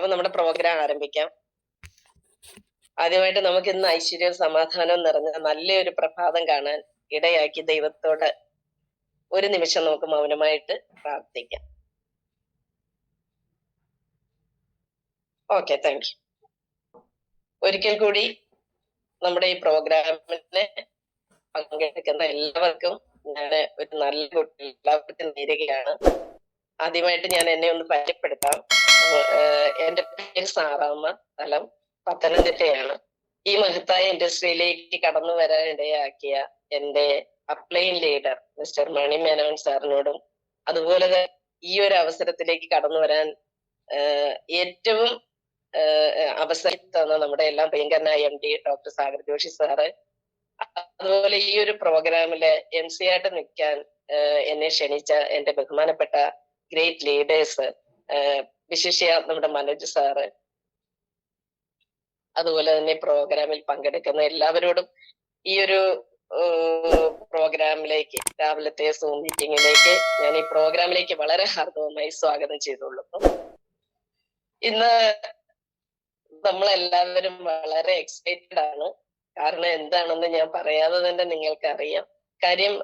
അപ്പൊ നമ്മുടെ പ്രോഗ്രാം ആരംഭിക്കാം. ആദ്യമായിട്ട് നമുക്ക് ഇന്ന് ഐശ്വര്യവും സമാധാനവും നിറഞ്ഞ നല്ലൊരു പ്രഭാതം കാണാൻ ഇടയാക്കി ദൈവത്തോട് ഒരു നിമിഷം നമുക്ക് മൗനമായിട്ട് പ്രാർത്ഥിക്കാം. Okay, thank you. ഒരിക്കൽ കൂടി നമ്മുടെ ഈ പ്രോഗ്രാമിന് പങ്കെടുക്കുന്ന എല്ലാവർക്കും ഞാൻ ഒരു നല്ല കുട്ടി എല്ലാവർക്കും നേരുകയാണ്. ആദ്യമായിട്ട് ഞാൻ എന്നെ ഒന്ന് പരിചയപ്പെടുത്താം. എന്റെ പേര് സാറാമ്മ, സ്ഥലം പത്തനംതിട്ടയാണ്. ഈ മഹത്തായ ഇൻഡസ്ട്രിയിലേക്ക് കടന്നു വരാൻ ഇടയാക്കിയ എന്റെ അപ്ലൈൻ ലീഡർ മിസ്റ്റർ മണി മേനോൻ സാറിനോടും, അതുപോലെ ഈ ഒരു അവസരത്തിലേക്ക് കടന്നു വരാൻ ഏറ്റവും അവസരം തന്ന നമ്മുടെ എല്ലാം പ്രിയങ്കരനായ MD doctor Sagar Joshi sir, അതുപോലെ ഈ ഒരു പ്രോഗ്രാമില് MC ആയിട്ട് നിൽക്കാൻ എന്നെ ക്ഷണിച്ച എന്റെ ബഹുമാനപ്പെട്ട ഗ്രേറ്റ് ലീഡേഴ്സ്, വിശിഷ്യ നമ്മുടെ മനോജ് സാറ്, അതുപോലെ തന്നെ പ്രോഗ്രാമിൽ പങ്കെടുക്കുന്ന എല്ലാവരോടും ഈ ഒരു പ്രോഗ്രാമിലേക്ക്, രാവിലത്തെ സൂം മീറ്റിംഗിലേക്ക് ഞാൻ ഈ പ്രോഗ്രാമിലേക്ക് വളരെ ഹാർദവമായി സ്വാഗതം ചെയ്തുകൊള്ളുന്നു. ഇന്ന് നമ്മളെല്ലാവരും വളരെ എക്സൈറ്റഡ് ആണ്. കാരണം എന്താണെന്ന് ഞാൻ പറയാതെ തന്നെ നിങ്ങൾക്കറിയാം. കാര്യം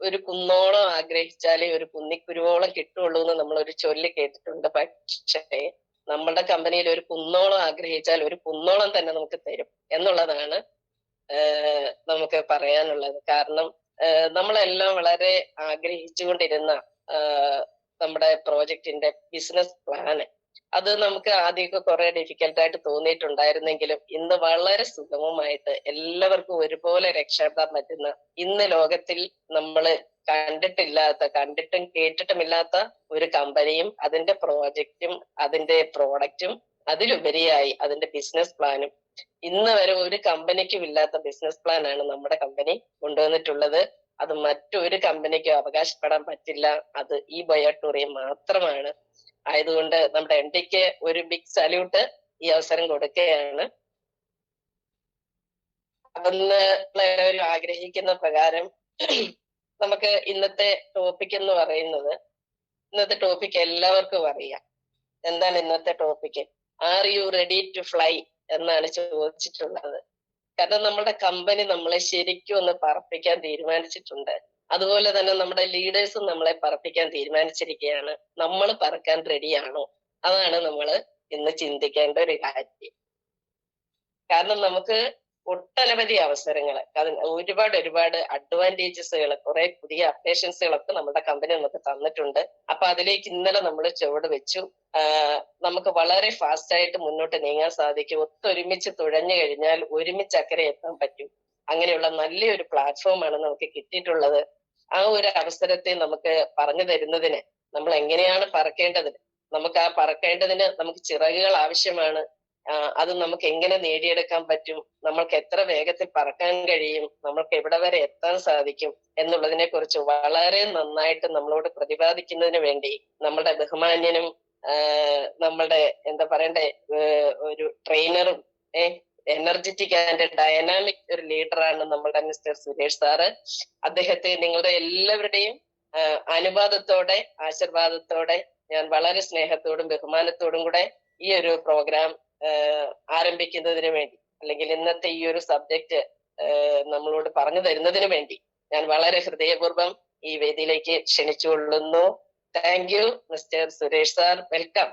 ഒരു കുന്നോളം ആഗ്രഹിച്ചാലേ ഒരു കുന്നിക്കുരുവോളം കിട്ടുള്ളൂ എന്ന് നമ്മളൊരു ചൊല്ല് കേട്ടിട്ടുണ്ട്. പക്ഷേ നമ്മുടെ കമ്പനിയിൽ ഒരു കുന്നോളം ആഗ്രഹിച്ചാൽ ഒരു കുന്നോളം തന്നെ നമുക്ക് തരും എന്നുള്ളതാണ് നമുക്ക് പറയാനുള്ളത്. കാരണം നമ്മളെല്ലാം വളരെ ആഗ്രഹിച്ചുകൊണ്ടിരുന്ന നമ്മുടെ പ്രോജക്റ്റിന്റെ ബിസിനസ് പ്ലാന്, അത് നമുക്ക് ആദ്യമൊക്കെ കുറെ ഡിഫിക്കൽട്ടായിട്ട് തോന്നിയിട്ടുണ്ടായിരുന്നെങ്കിലും ഇന്ന് വളരെ സുഗമമായിട്ട് എല്ലാവർക്കും ഒരുപോലെ രക്ഷപ്പെടാൻ പറ്റുന്ന, ഇന്ന് ലോകത്തിൽ നമ്മൾ കണ്ടിട്ടും കേട്ടിട്ടുമില്ലാത്ത ഒരു കമ്പനിയും അതിന്റെ പ്രോജക്റ്റും അതിന്റെ പ്രോഡക്റ്റും അതിലുപരിയായി അതിന്റെ ബിസിനസ് പ്ലാനും, ഇന്ന് വരെ ഒരു കമ്പനിക്കും ഇല്ലാത്ത ബിസിനസ് പ്ലാൻ ആണ് നമ്മുടെ കമ്പനി കൊണ്ടുവന്നിട്ടുള്ളത്. അത് മറ്റൊരു കമ്പനിക്കും അവകാശപ്പെടാൻ പറ്റില്ല. അത് ഈ ബയോടൂറിയം മാത്രമാണ്. ആയതുകൊണ്ട് നമ്മുടെ MDക്ക് ഒരു ബിഗ് സല്യൂട്ട് ഈ അവസരം കൊടുക്കുകയാണ്. അതൊന്ന് എല്ലാവരും ആഗ്രഹിക്കുന്ന പ്രകാരം നമുക്ക് ഇന്നത്തെ ടോപ്പിക് എന്ന് പറയുന്നത്, ഇന്നത്തെ ടോപ്പിക് എല്ലാവർക്കും അറിയാം. എന്താണ് ഇന്നത്തെ topic? Are you ready to fly എന്നാണ് ചോദിച്ചിട്ടുള്ളത്. കാരണം നമ്മുടെ കമ്പനി നമ്മളെ ശരിക്കും ഒന്ന് പറപ്പിക്കാൻ തീരുമാനിച്ചിട്ടുണ്ട്. അതുപോലെ തന്നെ നമ്മുടെ ലീഡേഴ്സും നമ്മളെ പറപ്പിക്കാൻ തീരുമാനിച്ചിരിക്കുകയാണ്. നമ്മൾ പറക്കാൻ റെഡിയാണോ? അതാണ് നമ്മൾ ഇന്ന് ചിന്തിക്കേണ്ട ഒരു കാര്യം. കാരണം നമുക്ക് ഒട്ടനവധി അവസരങ്ങൾ, ഒരുപാട് അഡ്വാൻറ്റേജസുകൾ, കുറെ പുതിയ അപ്ഡേഷൻസുകളൊക്കെ നമ്മുടെ കമ്പനി നമുക്ക് തന്നിട്ടുണ്ട്. അപ്പൊ അതിലേക്ക് ഇന്നലെ നമ്മൾ ചുവട് വെച്ചു. നമുക്ക് വളരെ ഫാസ്റ്റ് ആയിട്ട് മുന്നോട്ട് നീങ്ങാൻ സാധിക്കും. ഒത്തൊരുമിച്ച് തുഴഞ്ഞു കഴിഞ്ഞാൽ ഒരുമിച്ച് അക്കരെ എത്താൻ പറ്റും. അങ്ങനെയുള്ള നല്ലൊരു പ്ലാറ്റ്ഫോമാണ് നമുക്ക് കിട്ടിയിട്ടുള്ളത്. ആ ഒരു അവസരത്തെ നമുക്ക് പറഞ്ഞു തരുന്നതിന്, നമ്മൾ എങ്ങനെയാണ് പറക്കേണ്ടത്, നമുക്ക് ആ പറക്കേണ്ടതിന് നമുക്ക് ചിറകുകൾ ആവശ്യമാണ്. അത് നമുക്ക് എങ്ങനെ നേടിയെടുക്കാൻ പറ്റും, നമ്മൾക്ക് എത്ര വേഗത്തിൽ പറക്കാൻ കഴിയും, നമ്മൾക്ക് എവിടെ വരെ എത്താൻ സാധിക്കും എന്നുള്ളതിനെ കുറിച്ച് വളരെ നന്നായിട്ട് നമ്മളോട് പ്രതിപാദിക്കുന്നതിന് വേണ്ടി നമ്മുടെ ബഹുമാന്യനും നമ്മളുടെ എന്താ പറയണ്ടേ ഒരു ട്രെയിനറും എനർജറ്റിക് ആൻഡ് ഡയനാമിക് ഒരു ലീഡറാണ് നമ്മളുടെ മിസ്റ്റർ സുരേഷ് സാറ്. അദ്ദേഹത്തെ നിങ്ങളുടെ എല്ലാവരുടെയും അനുവാദത്തോടെ, ആശീർവാദത്തോടെ ഞാൻ വളരെ സ്നേഹത്തോടും ബഹുമാനത്തോടും കൂടെ ഈ ഒരു പ്രോഗ്രാം ആരംഭിക്കുന്നതിന് വേണ്ടി, അല്ലെങ്കിൽ ഇന്നത്തെ ഈ ഒരു സബ്ജക്റ്റ് നമ്മളോട് പറഞ്ഞു തരുന്നതിന് വേണ്ടി ഞാൻ വളരെ ഹൃദയപൂർവ്വം ഈ വേദിയിലേക്ക് ക്ഷണിച്ചുകൊള്ളുന്നു. Thank you mister Suresh sir. Welcome.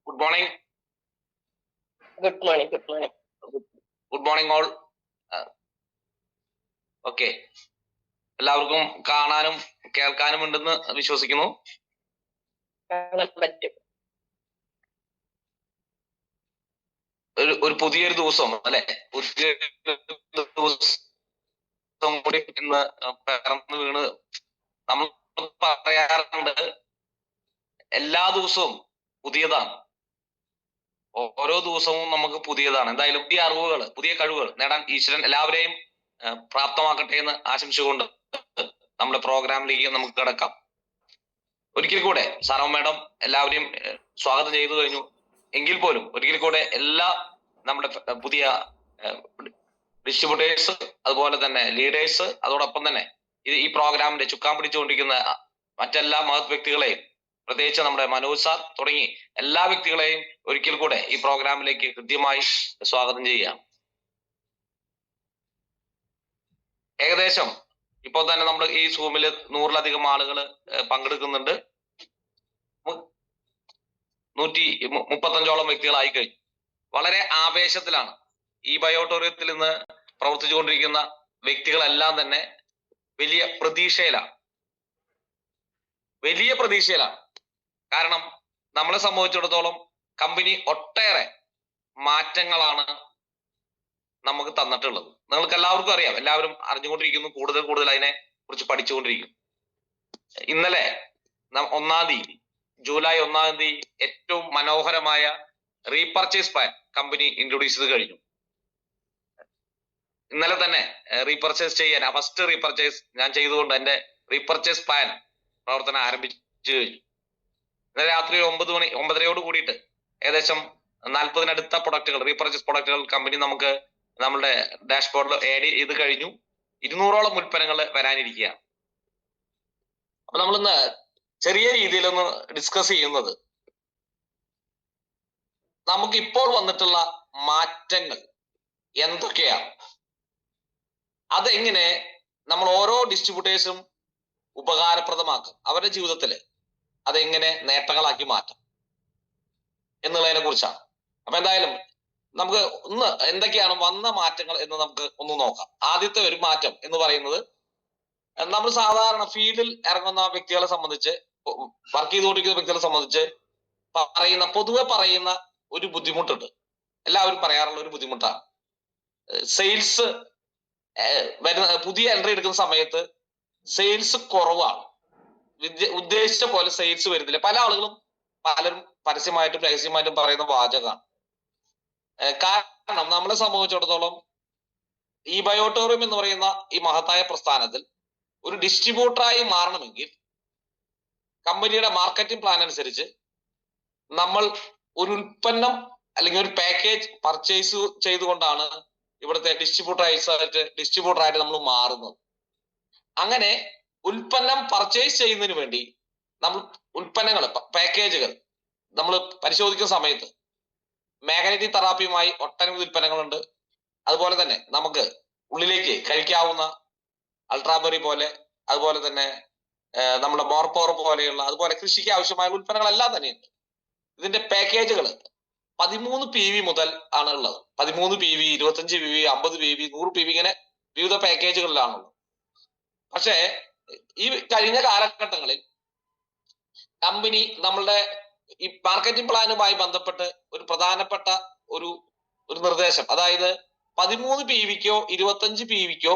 Good morning. Good morning. Good morning. Good morning all. Okay, എല്ലാവർക്കും കാണാനും കേൾക്കാനും ഉണ്ടെന്ന് വിശ്വസിക്കുന്നു. കാണാൻ പറ്റും. ഒരു പുതിയൊരു ദിവസം അല്ലെ, പുതിയ ദിവസം കൂടി ഇന്ന് പിറന്നു വീണ്. നമ്മൾ പറയാറുണ്ട് എല്ലാ ദിവസവും പുതിയതാണ്, ഓരോ ദിവസവും നമുക്ക് പുതിയതാണ്. എന്തായാലും പുതിയ അറിവുകൾ, പുതിയ കഴിവുകൾ നേടാൻ ഈശ്വരൻ എല്ലാവരെയും പ്രാപ്തമാക്കട്ടെ എന്ന് ആശംസിച്ചുകൊണ്ട് നമ്മുടെ പ്രോഗ്രാമിലേക്ക് നമുക്ക് കിടക്കാം. ഒരിക്കൽ കൂടെ സാറാമ്മ മാഡം എല്ലാവരെയും സ്വാഗതം ചെയ്തു കഴിഞ്ഞു. എങ്കിൽ പോലും ഒരിക്കൽ കൂടെ എല്ലാ നമ്മുടെ പുതിയ ഡിസ്ട്രിബ്യൂട്ടേഴ്സ്, അതുപോലെ തന്നെ ലീഡേഴ്സ്, അതോടൊപ്പം തന്നെ ഈ പ്രോഗ്രാമിന്റെ ചുക്കാൻ പിടിച്ചുകൊണ്ടിരിക്കുന്ന മറ്റെല്ലാ മഹത് വ്യക്തികളെയും പ്രത്യേകിച്ച് നമ്മുടെ മനോജ് സാർ തുടങ്ങി എല്ലാ വ്യക്തികളെയും ഒരിക്കൽ കൂടെ ഈ പ്രോഗ്രാമിലേക്ക് കൃത്യമായി സ്വാഗതം ചെയ്യുകയാണ്. ഏകദേശം ഇപ്പോൾ തന്നെ നമ്മൾ ഈ സൂമിൽ 100-ലധികം ആളുകൾ പങ്കെടുക്കുന്നുണ്ട്. 135ഓളം വ്യക്തികളായി കഴിഞ്ഞു. വളരെ ആവേശത്തിലാണ് ഈ ബയോട്ടോറിയത്തിൽ നിന്ന് പ്രവർത്തിച്ചുകൊണ്ടിരിക്കുന്ന വ്യക്തികളെല്ലാം തന്നെ. വലിയ പ്രതീക്ഷയിലാണ്. കാരണം നമ്മളെ സംബന്ധിച്ചിടത്തോളം കമ്പനി ഒട്ടേറെ മാറ്റങ്ങളാണ് നമുക്ക് തന്നിട്ടുള്ളത്. നിങ്ങൾക്ക് എല്ലാവർക്കും അറിയാം, എല്ലാവരും അറിഞ്ഞുകൊണ്ടിരിക്കുന്നു, കൂടുതൽ അതിനെ കുറിച്ച് പഠിച്ചുകൊണ്ടിരിക്കുന്നു. ഇന്നലെ 1-ാം തീയതി, ജൂലൈ 1-ാം തീയതി ഏറ്റവും മനോഹരമായ റീപർച്ചേസ് പ്ലാൻ കമ്പനി ഇൻട്രൊഡ്യൂസ് ചെയ്ത് കഴിഞ്ഞു. ഇന്നലെ തന്നെ റീപർച്ചേസ് ചെയ്യാൻ ഫസ്റ്റ് റീപർച്ചേസ് ഞാൻ ചെയ്തുകൊണ്ട് എന്റെ റീപർച്ചേസ് പ്ലാൻ പ്രവർത്തനം ആരംഭിച്ചു കഴിഞ്ഞു. ഇന്നലെ രാത്രി 9:30 കൂടിയിട്ട് ഏകദേശം 40-നടുത്ത പ്രൊഡക്റ്റുകൾ, റീപർച്ചേസ് പ്രൊഡക്റ്റുകൾ കമ്പനി നമുക്ക് നമ്മുടെ ഡാഷ്ബോർഡിൽ ആഡ് ചെയ്ത് കഴിഞ്ഞു. 200ഓളം ഉൽപ്പന്നങ്ങൾ വരാനിരിക്കുകയാണ്. അപ്പൊ നമ്മളിന്ന് ചെറിയ രീതിയിലൊന്ന് ഡിസ്കസ് ചെയ്യുന്നത് നമുക്ക് ഇപ്പോൾ വന്നിട്ടുള്ള മാറ്റങ്ങൾ എന്തൊക്കെയാണ്, അതെങ്ങനെ നമ്മൾ ഓരോ ഡിസ്ട്രിബ്യൂട്ടേഴ്സും ഉപകാരപ്രദമാക്കും, അവരുടെ ജീവിതത്തില് അതെങ്ങനെ നേട്ടങ്ങളാക്കി മാറ്റാം എന്നുള്ളതിനെ കുറിച്ചാണ്. അപ്പൊ എന്തായാലും നമുക്ക് ഒന്ന് എന്തൊക്കെയാണ് വന്ന മാറ്റങ്ങൾ എന്ന് നമുക്ക് ഒന്ന് നോക്കാം. ആദ്യത്തെ ഒരു മാറ്റം എന്ന് പറയുന്നത്, നമ്മൾ സാധാരണ ഫീൽഡിൽ ഇറങ്ങുന്ന വ്യക്തികളെ സംബന്ധിച്ച്, വർക്ക് ചെയ്തുകൊണ്ടിരിക്കുന്ന വ്യക്തികളെ സംബന്ധിച്ച് പൊതുവെ പറയുന്ന ഒരു ബുദ്ധിമുട്ടുണ്ട്. എല്ലാവരും പറയാറുള്ള ഒരു ബുദ്ധിമുട്ടാണ് സെയിൽസ് വരുന്ന, പുതിയ എൻട്രി എടുക്കുന്ന സമയത്ത് സെയിൽസ് കുറവാണ്, ഉദ്ദേശിച്ച പോലെ സെയിൽസ് വരുന്നില്ല. പലരും പരസ്യമായിട്ടും രഹസ്യമായിട്ടും പറയുന്ന വാചകമാണ്. കാരണം നമ്മളെ സംബന്ധിച്ചിടത്തോളം ഈ ബയോട്ടോറിയം എന്ന് പറയുന്ന ഈ മഹത്തായ പ്രസ്ഥാനത്തിൽ ഒരു ഡിസ്ട്രിബ്യൂട്ടറായി മാറണമെങ്കിൽ കമ്പനിയുടെ മാർക്കറ്റിംഗ് പ്ലാൻ അനുസരിച്ച് നമ്മൾ ഒരു ഉൽപ്പന്നം അല്ലെങ്കിൽ ഒരു പാക്കേജ് പർച്ചേസ് ചെയ്തുകൊണ്ടാണ് ഇവിടുത്തെ ഡിസ്ട്രിബ്യൂട്ടറായിട്ട് നമ്മൾ മാറുന്നത്. അങ്ങനെ ഉൽപ്പന്നം പർച്ചേസ് ചെയ്യുന്നതിന് വേണ്ടി നമ്മൾ ഉൽപ്പന്നങ്ങൾ, പാക്കേജുകൾ നമ്മൾ പരിശോധിക്കുന്ന സമയത്ത് മാഗ്നറ്റിക് തെറാപ്പിയുമായി ഒട്ടനവധി ഉൽപ്പന്നങ്ങളുണ്ട്. അതുപോലെ തന്നെ നമുക്ക് ഉള്ളിലേക്ക് കഴിക്കാവുന്ന അൾട്രാബെറി പോലെ, അതുപോലെ തന്നെ നമ്മുടെ മോർപോർ പോലെയുള്ള, അതുപോലെ കൃഷിക്ക് ആവശ്യമായ ഉൽപ്പന്നങ്ങളെല്ലാം തന്നെയുണ്ട്. ഇതിന്റെ പാക്കേജുകൾ 13 PV മുതൽ ആണ് ഉള്ളത്. 13 PV, 25 PV, 50 PV, 100 PV, ഇങ്ങനെ വിവിധ പാക്കേജുകളിലാണുള്ളത്. പക്ഷേ ഈ കഴിഞ്ഞ കാലഘട്ടങ്ങളിൽ കമ്പനി നമ്മളുടെ ഈ മാർക്കറ്റിംഗ് പ്ലാനുമായി ബന്ധപ്പെട്ട് ഒരു പ്രധാനപ്പെട്ട ഒരു നിർദ്ദേശം, അതായത് 13 PVക്കോ 25 PVക്കോ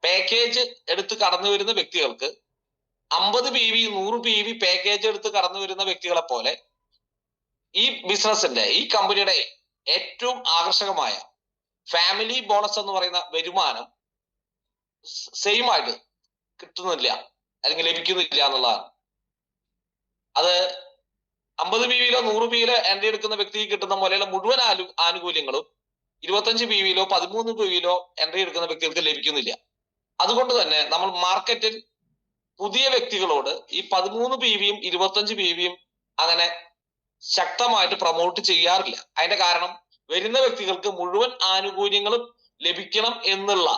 പാക്കേജ് എടുത്ത് കടന്നു വരുന്ന വ്യക്തികൾക്ക് 50 PV, 100 PV പാക്കേജ് എടുത്ത് കടന്നു വരുന്ന വ്യക്തികളെ പോലെ ഈ ബിസിനസിന്റെ, ഈ കമ്പനിയുടെ ഏറ്റവും ആകർഷകമായ ഫാമിലി ബോണസ് എന്ന് പറയുന്ന വരുമാനം സെയിം ആയിട്ട് കിട്ടുന്നില്ല അല്ലെങ്കിൽ ലഭിക്കുന്നില്ല എന്നുള്ളതാണ്. അത് 50 PVയിലോ 100 PVയിലോ എൻട്രി എടുക്കുന്ന വ്യക്തിക്ക് കിട്ടുന്ന പോലെയുള്ള മുഴുവൻ ആനുകൂല്യങ്ങളും 25 PVയിലോ 13 PVയിലോ എൻട്രി എടുക്കുന്ന വ്യക്തികൾക്ക് ലഭിക്കുന്നില്ല. അതുകൊണ്ട് തന്നെ നമ്മൾ മാർക്കറ്റിൽ പുതിയ വ്യക്തികളോട് ഈ 13 PVയും 25 PVയും അങ്ങനെ ശക്തമായിട്ട് പ്രൊമോട്ട് ചെയ്യാറില്ല. അതിന്റെ കാരണം വരുന്ന വ്യക്തികൾക്ക് മുഴുവൻ ആനുകൂല്യങ്ങളും ലഭിക്കണം എന്നുള്ള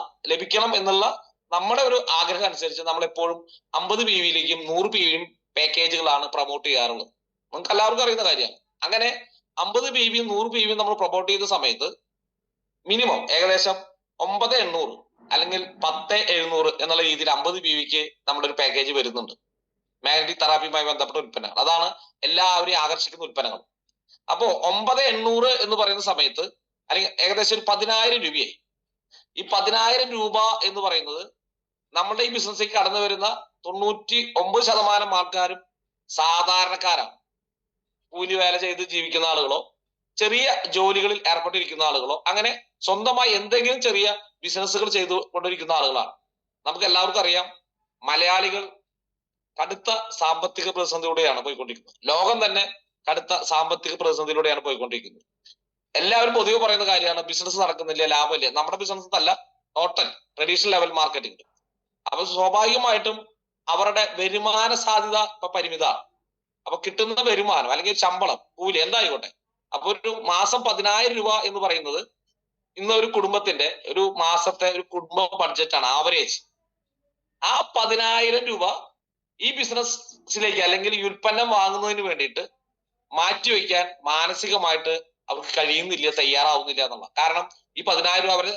നമ്മുടെ ഒരു ആഗ്രഹം അനുസരിച്ച് നമ്മൾ എപ്പോഴും 50 PVയിലേക്കും 100 PVയും പാക്കേജുകളാണ് പ്രൊമോട്ട് ചെയ്യാറുള്ളത്. നമുക്ക് എല്ലാവർക്കും അറിയുന്ന കാര്യമാണ്. അങ്ങനെ 50 PVയും 100 PVയും നമ്മൾ പ്രൊമോട്ട് ചെയ്ത സമയത്ത് മിനിമം ഏകദേശം 9,800 അല്ലെങ്കിൽ 10,700 എന്നുള്ള രീതിയിൽ 50 PVക്ക് നമ്മുടെ ഒരു പാക്കേജ് വരുന്നുണ്ട്. മാഗ്നറ്റിക് തെറാപ്പിയുമായി ബന്ധപ്പെട്ട ഉൽപ്പന്നങ്ങൾ, അതാണ് എല്ലാവരെയും ആകർഷിക്കുന്ന ഉൽപ്പന്നങ്ങൾ. അപ്പോ 9,800 എന്ന് പറയുന്ന സമയത്ത് അല്ലെങ്കിൽ ഏകദേശം ഒരു 10,000 രൂപയായി. ഈ 10,000 രൂപ എന്ന് പറയുന്നത് നമ്മുടെ ഈ ബിസിനസ്സിലേക്ക് കടന്നു വരുന്ന 99% ആൾക്കാരും സാധാരണക്കാരാണ്. കൂലി വേല ചെയ്ത് ജീവിക്കുന്ന ആളുകളോ ചെറിയ ജോലികളിൽ ഏർപ്പെട്ടിരിക്കുന്ന ആളുകളോ അങ്ങനെ സ്വന്തമായി എന്തെങ്കിലും ചെറിയ ബിസിനസ്സുകൾ ചെയ്തു കൊണ്ടിരിക്കുന്ന ആളുകളാണ്. നമുക്ക് എല്ലാവർക്കും അറിയാം, മലയാളികൾ കടുത്ത സാമ്പത്തിക പ്രതിസന്ധിയിലൂടെയാണ് പോയിക്കൊണ്ടിരിക്കുന്നത്. ലോകം തന്നെ കടുത്ത സാമ്പത്തിക പ്രതിസന്ധിയിലൂടെയാണ് പോയിക്കൊണ്ടിരിക്കുന്നത്. എല്ലാവരും പൊതുവെ പറയുന്ന കാര്യമാണ് ബിസിനസ് നടക്കുന്നില്ല, ലാഭമില്ല. നമ്മുടെ ബിസിനസ് അല്ല, ടോട്ടൽ ട്രഡീഷണൽ ലെവൽ മാർക്കറ്റിംഗ്. അപ്പൊ സ്വാഭാവികമായിട്ടും അവരുടെ വരുമാന സാധ്യത ഇപ്പൊ പരിമിതമാണ്. അപ്പൊ കിട്ടുന്ന വരുമാനം അല്ലെങ്കിൽ ശമ്പളം, കൂലി എന്തായിക്കോട്ടെ, അപ്പൊ ഒരു മാസം 10,000 രൂപ എന്ന് പറയുന്നത് ഇന്ന് ഒരു കുടുംബത്തിന്റെ ഒരു മാസത്തെ ഒരു കുടുംബ ബഡ്ജറ്റാണ് ആവറേജ്. ആ 10,000 രൂപ ഈ ബിസിനസ്സിലേക്ക് അല്ലെങ്കിൽ ഈ ഉൽപ്പന്നം വാങ്ങുന്നതിന് വേണ്ടിയിട്ട് മാറ്റിവെക്കാൻ മാനസികമായിട്ട് അവർക്ക് കഴിയുന്നില്ല, തയ്യാറാവുന്നില്ല എന്നുള്ള കാരണം ഈ 10,000 രൂപ അവര്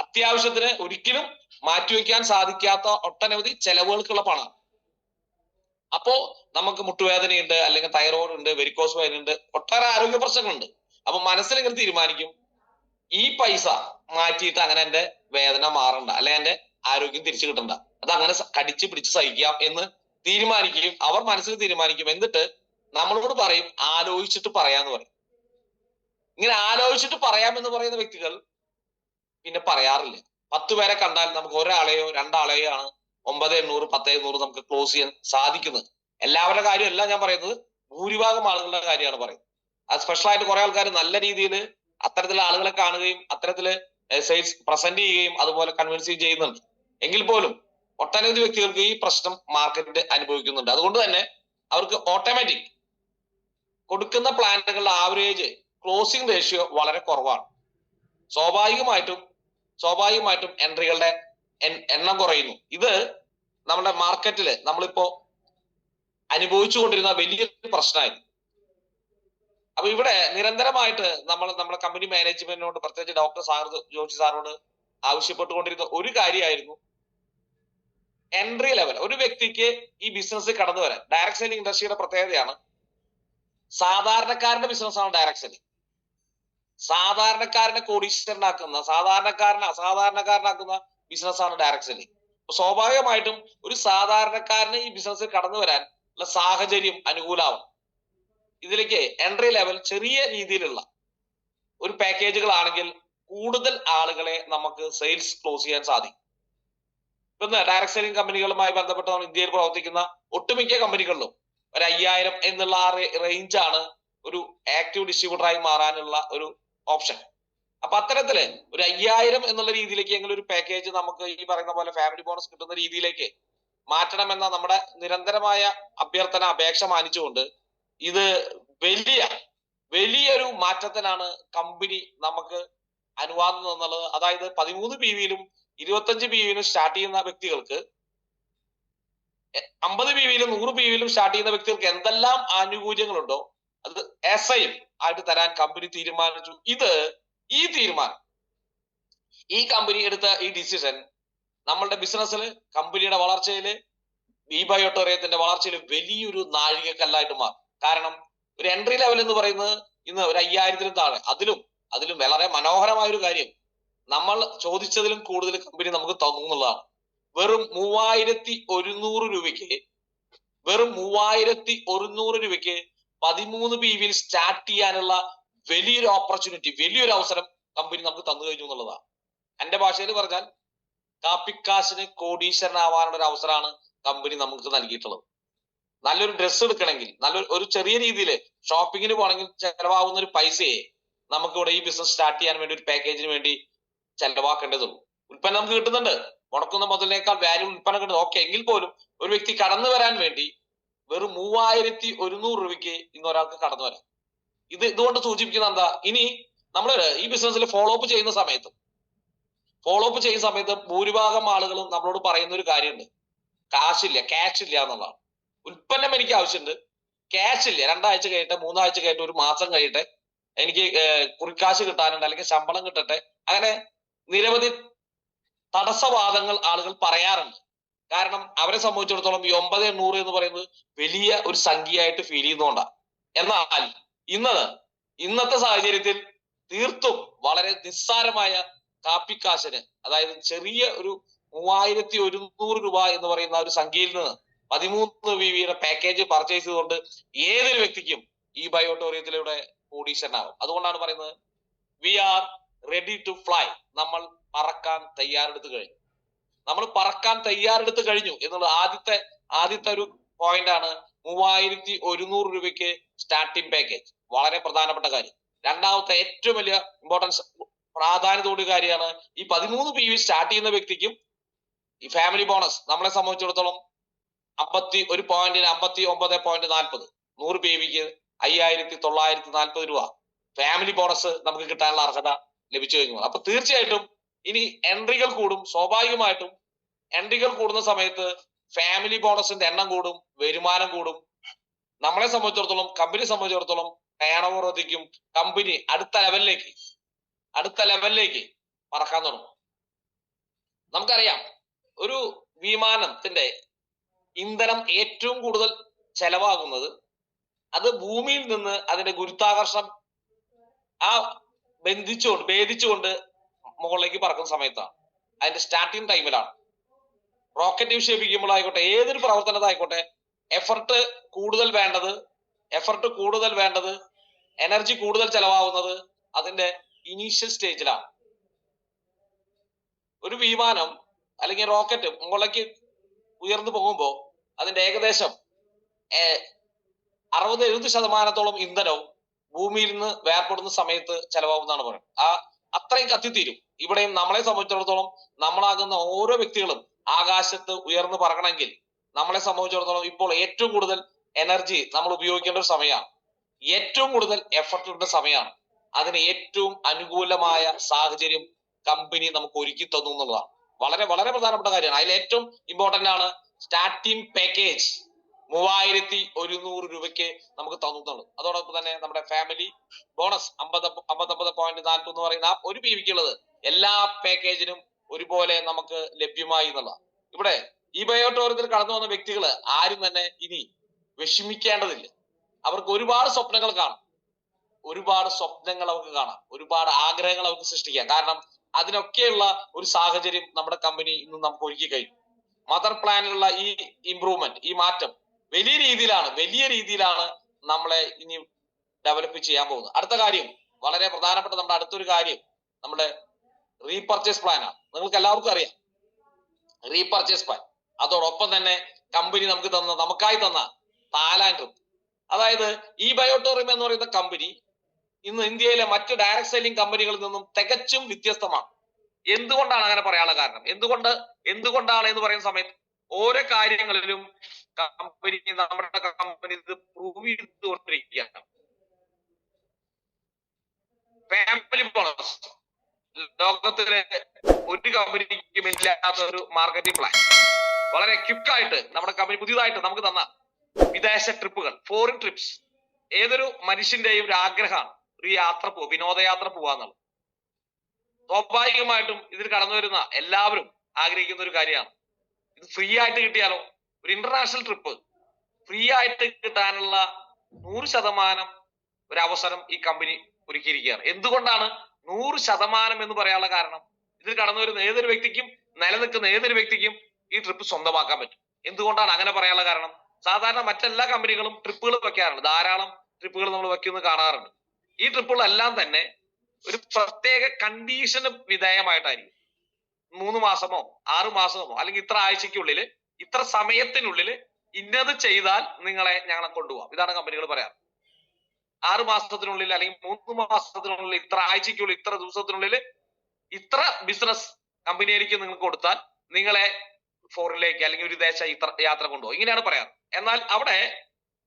അത്യാവശ്യത്തിന് ഒരിക്കലും മാറ്റിവെക്കാൻ സാധിക്കാത്ത ഒട്ടനവധി ചെലവുകൾക്കുള്ള പണം. അപ്പോ നമുക്ക് മുട്ടുവേദനയുണ്ട്, അല്ലെങ്കിൽ തൈറോയ്ഡ് ഉണ്ട്, വെരിക്കോസ് വെയിൻ ഉണ്ട്, ഒട്ടേറെ ആരോഗ്യ പ്രശ്നങ്ങളുണ്ട്. അപ്പൊ മനസ്സിൽ ഇങ്ങനെ തീരുമാനിക്കും, ഈ പൈസ മാറ്റിയിട്ട് അങ്ങനെ എന്റെ വേദന മാറണ്ട, അല്ലെങ്കിൽ എന്റെ ആരോഗ്യം തിരിച്ചു കിട്ടണ്ട, അത് അങ്ങനെ കടിച്ചു പിടിച്ച് സഹിക്കാം എന്ന് തീരുമാനിക്കുകയും അവർ മനസ്സിൽ തീരുമാനിക്കും. എന്നിട്ട് നമ്മളോട് പറയും ആലോചിച്ചിട്ട് പറയാന്ന് പറയും. ഇങ്ങനെ ആലോചിച്ചിട്ട് പറയാമെന്ന് പറയുന്ന വ്യക്തികൾ പിന്നെ പറയാറില്ല. 10 പേരെ കണ്ടാൽ നമുക്ക് ഒരാളെയോ രണ്ടാളെയോ ആണ് 9,800 10,500 നമുക്ക് ക്ലോസ് ചെയ്യാൻ സാധിക്കുന്നത്. എല്ലാവരുടെ കാര്യമല്ല ഞാൻ പറയുന്നത്, ഭൂരിഭാഗം ആളുകളുടെ കാര്യമാണ് പറയുന്നത്. അത് സ്പെഷ്യലായിട്ട് കുറെ ആൾക്കാർ നല്ല രീതിയിൽ അത്തരത്തിലുള്ള ആളുകളെ കാണുകയും അത്തരത്തില് സെയിൽസ് പ്രസന്റ് ചെയ്യുകയും അതുപോലെ കൺവിൻസ് ചെയ്യുന്നുണ്ട്. എങ്കിൽ പോലും ഒട്ടനവധി വ്യക്തികൾക്ക് ഈ പ്രശ്നം മാർക്കറ്റിൽ അനുഭവിക്കുന്നുണ്ട്. അതുകൊണ്ട് തന്നെ അവർക്ക് ഓട്ടോമാറ്റിക് കൊടുക്കുന്ന പ്ലാനുകളുടെ ആവറേജ് ക്ലോസിംഗ് റേഷ്യോ വളരെ കുറവാണ്. സ്വാഭാവികമായിട്ടും എൻട്രികളുടെ എണ്ണം കുറയുന്നു. ഇത് നമ്മുടെ മാർക്കറ്റില് നമ്മളിപ്പോ അനുഭവിച്ചുകൊണ്ടിരുന്ന വലിയൊരു പ്രശ്നമായിരുന്നു. അപ്പൊ ഇവിടെ നിരന്തരമായിട്ട് നമ്മുടെ കമ്പനി മാനേജ്മെന്റിനോട്, പ്രത്യേകിച്ച് ഡോക്ടർ ജോഷി സാറിനോട് ആവശ്യപ്പെട്ടുകൊണ്ടിരുന്ന ഒരു കാര്യമായിരുന്നു എൻട്രി ലെവൽ. ഒരു വ്യക്തിക്ക് ഈ ബിസിനസ് കടന്നു വരാൻ, ഡയറക്ട് സെല്ലിംഗ് ഇൻഡസ്ട്രിയുടെ പ്രത്യേകതയാണ് സാധാരണക്കാരന്റെ ബിസിനസ്സാണ് ഡയറക്ട് സെല്ലിംഗ്. സാധാരണക്കാരനെ കോടീശ്വരനാക്കുന്ന, സാധാരണക്കാരനെ അസാധാരണക്കാരനാക്കുന്ന ബിസിനസ്സാണ് ഡയറക്ട് സെല്ലിംഗ്. സ്വാഭാവികമായിട്ടും ഒരു സാധാരണക്കാരന് ഈ ബിസിനസ്സിൽ കടന്നു വരാൻ ഉള്ള സാഹചര്യം അനുകൂലമാവും. ഇതിലേക്ക് എൻട്രി ലെവൽ ചെറിയ രീതിയിലുള്ള ഒരു പാക്കേജുകളാണെങ്കിൽ കൂടുതൽ ആളുകളെ നമുക്ക് സെയിൽസ് ക്ലോസ് ചെയ്യാൻ സാധിക്കും. ഇന്ന് ഡയറക്ട് സെല്ലിംഗ് കമ്പനികളുമായി ബന്ധപ്പെട്ട് നമ്മൾ ഇന്ത്യയിൽ പ്രവർത്തിക്കുന്ന ഒട്ടുമിക്ക കമ്പനികളിലും ഒരു 5,000 എന്നുള്ള ആ റേഞ്ചാണ് ഒരു ആക്റ്റീവ് ഡിസ്ട്രിബ്യൂട്ടറായി മാറാനുള്ള ഒരു ഓപ്ഷൻ. അപ്പൊ അത്തരത്തില് ഒരു 5,000 എന്നുള്ള രീതിയിലേക്ക് എങ്കിലും ഒരു പാക്കേജ് നമുക്ക് ഈ പറയുന്ന പോലെ ഫാമിലി ബോണസ് കിട്ടുന്ന രീതിയിലേക്ക് മാറ്റണമെന്ന നമ്മുടെ നിരന്തരമായ അപേക്ഷ മാനിച്ചുകൊണ്ട് ഇത് വലിയൊരു മാറ്റത്തിനാണ് കമ്പനി നമുക്ക് അനുവാദം എന്നുള്ളത്. അതായത് 13 PV-യിലും 25 PV-യിലും സ്റ്റാർട്ട് ചെയ്യുന്ന വ്യക്തികൾക്ക് 50 PV-യിലും 100 PV-യിലും സ്റ്റാർട്ട് ചെയ്യുന്ന വ്യക്തികൾക്ക് എന്തെല്ലാം ആനുകൂല്യങ്ങളുണ്ടോ അത് SIM ആയിട്ട് തരാൻ കമ്പനി തീരുമാനിച്ചു. ഈ തീരുമാനം, ഈ കമ്പനി എടുത്ത ഈ ഡിസിഷൻ നമ്മളുടെ ബിസിനസ്സിൽ, കമ്പനിയുടെ വളർച്ചയില്, ഈ ബയോട്ടോറിയത്തിന്റെ വളർച്ചയിൽ വലിയൊരു നാഴികക്കല്ലായിട്ട് മാറും. കാരണം ഒരു എൻട്രി ലെവൽ എന്ന് പറയുന്നത് ഇന്ന് ഒരു 5,000-ലും താഴെ, അതിലും വളരെ മനോഹരമായ ഒരു കാര്യം നമ്മൾ ചോദിച്ചതിലും കൂടുതൽ കമ്പനി നമുക്ക് തന്നു എന്നുള്ളതാണ്. വെറും 3,100 രൂപയ്ക്ക് 13 PV-യിൽ സ്റ്റാർട്ട് ചെയ്യാനുള്ള വലിയൊരു ഓപ്പർച്യൂണിറ്റി, വലിയൊരു അവസരം കമ്പനി നമുക്ക് തന്നു കഴിഞ്ഞു എന്നുള്ളതാണ്. എന്റെ ഭാഷയിൽ പറഞ്ഞാൽ കാപ്പിക്കാശിന് കോടീശ്വരനാവാനുള്ള ഒരു അവസരമാണ് കമ്പനി നമുക്ക് നൽകിയിട്ടുള്ളത്. നല്ലൊരു ഡ്രസ്സ് എടുക്കണമെങ്കിൽ, ഒരു ചെറിയ രീതിയിൽ ഷോപ്പിങ്ങിന് പോകണമെങ്കിൽ ചെലവാകുന്ന ഒരു പൈസയെ നമുക്കിവിടെ ഈ ബിസിനസ് സ്റ്റാർട്ട് ചെയ്യാൻ വേണ്ടി ഒരു പാക്കേജിന് വേണ്ടി ചെലവാക്കേണ്ടതുള്ളൂ. ഉൽപ്പന്നം നമുക്ക് കിട്ടുന്നുണ്ട്, മുടക്കുന്ന മുതലിനേക്കാൾ വാല്യൂ ഉൽപ്പന്നം കിട്ടുന്നത് ഓക്കെ. എങ്കിൽ പോലും ഒരു വ്യക്തി കടന്നു വരാൻ വേണ്ടി വെറും 3,100 രൂപയ്ക്ക് ഇന്ന് ഒരാൾക്ക് കടന്നു വരാം. ഇതുകൊണ്ട് സൂചിപ്പിക്കുന്ന എന്താ, ഇനി നമ്മൾ ഈ ബിസിനസ്സിൽ ഫോളോ അപ്പ് ചെയ്യുന്ന സമയത്ത് ഭൂരിഭാഗം ആളുകളും നമ്മളോട് പറയുന്ന ഒരു കാര്യമുണ്ട്, ക്യാഷ് ഇല്ല എന്നുള്ളതാണ്. ഉൽപ്പന്നം എനിക്ക് ആവശ്യമുണ്ട്, ക്യാഷ് ഇല്ല, 2 ആഴ്ച കഴിയട്ടെ, 3 ആഴ്ച കഴിയട്ടെ, ഒരു മാസം കഴിയട്ടെ, എനിക്ക് കുറിക്കാശ് കിട്ടാനുണ്ട്, അല്ലെങ്കിൽ ശമ്പളം കിട്ടട്ടെ. അങ്ങനെ നിരവധി തടസ്സവാദങ്ങൾ ആളുകൾ പറയാറുണ്ട്. കാരണം അവരെ സംബന്ധിച്ചിടത്തോളം ഈ 9,800 എന്ന് പറയുന്നത് വലിയ ഒരു സംഖ്യയായിട്ട് ഫീൽ ചെയ്യുന്നതുകൊണ്ടാണ്. എന്നാൽ ഇന്നത്തെ സാഹചര്യത്തിൽ തീർത്തും വളരെ നിസ്സാരമായ കാപ്പിക്കാശിന്, അതായത് ചെറിയ ഒരു 3,100 രൂപ എന്ന് പറയുന്ന ഒരു സംഖ്യയിൽ നിന്ന് 13 PV-യുടെ പാക്കേജ് പർച്ചേസ് ചെയ്തുകൊണ്ട് ഏതൊരു വ്യക്തിക്കും ഈ ബയോട്ടോറിയത്തിലൂടെ കോടീശ്വരനാവും. അതുകൊണ്ടാണ് പറയുന്നത് we are ready to fly. നമ്മൾ പറക്കാൻ തയ്യാറെടുത്ത് കഴിഞ്ഞു എന്നുള്ളത് ആദ്യത്തെ ഒരു പോയിന്റ് ആണ്. 3,100 രൂപയ്ക്ക് സ്റ്റാർട്ടിംഗ് പാക്കേജ് വളരെ പ്രധാനപ്പെട്ട കാര്യം. രണ്ടാമത്തെ ഏറ്റവും വലിയ ഇമ്പോർട്ടൻസ്, പ്രാധാന്യത്തോട് കാര്യമാണ് ഈ 13 PV സ്റ്റാർട്ട് ചെയ്യുന്ന വ്യക്തിക്കും ഈ ഫാമിലി ബോണസ് നമ്മളെ സംബന്ധിച്ചിടത്തോളം 51 പോയിന്റിന് 59.40 100 PVക്ക് 5,940 രൂപ ഫാമിലി ബോണസ് നമുക്ക് കിട്ടാനുള്ള അർഹത ലഭിച്ചു കഴിഞ്ഞു. അപ്പൊ തീർച്ചയായിട്ടും ഇനി എൻട്രികൾ കൂടും. സ്വാഭാവികമായിട്ടും എൻട്രികൾ കൂടുന്ന സമയത്ത് ഫാമിലി ബോണസിന്റെ എണ്ണം കൂടും, വരുമാനം കൂടും. നമ്മളെ സംബന്ധിച്ചിടത്തോളം, കമ്പനി സംബന്ധിച്ചിടത്തോളം ടേൺ ഓവർ വർദ്ധിക്കും. കമ്പനി അടുത്ത ലെവലിലേക്ക് പറക്കാൻ തുടങ്ങും. നമുക്കറിയാം, ഒരു വിമാനത്തിന്റെ ഇന്ധനം ഏറ്റവും കൂടുതൽ ചെലവാകുന്നത് അത് ഭൂമിയിൽ നിന്ന് അതിന്റെ ഗുരുത്വാകർഷണം ഭേദിച്ചുകൊണ്ട് മുകളിലേക്ക് പറക്കുന്ന സമയത്താണ്. അതിന്റെ സ്റ്റാർട്ടിങ് ടൈമിലാണ്. റോക്കറ്റ് വിക്ഷേപിക്കുമ്പോഴായിക്കോട്ടെ, ഏതൊരു പ്രവർത്തനത്തായിക്കോട്ടെ, എഫർട്ട് കൂടുതൽ വേണ്ടത്, എനർജി കൂടുതൽ ചെലവാകുന്നത് അതിന്റെ ഇനീഷ്യൽ സ്റ്റേജിലാണ്. ഒരു വിമാനം അല്ലെങ്കിൽ റോക്കറ്റ് മുകളിലേക്ക് ഉയർന്നു പോകുമ്പോൾ അതിന്റെ ഏകദേശം 60-70% ഇന്ധനവും ഭൂമിയിൽ നിന്ന് വേർപ്പെടുന്ന സമയത്ത് ചെലവാകുന്നതാണ് പറയുന്നത്. അത്രയും കത്തിത്തീരും. ഇവിടെയും നമ്മളെ സംബന്ധിച്ചിടത്തോളം നമ്മളാകുന്ന ഓരോ വ്യക്തികളും ആകാശത്ത് ഉയർന്നു പറക്കണമെങ്കിൽ നമ്മളെ സംബന്ധിച്ചിടത്തോളം ഇപ്പോൾ ഏറ്റവും കൂടുതൽ എനർജി നമ്മൾ ഉപയോഗിക്കേണ്ട ഒരു സമയമാണ്. ഏറ്റവും കൂടുതൽ എഫർട്ടിന്റെ സമയമാണ്. അതിന് ഏറ്റവും അനുകൂലമായ സാഹചര്യം കമ്പനി നമുക്ക് ഒരുക്കി തന്നു എന്നുള്ളതാണ് വളരെ വളരെ പ്രധാനപ്പെട്ട കാര്യമാണ്. അതിൽ ഏറ്റവും ഇമ്പോർട്ടന്റ് ആണ് സ്റ്റാർട്ടിംഗ് പാക്കേജ് 3,100 രൂപയ്ക്ക് നമുക്ക് തന്നുന്നുള്ളൂ. അതോടൊപ്പം തന്നെ നമ്മുടെ ഫാമിലി ബോണസ് 59.40 എന്ന് പറയുന്ന 1 PVക്കുള്ളത് എല്ലാ പാക്കേജിനും ഒരുപോലെ നമുക്ക് ലഭ്യമായി എന്നുള്ളതാണ്. ഇവിടെ ഈ ബയോ ടൂറിസത്തിൽ കടന്നു വന്ന വ്യക്തികൾ ആരും തന്നെ ഇനി വിഷമിക്കേണ്ടതില്ല. അവർക്ക് ഒരുപാട് സ്വപ്നങ്ങൾ അവർക്ക് കാണാം, ഒരുപാട് ആഗ്രഹങ്ങൾ അവർക്ക് സൃഷ്ടിക്കാം. കാരണം അതിനൊക്കെയുള്ള ഒരു സാഹചര്യം നമ്മുടെ കമ്പനി ഇന്ന് നമുക്ക് ഒരുക്കി കഴിഞ്ഞു. മദർ പ്ലാനിലുള്ള ഈ ഇംപ്രൂവ്മെന്റ്, ഈ മാറ്റം വലിയ രീതിയിലാണ് നമ്മളെ ഇനി ഡെവലപ്പ് ചെയ്യാൻ പോകുന്നത്. അടുത്ത കാര്യം, വളരെ പ്രധാനപ്പെട്ട നമ്മുടെ അടുത്തൊരു കാര്യം നമ്മുടെ റീപർച്ചേസ് പ്ലാനാണ്. നിങ്ങൾക്ക് എല്ലാവർക്കും അറിയാം റീപർച്ചേസ് പ്ലാൻ. അതോടൊപ്പം തന്നെ കമ്പനി നമുക്കായി തന്ന തായ്ലാൻഡ്, അതായത് ഈ ബയോടൂറിയം എന്ന് പറയുന്ന കമ്പനി ഇന്ന് ഇന്ത്യയിലെ മറ്റു ഡയറക്ട് സെല്ലിംഗ് കമ്പനികളിൽ നിന്നും തികച്ചും വ്യത്യസ്തമാണ്. എന്തുകൊണ്ടാണ് അങ്ങനെ പറയാനുള്ള കാരണം? എന്തുകൊണ്ടാണ് എന്ന് പറയുന്ന സമയത്ത് ഓരോ കാര്യങ്ങളിലും നമ്മുടെ കമ്പനി ഇത് പ്രൂവ് ചെയ്തുകൊണ്ടിരിക്കുകയാണ്. ഫാമിലി ബോണസ് ലോകത്തിലെ ഒരു കമ്പനിക്കും ഇല്ലാത്ത ഒരു മാർക്കറ്റിംഗ് പ്ലാൻ. വളരെ ക്വിക്കായിട്ട് നമ്മുടെ കമ്പനി പുതിയതായിട്ട് നമുക്ക് തന്ന വിദേശ ട്രിപ്പുകൾ, ഫോറിൻ ട്രിപ്സ്. ഏതൊരു മനുഷ്യന്റെയും ഒരു ആഗ്രഹമാണ് ഒരു വിനോദയാത്ര പോവാന്നുള്ളത്. സ്വാഭാവികമായിട്ടും ഇതിൽ കടന്നു വരുന്ന എല്ലാവരും ആഗ്രഹിക്കുന്ന ഒരു കാര്യമാണ് ഇത് ഫ്രീ ആയിട്ട് കിട്ടിയാലോ. ഒരു ഇന്റർനാഷണൽ ട്രിപ്പ് ഫ്രീ ആയിട്ട് കിട്ടാനുള്ള 100% ഒരു അവസരം ഈ കമ്പനി ഒരുക്കിയിരിക്കുകയാണ്. എന്തുകൊണ്ടാണ് 100% എന്ന് പറയാനുള്ള കാരണം? ഇതിൽ കടന്നു വരുന്ന നിലനിൽക്കുന്ന ഏതൊരു വ്യക്തിക്കും ഈ ട്രിപ്പ് സ്വന്തമാക്കാൻ പറ്റും. എന്തുകൊണ്ടാണ് അങ്ങനെ പറയാനുള്ള കാരണം? സാധാരണ മറ്റെല്ലാ കമ്പനികളും ട്രിപ്പുകൾ വെക്കാറുണ്ട്, ധാരാളം ട്രിപ്പുകൾ നമ്മൾ വെക്കുന്നത് കാണാറുണ്ട്. ഈ ട്രിപ്പുകളെല്ലാം തന്നെ ഒരു പ്രത്യേക കണ്ടീഷന് വിധേയമായിട്ടായിരിക്കും. 3 മാസമോ 6 മാസമോ അല്ലെങ്കിൽ ഇത്ര ആഴ്ചക്കുള്ളിൽ, ഇത്ര സമയത്തിനുള്ളിൽ ഇന്നത് ചെയ്താൽ ഞങ്ങളെ കൊണ്ടുപോകാം. ഇതാണ് കമ്പനികൾ പറയാറ്. 6 മാസത്തിനുള്ളിൽ അല്ലെങ്കിൽ 3 മാസത്തിനുള്ളിൽ, ഇത്ര ആഴ്ചക്കുള്ളിൽ, ഇത്ര ദിവസത്തിനുള്ളിൽ ഇത്ര ബിസിനസ് കമ്പനിയിലേക്ക് നിങ്ങൾക്ക് കൊടുത്താൽ നിങ്ങളെ ഫോറിനിലേക്ക് അല്ലെങ്കിൽ ഒരു വിദേശ യാത്ര കൊണ്ടുപോകും. ഇങ്ങനെയാണ് പറയാറ്. എന്നാൽ അവിടെ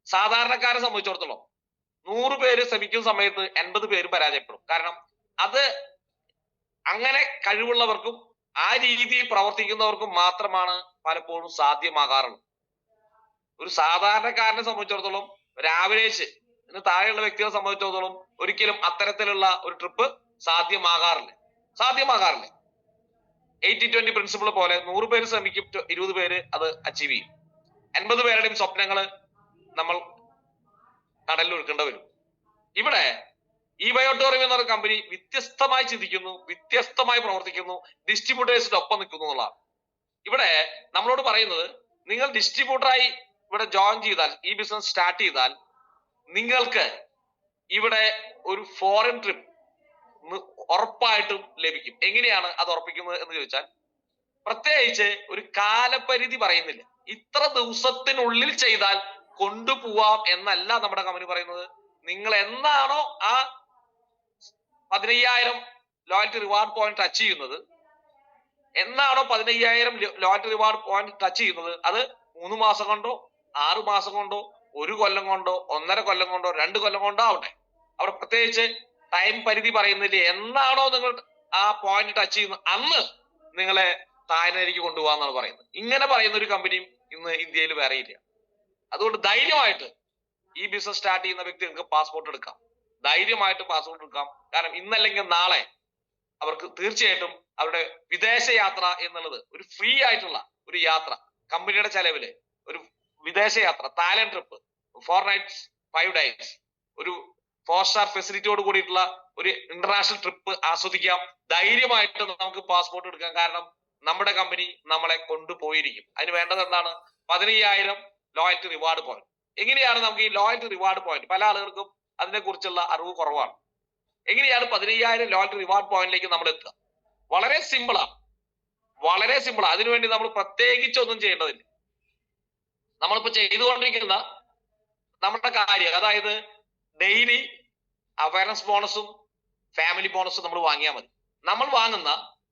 സാധാരണക്കാരെ സംബന്ധിച്ചിടത്തോളം 100 പേര് ശ്രമിക്കുന്ന സമയത്ത് 80 പേരും പരാജയപ്പെടും. കാരണം അത് അങ്ങനെ കഴിവുള്ളവർക്കും ആ രീതിയിൽ പ്രവർത്തിക്കുന്നവർക്കും മാത്രമാണ് പലപ്പോഴും സാധ്യമാകാറുള്ളത്. ഒരു സാധാരണക്കാരനെ സംബന്ധിച്ചിടത്തോളം, രാവിലെ താഴെയുള്ള വ്യക്തികളെ സംബന്ധിച്ചിടത്തോളം ഒരിക്കലും അത്തരത്തിലുള്ള ഒരു ട്രിപ്പ് സാധ്യമാകാറില്ല. 80-20 പ്രിൻസിപ്പിൾ പോലെ 100 പേര് ശ്രമിക്കും, 20 പേര് അത് അച്ചീവ് ചെയ്യും. 80 പേരുടെയും സ്വപ്നങ്ങള് നമ്മൾ കടലിൽ ഒഴുക്കേണ്ടി വരും. ഇവിടെ ഈ ബയോടൂറിയം എന്ന കമ്പനി വ്യത്യസ്തമായി ചിന്തിക്കുന്നു, വ്യത്യസ്തമായി പ്രവർത്തിക്കുന്നു, ഡിസ്ട്രിബ്യൂട്ടേഴ്സിന്റെ ഒപ്പം നിൽക്കുന്നു എന്നുള്ളതാണ്. ഇവിടെ നമ്മളോട് പറയുന്നത്, നിങ്ങൾ ഡിസ്ട്രിബ്യൂട്ടറായി ഇവിടെ ജോയിൻ ചെയ്താൽ, ഈ ബിസിനസ് സ്റ്റാർട്ട് ചെയ്താൽ നിങ്ങൾക്ക് ഇവിടെ ഒരു ഫോറിൻ ട്രിപ്പ് ഉറപ്പായിട്ടും ലഭിക്കും. എങ്ങനെയാണ് അത് ഉറപ്പിക്കുന്നത് എന്ന് ചോദിച്ചാൽ, പ്രത്യേകിച്ച് ഒരു കാലപരിധി പറയുന്നില്ല. ഇത്ര ദിവസത്തിനുള്ളിൽ ചെയ്താൽ കൊണ്ടുപോവാം എന്നല്ല നമ്മുടെ കമ്പനി പറയുന്നത്. നിങ്ങൾ എന്നാണോ ആ 15,000 ലോയൽറ്റി റിവാർഡ് പോയിന്റ് ടച്ച് ചെയ്യുന്നത്, അത് 3 മാസം കൊണ്ടോ 6 മാസം കൊണ്ടോ 1 കൊല്ലം കൊണ്ടോ 1.5 കൊല്ലം കൊണ്ടോ 2 കൊല്ലം കൊണ്ടോ ആവട്ടെ, അവിടെ പ്രത്യേകിച്ച് ടൈം പരിധി പറയുന്നില്ല. എന്നാണോ നിങ്ങൾ ആ പോയിന്റ് ടച്ച് ചെയ്യുന്നത് അന്ന് നിങ്ങളെ താഴ്ന്നതിലേക്ക് കൊണ്ടുപോകാന്നാണ് പറയുന്നത്. ഇങ്ങനെ പറയുന്ന ഒരു കമ്പനിയും ഇന്ന് ഇന്ത്യയിൽ വേറെ ഇല്ല. അതുകൊണ്ട് ധൈര്യമായിട്ട് ഈ ബിസിനസ് സ്റ്റാർട്ട് ചെയ്യുന്ന വ്യക്തികൾക്ക് പാസ്പോർട്ട് എടുക്കാം, ധൈര്യമായിട്ട് പാസ്പോർട്ട് എടുക്കാം. കാരണം ഇന്നല്ലെങ്കിൽ നാളെ അവർക്ക് തീർച്ചയായിട്ടും അവരുടെ വിദേശ യാത്ര എന്നുള്ളത് ഒരു ഫ്രീ ആയിട്ടുള്ള ഒരു യാത്ര, കമ്പനിയുടെ ചെലവില് ഒരു വിദേശ യാത്ര, തായ്ലൻഡ് ട്രിപ്പ് 4 nights 5 days, ഒരു 4 star ഫെസിലിറ്റിയോട് കൂടിയിട്ടുള്ള ഒരു ഇന്റർനാഷണൽ ട്രിപ്പ് ആസ്വദിക്കാം. ധൈര്യമായിട്ട് നമുക്ക് പാസ്പോർട്ട് എടുക്കാം. കാരണം നമ്മുടെ കമ്പനി നമ്മളെ കൊണ്ടുപോയിരിക്കും. അതിന് വേണ്ടത് എന്താണ്? 15,000 ലോയൽറ്റി റിവാർഡ് പോയിന്റ്. എങ്ങനെയാണ് നമുക്ക് ഈ ലോയൽറ്റി റിവാർഡ് പോയിന്റ്, പല ആളുകൾക്കും അതിനെ കുറിച്ചുള്ള അറിവ് കുറവാണ്. എങ്ങനെയാണ് 15,000 ലോയൽറ്റി റിവാർഡ് പോയിന്റിലേക്ക് നമ്മൾ എത്തുക? വളരെ സിമ്പിളാണ്, വളരെ സിമ്പിൾ. അതിനുവേണ്ടി നമ്മൾ പ്രത്യേകിച്ച് ഒന്നും ചെയ്യേണ്ടതില്ല. നമ്മളിപ്പോ ചെയ്തുകൊണ്ടിരിക്കുന്ന നമ്മുടെ കാര്യം, അതായത് ഡെയിലി അവയർനെസ് ബോണസും ഫാമിലി ബോണസും നമ്മൾ വാങ്ങിയാൽ മതി. നമ്മൾ വാങ്ങുന്ന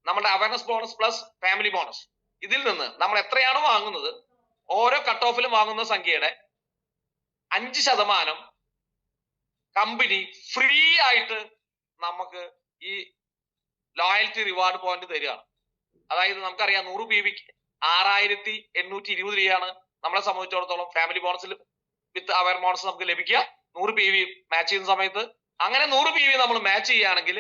നമ്മുടെ awareness bonus plus family bonus, ഇതിൽ നിന്ന് നമ്മൾ എത്രയാണോ വാങ്ങുന്നത്, ഓരോ കട്ട് ഓഫിലും വാങ്ങുന്ന സംഖ്യയുടെ 5% കമ്പനി ഫ്രീ ആയിട്ട് നമുക്ക് ഈ ലോയൽറ്റി റിവാർഡ് പോയിന്റ് തരികയാണ്. അതായത് നമുക്കറിയാം 100 PVക്ക് 6,820 രൂപയാണ് നമ്മളെ സംബന്ധിച്ചിടത്തോളം ഫാമിലി ബോണസിൽ വിത്ത് അവയർ ബോണസ് നമുക്ക് ലഭിക്കുക 100 PV മാച്ച് ചെയ്യുന്ന സമയത്ത്. അങ്ങനെ 100 PV നമ്മൾ മാച്ച് ചെയ്യുകയാണെങ്കിൽ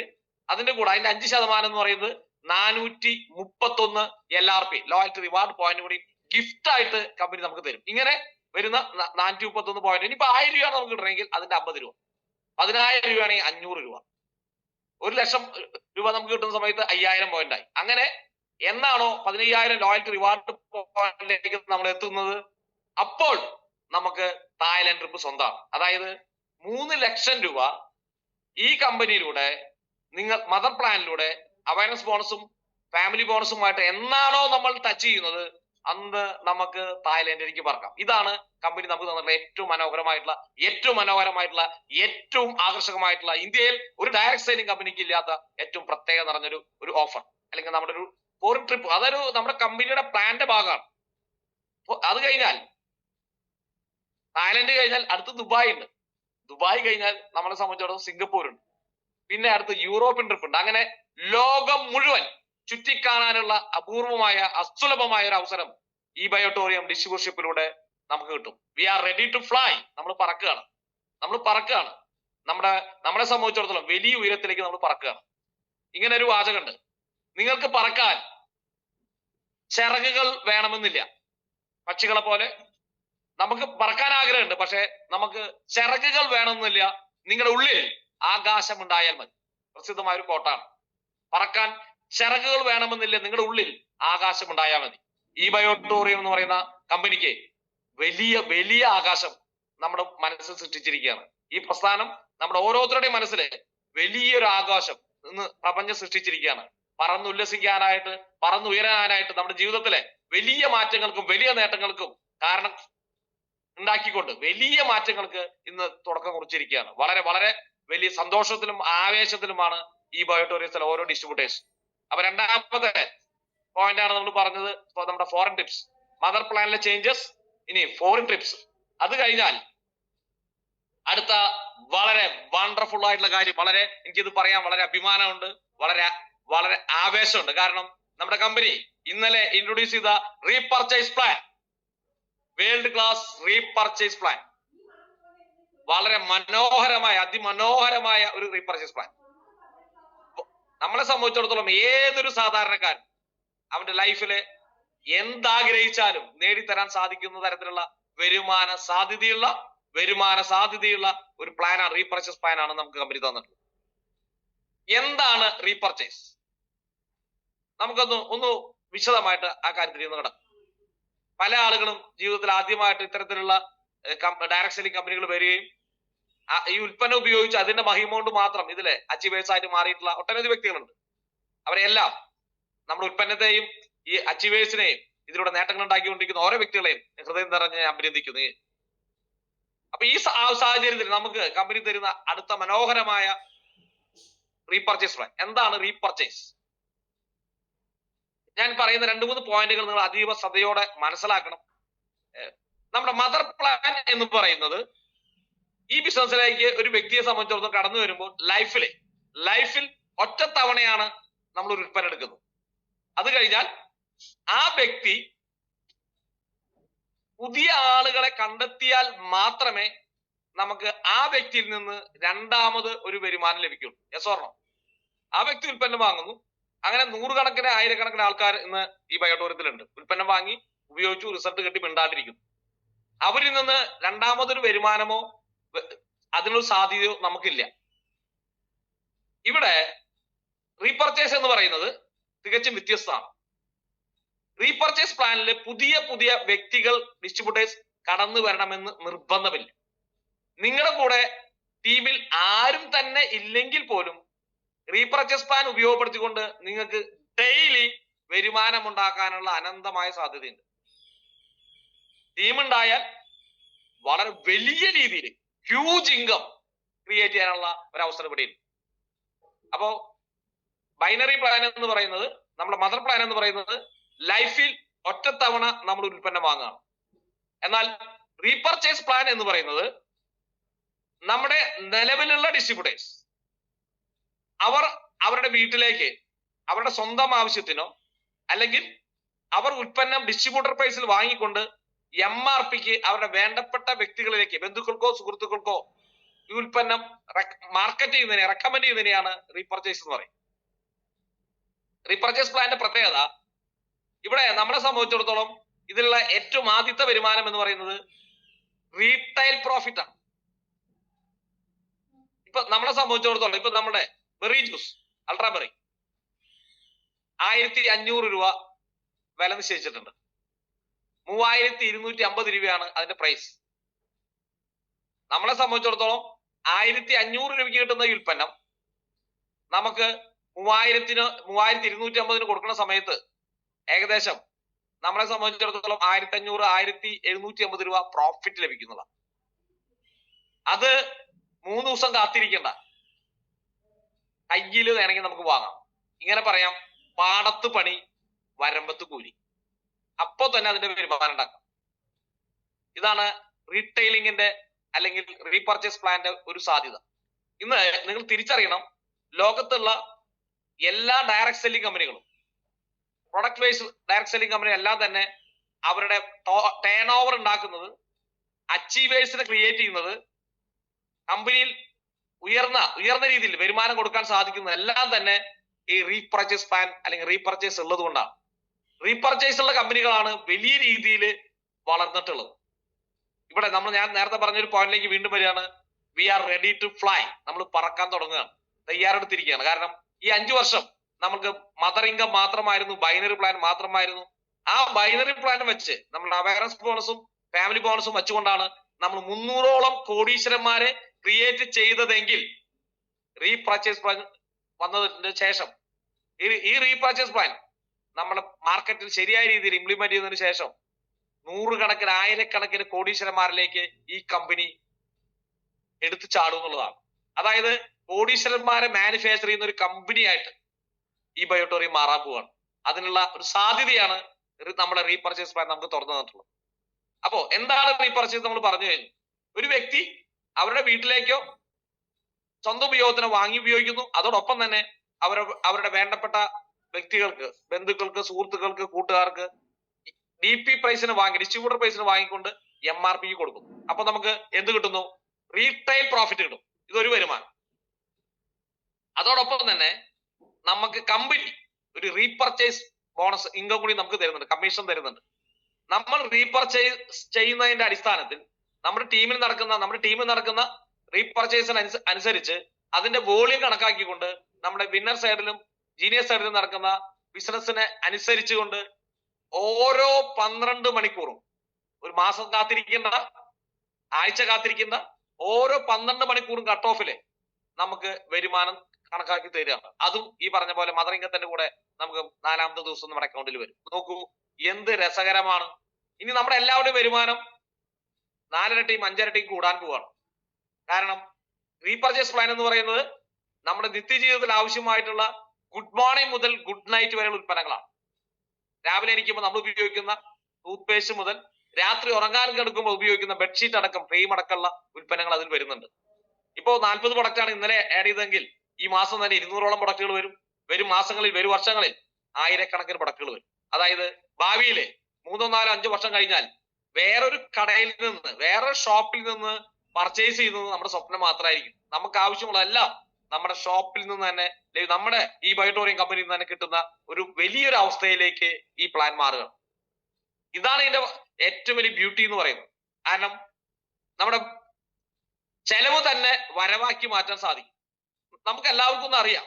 അതിന്റെ കൂടെ അതിന്റെ 5% എന്ന് പറയുന്നത് 431 LRP ലോയൽറ്റി റിവാർഡ് പോയിന്റ് കൂടി ഗിഫ്റ്റ് ആയിട്ട് കമ്പനി നമുക്ക് തരും. ഇങ്ങനെ വരുന്ന 431 പോയിന്റ്, ഇനിയിപ്പോ 1000 രൂപയാണ് നമുക്ക് കിട്ടണമെങ്കിൽ അതിന്റെ 50 രൂപ, 10,000 രൂപയാണെങ്കിൽ 500 രൂപ, 1,00,000 രൂപ നമുക്ക് കിട്ടുന്ന സമയത്ത് 5,000 പോയിന്റ് ആയി. അങ്ങനെ എന്നാണോ 15,000 ലോയൽറ്റി റിവാർഡ് പോയിന്റിലേക്ക് നമ്മൾ എത്തുന്നത്, അപ്പോൾ നമുക്ക് തായ്ലൻഡ് ട്രിപ്പ് സ്വന്തമാണ്. അതായത് 3 ലക്ഷം രൂപ ഈ കമ്പനിയിലൂടെ നിങ്ങൾ മദർ പ്ലാനിലൂടെ അവയർനെസ് ബോണസും ഫാമിലി ബോണസുമായിട്ട് എന്നാണോ നമ്മൾ ടച്ച് ചെയ്യുന്നത് അന്ന് നമുക്ക് തായ്ലൻഡിലേക്ക് പറക്കാം. ഇതാണ് കമ്പനി നമുക്ക് തന്നിട്ടുള്ള ഏറ്റവും മനോഹരമായിട്ടുള്ള ഏറ്റവും ആകർഷകമായിട്ടുള്ള, ഇന്ത്യയിൽ ഒരു ഡയറക്ട് സെയിലിംഗ് കമ്പനിക്ക് ഇല്ലാത്ത ഏറ്റവും പ്രത്യേകത നിറഞ്ഞൊരു ഓഫർ, അല്ലെങ്കിൽ നമ്മുടെ ഒരു ഫോറിൻ ട്രിപ്പ്. അതൊരു നമ്മുടെ കമ്പനിയുടെ പ്ലാന്റെ ഭാഗമാണ്. അത് കഴിഞ്ഞാൽ തായ്ലൻഡ് കഴിഞ്ഞാൽ അടുത്ത് ദുബായ് ഉണ്ട്, ദുബായ് കഴിഞ്ഞാൽ നമ്മളെ സംബന്ധിച്ചിടത്തോളം സിംഗപ്പൂർ ഉണ്ട്, പിന്നെ അടുത്ത് യൂറോപ്യൻ ട്രിപ്പ് ഉണ്ട്. അങ്ങനെ ലോകം മുഴുവൻ ചുറ്റിക്കാണാനുള്ള അപൂർവമായ അസുലഭമായ ഒരു അവസരം ഈ ബയോട്ടോറിയം ഡിസ്ട്രിബ്യൂഷൻഷിപ്പിലൂടെ നമുക്ക് കിട്ടും. We are ready to fly. നമ്മൾ പറക്കുകയാണ്. നമ്മളെ സംബന്ധിച്ചിടത്തോളം വലിയ ഉയരത്തിലേക്ക് നമ്മൾ പറക്കുകയാണ്. ഇങ്ങനെ ഒരു വാചകമുണ്ട്, നിങ്ങൾക്ക് പറക്കാൻ ചിറകുകൾ വേണമെന്നില്ല. പക്ഷികളെ പോലെ നമുക്ക് പറക്കാൻ ആഗ്രഹമുണ്ട്, പക്ഷെ നമുക്ക് ചിറകുകൾ വേണമെന്നില്ല. നിങ്ങളുടെ ഉള്ളിൽ ആകാശം ഉണ്ടായാൽ മതി. പ്രസിദ്ധമായ ഒരു കോട്ടാണ്. പറക്കാൻ ചിറകുകൾ വേണമെന്നില്ല, നിങ്ങളുടെ ഉള്ളിൽ ആകാശം ഉണ്ടായാൽ മതി. ഈ ബയോട്ടോറിയം എന്ന് പറയുന്ന കമ്പനിക്ക് വലിയ വലിയ ആകാശം നമ്മുടെ മനസ്സിൽ സൃഷ്ടിച്ചിരിക്കുകയാണ്. ഈ പ്രസ്ഥാനം നമ്മുടെ ഓരോരുത്തരുടെയും മനസ്സിൽ വലിയൊരു ആകാശം ഇന്ന് പ്രപഞ്ചം സൃഷ്ടിച്ചിരിക്കുകയാണ്. പറന്നുല്ലസിക്കാനായിട്ട്, പറന്നുയരാനായിട്ട്, നമ്മുടെ ജീവിതത്തിലെ വലിയ മാറ്റങ്ങൾക്കും വലിയ നേട്ടങ്ങൾക്കും കാരണം ഉണ്ടാക്കിക്കൊണ്ട് വലിയ മാറ്റങ്ങൾക്ക് ഇന്ന് തുടക്കം കുറിച്ചിരിക്കുകയാണ്. വളരെ വളരെ വലിയ സന്തോഷത്തിലും ആവേശത്തിലുമാണ് ഈ ബയോട്ടോറിയത്തിലെ ഓരോ ഡിസ്ട്രിബ്യൂട്ടേഴ്സ്. അപ്പൊ രണ്ടാമത്തെ പോയിന്റ് ആണ് നമ്മൾ പറഞ്ഞത്, നമ്മുടെ ഫോറിൻ ട്രിപ്സ്, മദർ പ്ലാനിലെ ചേഞ്ചസ്, ഇനി ഫോറിൻ ട്രിപ്സ്. അത് കഴിഞ്ഞാൽ അടുത്ത വളരെ വണ്ടർഫുൾ ആയിട്ടുള്ള കാര്യം, വളരെ എനിക്കിത് പറയാൻ വളരെ അഭിമാനമുണ്ട്, വളരെ വളരെ ആവേശമുണ്ട്. കാരണം നമ്മുടെ കമ്പനി ഇന്നലെ ഇൻട്രൊഡ്യൂസ് ചെയ്ത repurchase plan, world class repurchase plan, വളരെ മനോഹരമായ അതിമനോഹരമായ ഒരു റീപർച്ചേസ് പ്ലാൻ. നമ്മളെ സംബന്ധിച്ചിടത്തോളം ഏതൊരു സാധാരണക്കാരൻ അവന്റെ ലൈഫില് എന്താഗ്രഹിച്ചാലും നേടിത്തരാൻ സാധിക്കുന്ന തരത്തിലുള്ള വരുമാന സാധ്യതയുള്ള ഒരു പ്ലാനാണ്, റീപർച്ചേസ് പ്ലാനാണ് നമുക്ക് കമ്പനി തന്നിട്ടുള്ളത്. എന്താണ് റീപർച്ചേസ്? നമുക്കൊന്ന് വിശദമായിട്ട് ആ കാര്യത്തിൽ ഒന്ന് കിടക്കാം. പല ആളുകളും ജീവിതത്തിൽ ആദ്യമായിട്ട് ഇത്തരത്തിലുള്ള ഡയറക്ട് സെല്ലിംഗ് കമ്പനികൾ വരികയും ഈ ഉൽപ്പന്നം ഉപയോഗിച്ച് അതിന്റെ മഹിമ കൊണ്ട് മാത്രം ഇതിലെ അച്ചീവേഴ്സ് ആയിട്ട് മാറിയിട്ടുള്ള ഒട്ടനവധി വ്യക്തികളുണ്ട്. അവരെല്ലാം നമ്മുടെ ഉൽപ്പന്നത്തെയും ഈ അച്ചീവേഴ്സിനെയും ഇതിലൂടെ നേട്ടങ്ങൾ ഉണ്ടാക്കിക്കൊണ്ടിരിക്കുന്ന ഓരോ വ്യക്തികളെയും ഹൃദയം നിറഞ്ഞ് അഭിനന്ദിക്കുന്നു. അപ്പൊ ഈ സാഹചര്യത്തിൽ നമുക്ക് കമ്പനി തരുന്ന അടുത്ത മനോഹരമായ റീപർച്ചേസ് പ്ലാൻ. എന്താണ് റീപർച്ചേസ്? ഞാൻ പറയുന്ന 2-3 പോയിന്റുകൾ നിങ്ങൾ അതീവ ശ്രദ്ധയോടെ മനസ്സിലാക്കണം. നമ്മുടെ മദർ പ്ലാൻ എന്ന് പറയുന്നത് ഈ ബിസിനസ്സിലേക്ക് ഒരു വ്യക്തിയെ സംബന്ധിച്ചിടത്തോളം കടന്നു വരുമ്പോൾ ലൈഫിൽ ഒറ്റ തവണയാണ് നമ്മൾ ഒരു ഉൽപ്പന്നം എടുക്കുന്നത്. അത് കഴിഞ്ഞാൽ ആ വ്യക്തി പുതിയ ആളുകളെ കണ്ടെത്തിയാൽ മാത്രമേ നമുക്ക് ആ വ്യക്തിയിൽ നിന്ന് രണ്ടാമത് ഒരു വരുമാനം ലഭിക്കുള്ളൂ. Yes or no? ആ വ്യക്തി ഉൽപ്പന്നം വാങ്ങുന്നു. അങ്ങനെ നൂറുകണക്കിന് ആയിരക്കണക്കിന് ആൾക്കാർ ഇന്ന് ഈ ബയോടോറിയത്തിലുണ്ട്. ഉൽപ്പന്നം വാങ്ങി ഉപയോഗിച്ചു, റിസൾട്ട് കിട്ടി മിണ്ടാണ്ടിരിക്കുന്നു. അവരിൽ നിന്ന് രണ്ടാമതൊരു വരുമാനമോ അതിനൊരു സാധ്യതയോ നമുക്കില്ല. ഇവിടെ റീപർച്ചേസ് എന്ന് പറയുന്നത് തികച്ചും വ്യത്യസ്തമാണ്. റീപർച്ചേസ് പ്ലാനിൽ പുതിയ വ്യക്തികൾ ഡിസ്ട്രിബ്യൂട്ടേഴ്സ് കടന്നു വരണമെന്ന് നിർബന്ധമില്ല. നിങ്ങളുടെ കൂടെ ടീമിൽ ആരും തന്നെ ഇല്ലെങ്കിൽ പോലും റീപർച്ചേസ് പ്ലാൻ ഉപയോഗപ്പെടുത്തിക്കൊണ്ട് നിങ്ങൾക്ക് ഡെയിലി വരുമാനം ഉണ്ടാക്കാനുള്ള അനന്തമായ സാധ്യതയുണ്ട്. ടീം ഉണ്ടായാൽ വളരെ വലിയ രീതിയിൽ ഹ്യൂജ് ഇൻകം ക്രിയേറ്റ് ചെയ്യാനുള്ള ഒരു അവസരം ഇവിടെയുണ്ട്. അപ്പോ ബൈനറി പ്ലാൻ എന്ന് പറയുന്നത്, നമ്മുടെ മദർ പ്ലാൻ എന്ന് പറയുന്നത് ലൈഫിൽ ഒറ്റത്തവണ നമ്മൾ ഉൽപ്പന്നം വാങ്ങുകയാണ്. എന്നാൽ റീപർച്ചേസ് പ്ലാൻ എന്ന് പറയുന്നത് നമ്മുടെ നിലവിലുള്ള ഡിസ്ട്രിബ്യൂട്ടേഴ്സ് അവരുടെ വീട്ടിലേക്ക് അവരുടെ സ്വന്തം ആവശ്യത്തിനോ അല്ലെങ്കിൽ അവർ ഉൽപ്പന്നം ഡിസ്ട്രിബ്യൂട്ടർ പ്രൈസിൽ വാങ്ങിക്കൊണ്ട് MRPക്ക് അവരുടെ വേണ്ടപ്പെട്ട വ്യക്തികളിലേക്ക്, ബന്ധുക്കൾക്കോ സുഹൃത്തുക്കൾക്കോ ഈ ഉൽപ്പന്നം മാർക്കറ്റ് ചെയ്യുന്നതിനെ, റെക്കമെൻഡ് ചെയ്യുന്നതിനെയാണ് റീപർച്ചേസ് എന്ന് പറയും. റീപർച്ചേസ് പ്ലാന്റെ പ്രത്യേകത, ഇവിടെ നമ്മളെ സംബന്ധിച്ചിടത്തോളം ഇതിലുള്ള ഏറ്റവും ആദ്യത്തെ വരുമാനം എന്ന് പറയുന്നത് റീറ്റെയിൽ പ്രോഫിറ്റ് ആണ്. ഇപ്പൊ നമ്മളെ സംബന്ധിച്ചിടത്തോളം ഇപ്പൊ നമ്മുടെ ബെറി ജ്യൂസ്, അൾട്രാ ബെറി 1500 രൂപ വില നിശ്ചയിച്ചിട്ടുണ്ട്. 3250 രൂപയാണ് അതിന്റെ പ്രൈസ്. നമ്മളെ സംബന്ധിച്ചിടത്തോളം 1500 രൂപയ്ക്ക് കിട്ടുന്ന ഈ ഉൽപ്പന്നം നമുക്ക് 3250 കൊടുക്കുന്ന സമയത്ത് ഏകദേശം നമ്മളെ സംബന്ധിച്ചിടത്തോളം 1500 1750 രൂപ പ്രോഫിറ്റ് ലഭിക്കുന്നതാണ്. അത് 3 ദിവസം കാത്തിരിക്കേണ്ട, കയ്യിൽ വേണമെങ്കിൽ നമുക്ക് വാങ്ങാം. ഇങ്ങനെ പറയാം, പാടത്ത് പണി വരമ്പത്ത് കൂലി, അപ്പോ തന്നെ അതിന്റെ വരുമാനം ഉണ്ടാക്കാം. ഇതാണ് റീറ്റെയിലിംഗിന്റെ അല്ലെങ്കിൽ റീപർച്ചേസ് പ്ലാന്റെ ഒരു സാധ്യത. ഇന്ന് നിങ്ങൾ തിരിച്ചറിയണം, ലോകത്തുള്ള എല്ലാ ഡയറക്ട് സെല്ലിംഗ് കമ്പനികളും, product wise direct selling company എല്ലാം തന്നെ അവരുടെ ടേൺ ഓവർ ഉണ്ടാക്കുന്നത്, അച്ചീവേഴ്സിനെ ക്രിയേറ്റ് ചെയ്യുന്നത്, കമ്പനിയിൽ ഉയർന്ന രീതിയിൽ വരുമാനം കൊടുക്കാൻ സാധിക്കുന്നത് എല്ലാം തന്നെ ഈ റീപർച്ചേസ് പ്ലാൻ അല്ലെങ്കിൽ റീപർച്ചേസ് ഉള്ളത് കൊണ്ടാണ്. റീപർച്ചേസ് ഉള്ള കമ്പനികളാണ് വലിയ രീതിയിൽ വളർന്നിട്ടുള്ളത്. ഇവിടെ ഞാൻ നേരത്തെ പറഞ്ഞൊരു പോയിന്റിലേക്ക് വീണ്ടും വരികയാണ്. We are ready to fly. നമ്മൾ പറക്കാൻ തുടങ്ങുകയാണ്, തയ്യാറെടുത്തിരിക്കുകയാണ്. കാരണം ഈ 5 വർഷം നമുക്ക് മദർ ഇൻകം മാത്രമായിരുന്നു, ബൈനറി പ്ലാൻ മാത്രമായിരുന്നു. ആ ബൈനറി പ്ലാൻ വെച്ച് നമ്മൾ അവയർനെസ് ബോണസും ഫാമിലി ബോണസും വെച്ചുകൊണ്ടാണ് നമ്മൾ 300ഓളം കോടീശ്വരന്മാരെ ക്രിയേറ്റ് ചെയ്തതെങ്കിൽ റീപർച്ചേസ് പ്ലാൻ വന്നതിന് ശേഷം ഈ റീപർച്ചേസ് പ്ലാൻ നമ്മുടെ മാർക്കറ്റിൽ ശരിയായ രീതിയിൽ ഇംപ്ലിമെന്റ് ചെയ്തതിനു ശേഷം നൂറുകണക്കിന് ആയിരക്കണക്കിന് കോടീശ്വരന്മാരിലേക്ക് ഈ കമ്പനി എടുത്തു ചാടും എന്നുള്ളതാണ്. അതായത് കോടീശ്വരന്മാരെ മാനുഫാക്ചർ ചെയ്യുന്ന ഒരു കമ്പനിയായിട്ട് ഈ ബയോട്ടോറിയം മാറാൻ പോവാണ്. അതിനുള്ള ഒരു സാധ്യതയാണ് നമ്മുടെ റീപർച്ചേസ് പ്ലാൻ നമുക്ക് തുറന്നു തന്നിട്ടുള്ളത്. അപ്പോ എന്താണ് റീപർച്ചേസ്? നമ്മൾ പറഞ്ഞു കഴിഞ്ഞു, ഒരു വ്യക്തി അവരുടെ വീട്ടിലേക്കോ സ്വന്തം ഉപയോഗത്തിന് വാങ്ങി ഉപയോഗിക്കുന്നു. അതോടൊപ്പം തന്നെ അവരുടെ വേണ്ടപ്പെട്ട വ്യക്തികൾക്ക്, ബന്ധുക്കൾക്ക്, സുഹൃത്തുക്കൾക്ക്, കൂട്ടുകാർക്ക് ഡിസ്ട്രിബ്യൂട്ടർ പ്രൈസിന് വാങ്ങിക്കൊണ്ട് MRPക്ക് കൊടുക്കും. അപ്പൊ നമുക്ക് എന്ത് കിട്ടുന്നു? റീറ്റെയിൽ പ്രോഫിറ്റ് കിട്ടും. ഇതൊരു വരുമാനം. അതോടൊപ്പം തന്നെ നമുക്ക് കമ്പനി ഒരു റീപർച്ചേസ് ബോണസ് ഇൻകം കൂടി നമുക്ക് തരുന്നുണ്ട്, കമ്മീഷൻ തരുന്നുണ്ട്. നമ്മൾ റീപർച്ചേസ് ചെയ്യുന്നതിന്റെ അടിസ്ഥാനത്തിൽ നമ്മുടെ ടീമിൽ നടക്കുന്ന റീപർച്ചേസിന് അനുസരിച്ച് അതിന്റെ വോളിയം കണക്കാക്കിക്കൊണ്ട് നമ്മുടെ വിന്നർ സൈഡിലും ജീനിയർ സൈഡിലും നടക്കുന്ന ബിസിനസ്സിനെ അനുസരിച്ചുകൊണ്ട് ഓരോ 12 മണിക്കൂറും, ഒരു മാസം കാത്തിരിക്കേണ്ട, ആഴ്ച കാത്തിരിക്കേണ്ട, ഓരോ 12 മണിക്കൂറും കട്ട് ഓഫില് നമുക്ക് വരുമാനം കണക്കാക്കി തരികയാണ്. അതും ഈ പറഞ്ഞ പോലെ മദർ ഇൻകത്തിന്റെ കൂടെ നമുക്ക് 4ാമത്തെ ദിവസം നമ്മുടെ അക്കൗണ്ടിൽ വരും. നോക്കൂ എന്ത് രസകരമാണ്. ഇനി നമ്മുടെ എല്ലാവരുടെയും വരുമാനം 4 ഇരട്ടിയും 5 ഇരട്ടിയും കൂടാൻ പോവാണ്. കാരണം റീപർച്ചേസ് പ്ലാൻ എന്ന് പറയുന്നത് നമ്മുടെ നിത്യജീവിതത്തിൽ ആവശ്യമായിട്ടുള്ള ഗുഡ് മോർണിംഗ് മുതൽ ഗുഡ് നൈറ്റ് വരെയുള്ള ഉൽപ്പന്നങ്ങളാണ്. രാവിലെ എണീക്കുമ്പോൾ നമ്മൾ ഉപയോഗിക്കുന്ന ടൂത്ത് പേസ്റ്റ് മുതൽ രാത്രി ഉറങ്ങാൻ കിടക്കുമ്പോൾ ഉപയോഗിക്കുന്ന ബെഡ്ഷീറ്റ് അടക്കം ഫ്രെയിം അടക്കമുള്ള ഉൽപ്പന്നങ്ങൾ അതിൽ വരുന്നുണ്ട്. ഇപ്പോ 40 പ്രൊഡക്റ്റ് ആണ് ഇന്നലെ ആഡ് ചെയ്തെങ്കിൽ ഈ മാസം തന്നെ 200ഓളം പ്രൊഡക്റ്റുകൾ വരും. വരും മാസങ്ങളിൽ വരും വർഷങ്ങളിൽ ആയിരക്കണക്കിന് പ്രൊഡക്റ്റുകൾ വരും. അതായത് ഭാവിയില് 3, 4, 5 വർഷം കഴിഞ്ഞാൽ വേറൊരു കടയിൽ നിന്ന് വേറൊരു ഷോപ്പിൽ നിന്ന് പർച്ചേസ് ചെയ്യുന്നത് നമ്മുടെ സ്വപ്നം മാത്രമായിരിക്കും. നമുക്ക് ആവശ്യമുള്ളതെല്ലാം നമ്മുടെ ഷോപ്പിൽ നിന്ന് തന്നെ നമ്മുടെ ഈ ബയോട്ടോറിയം കമ്പനിയിൽ നിന്ന് തന്നെ കിട്ടുന്ന ഒരു വലിയൊരു അവസ്ഥയിലേക്ക് ഈ പ്ലാൻ മാറുക. ഇതാണ് ഇതിന്റെ ഏറ്റവും വലിയ ബ്യൂട്ടി എന്ന് പറയുന്നത്. കാരണം നമ്മുടെ ചെലവ് തന്നെ വരവാക്കി മാറ്റാൻ സാധിക്കും. നമുക്ക് എല്ലാവർക്കും ഒന്ന് അറിയാം,